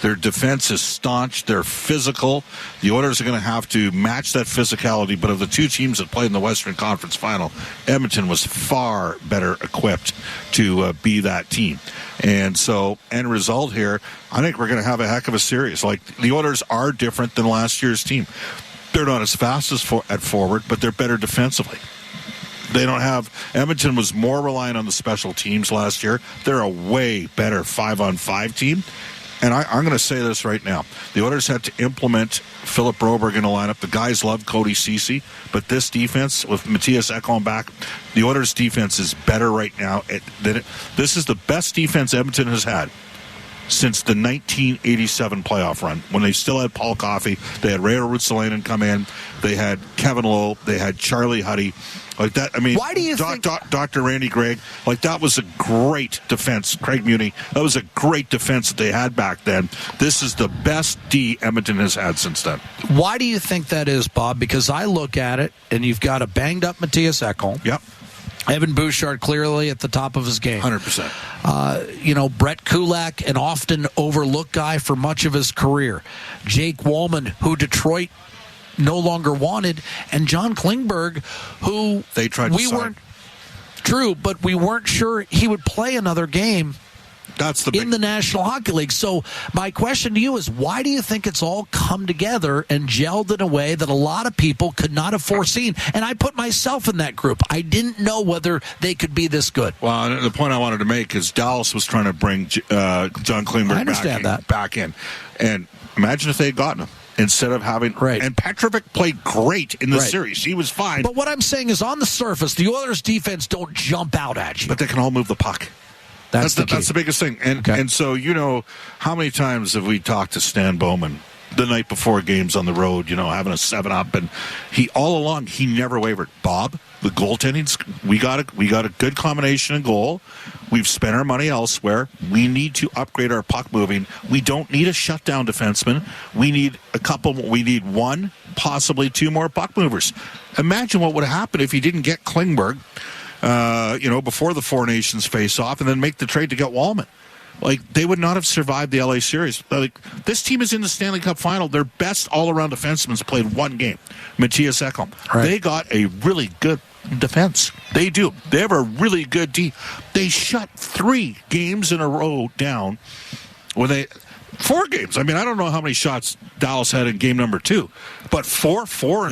Their defense is staunch. They're physical. The Oilers are going to have to match that physicality, but of the two teams that played in the Western Conference Final, Edmonton was far better equipped to be that team. And so, end result here, I think we're going to have a heck of a series. Like, the Oilers are different than last year's team. They're not as fast at forward, but they're better defensively. They don't have... Edmonton was more reliant on the special teams last year. They're a way better 5-on-5 team. And I'm going to say this right now. The Oilers had to implement Philip Broberg in the lineup. The guys love Cody Ceci, but this defense, with Matthias Ekholm back, the Oilers' defense is better right now. This is the best defense Edmonton has had since the 1987 playoff run, when they still had Paul Coffey. They had Reijo Ruotsalainen come in. They had Kevin Lowe. They had Charlie Huddy. Like that, I mean, why do you think Dr. Randy Gregg, like that was a great defense. Craig Muni, that was a great defense that they had back then. This is the best D Edmonton has had since then. Why do you think that is, Bob? Because I look at it, and you've got a banged-up Matthias Ekholm. Yep. Evan Bouchard clearly at the top of his game. 100%. Brett Kulak, an often overlooked guy for much of his career. Jake Wallman, who Detroit no longer wanted, and John Klingberg, who they tried to sign. True, but we weren't sure he would play another game in the National Hockey League. So my question to you is, why do you think it's all come together and gelled in a way that a lot of people could not have foreseen? And I put myself in that group. I didn't know whether they could be this good. Well, the point I wanted to make is Dallas was trying to bring John Klingberg back in. And imagine if they had gotten him. Instead of having... Right. And Petrovic played great in the series. He was fine. But what I'm saying is, on the surface, the Oilers' defense don't jump out at you. But they can all move the puck. That's the biggest thing. And so, how many times have we talked to Stan Bowman the night before games on the road, having a 7-up, and he never wavered. Bob, the goaltending, we got a good combination in goal. We've spent our money elsewhere. We need to upgrade our puck moving. We don't need a shutdown defenseman. We need one, possibly two more puck movers. Imagine what would have happened if he didn't get Klingberg, before the Four Nations face-off, and then make the trade to get Wallman. Like, they would not have survived the LA series. Like, this team is in the Stanley Cup Final. Their best all-around defenseman's played one game, Matthias Ekholm. Right. They got a really good defense. They do. They have a really good D. They shut 3 games in a row down when 4 games. I mean, I don't know how many shots Dallas had in game number 2, but 4 and 4.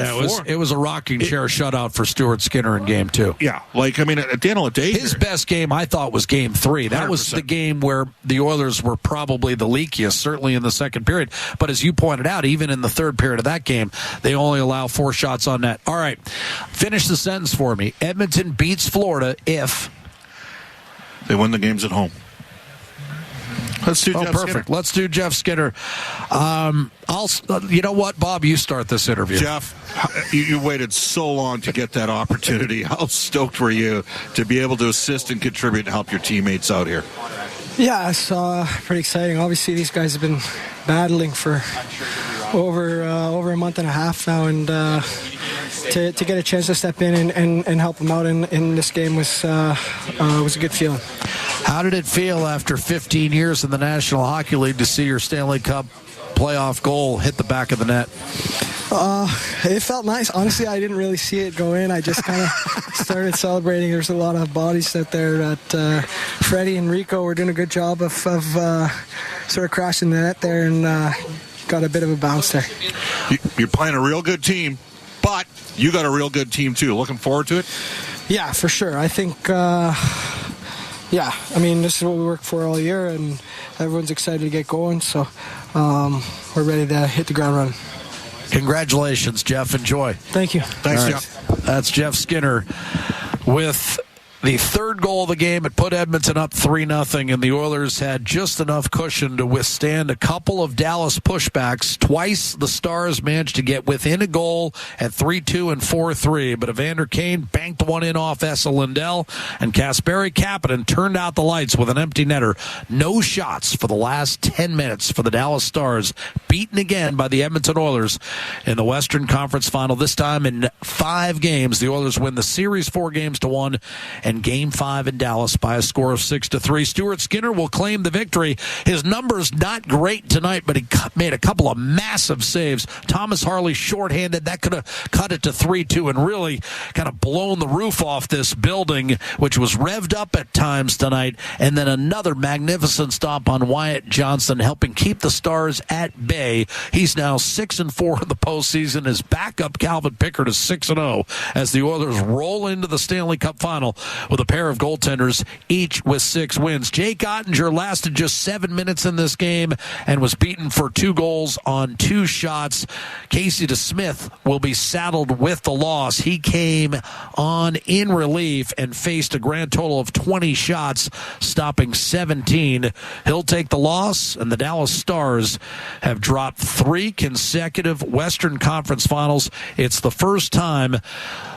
It was a rocking chair shutout for Stuart Skinner in game 2. Yeah, at the end of the day, his best game, I thought, was game 3. That 100%. Was the game where the Oilers were probably the leakiest, certainly in the second period. But as you pointed out, even in the third period of that game, they only allow 4 shots on net. All right, finish the sentence for me. Edmonton beats Florida if they win the games at home. Let's do Jeff perfect. Skinner. Let's do Jeff Skinner. You know what, Bob? You start this interview. Jeff, you waited so long to get that opportunity. How stoked were you to be able to assist and contribute to help your teammates out here? Yeah, it's pretty exciting. Obviously, these guys have been battling for over a month and a half now, and to get a chance to step in and help them out in this game was a good feeling. How did it feel after 15 years in the National Hockey League to see your Stanley Cup playoff goal hit the back of the net? It felt nice. Honestly, I didn't really see it go in. I just kind of started celebrating. There's a lot of bodies out there that Freddie and Rico were doing a good job of sort of crashing the net there and got a bit of a bounce there. You're playing a real good team, but you got a real good team too. Looking forward to it? Yeah, for sure. I think, this is what we worked for all year, and everyone's excited to get going, so we're ready to hit the ground running. Congratulations, Jeff. Enjoy. Thank you. Thanks, Jeff. That's Jeff Skinner with the third goal of the game. It put Edmonton up 3-0, and the Oilers had just enough cushion to withstand a couple of Dallas pushbacks. Twice the Stars managed to get within a goal at 3-2 and 4-3, but Evander Kane banked one in off Esa Lindell, and Kasperi Kapanen turned out the lights with an empty netter. No shots for the last 10 minutes for the Dallas Stars, beaten again by the Edmonton Oilers in the Western Conference Final. This time in 5 games, the Oilers win the series 4-1, and Game 5 in Dallas by a score of 6-3. Stuart Skinner will claim the victory. His numbers not great tonight, but he made a couple of massive saves. Thomas Harley shorthanded. That could have cut it to 3-2 and really kind of blown the roof off this building, which was revved up at times tonight. And then another magnificent stop on Wyatt Johnson, helping keep the Stars at bay. He's now 6-4 in the postseason. His backup Calvin Pickard is 6-0 as the Oilers roll into the Stanley Cup Final with a pair of goaltenders, each with 6 wins. Jake Ottinger lasted just 7 minutes in this game and was beaten for 2 goals on 2 shots. Casey DeSmith will be saddled with the loss. He came on in relief and faced a grand total of 20 shots, stopping 17. He'll take the loss, and the Dallas Stars have dropped 3 consecutive Western Conference Finals. It's the first time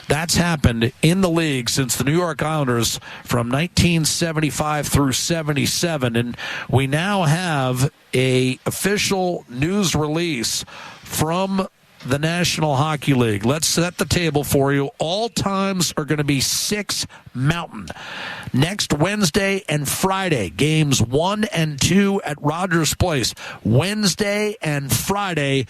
that's happened in the league since the New York Islanders from 1975 through 77. And we now have a official news release from the National Hockey League. Let's set the table for you. All times are going to be 6 Mountain. Next Wednesday and Friday, games 1 and 2 at Rogers Place. Wednesday and Friday,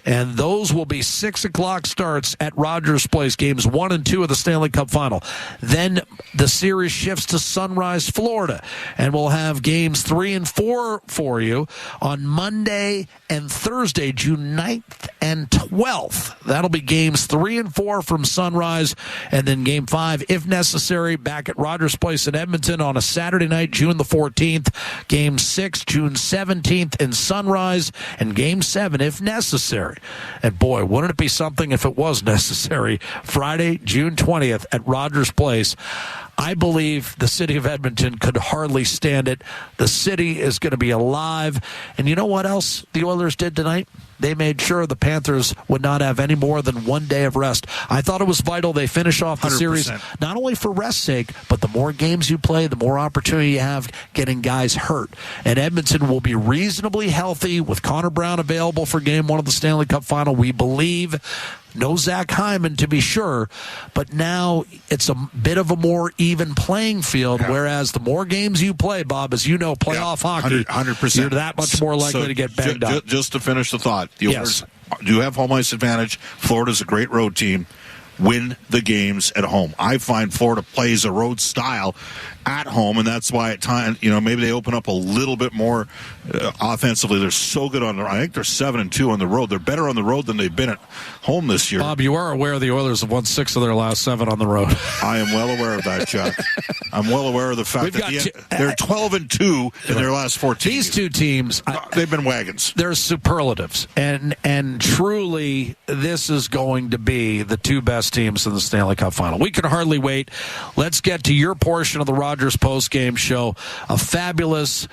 and those will be 6 o'clock starts at Rogers Place, games 1 and 2 of the Stanley Cup Final. Then the series shifts to Sunrise, Florida, and we'll have games 3 and 4 for you on Monday and Thursday, June 9th and 12th. That'll be games 3 and 4 from Sunrise, and then game 5, if necessary, back at Rogers Place in Edmonton on a Saturday night, June the 14th. Game 6, June 17th in Sunrise, and game 7, if necessary. And boy, wouldn't it be something if it was necessary, Friday, June 20th at Rogers Place. I believe the city of Edmonton could hardly stand it. The city is going to be alive. And you know what else the Oilers did tonight? They made sure the Panthers would not have any more than 1 day of rest. I thought it was vital they finish off the 100%. Series, not only for rest's sake, but the more games you play, the more opportunity you have getting guys hurt. And Edmonton will be reasonably healthy with Connor Brown available for Game 1 of the Stanley Cup Final. We believe. No Zach Hyman, to be sure, but now it's a bit of a more even playing field, whereas the more games you play, Bob, as you know, playoff hockey, 100%. You're that much more likely to get banged up. Just to finish the thought, the Oilers do have home ice advantage. Florida's a great road team. Win the games at home. I find Florida plays a road style at home, and that's why at times, maybe they open up a little bit more offensively. They're so good I think they're 7-2 on the road. They're better on the road than they've been at home this year. Bob, you are aware the Oilers have won 6 of their last 7 on the road. I am well aware of that, Chuck. I'm well aware of the fact that they're 12-2 in their last 14. These two teams, they've been wagons. They're superlatives, and truly, this is going to be the 2 best teams in the Stanley Cup Final. We can hardly wait. Let's get to your portion of the Rogers post-game show. A fabulous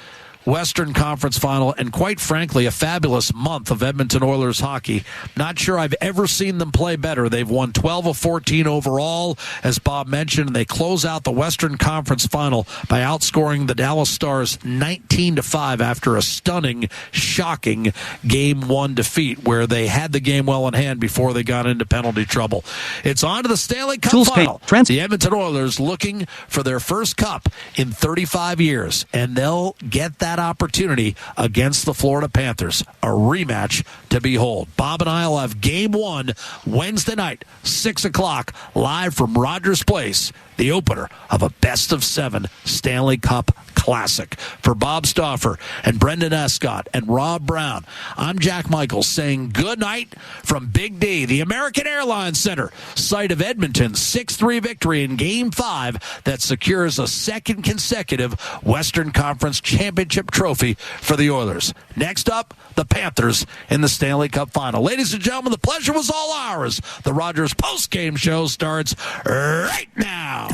Western Conference Final, and quite frankly, a fabulous month of Edmonton Oilers hockey. Not sure I've ever seen them play better. They've won 12 of 14 overall, as Bob mentioned, and they close out the Western Conference Final by outscoring the Dallas Stars 19-5 after a stunning, shocking Game 1 defeat where they had the game well in hand before they got into penalty trouble. It's on to the Stanley Cup Final. The Edmonton Oilers looking for their first cup in 35 years, and they'll get that that opportunity against the Florida Panthers. A rematch to behold. Bob and I will have Game 1 Wednesday night, 6 o'clock, live from Rogers Place, the opener of a best-of-7 Stanley Cup Classic. For Bob Stauffer and Brendan Escott and Rob Brown, I'm Jack Michaels saying good night from Big D, the American Airlines Center, site of Edmonton's 6-3 victory in Game 5 that secures a second consecutive Western Conference Championship trophy for the Oilers. Next up, the Panthers in the Stanley Cup Final. Ladies and gentlemen, the pleasure was all ours. The Rogers postgame show starts right now.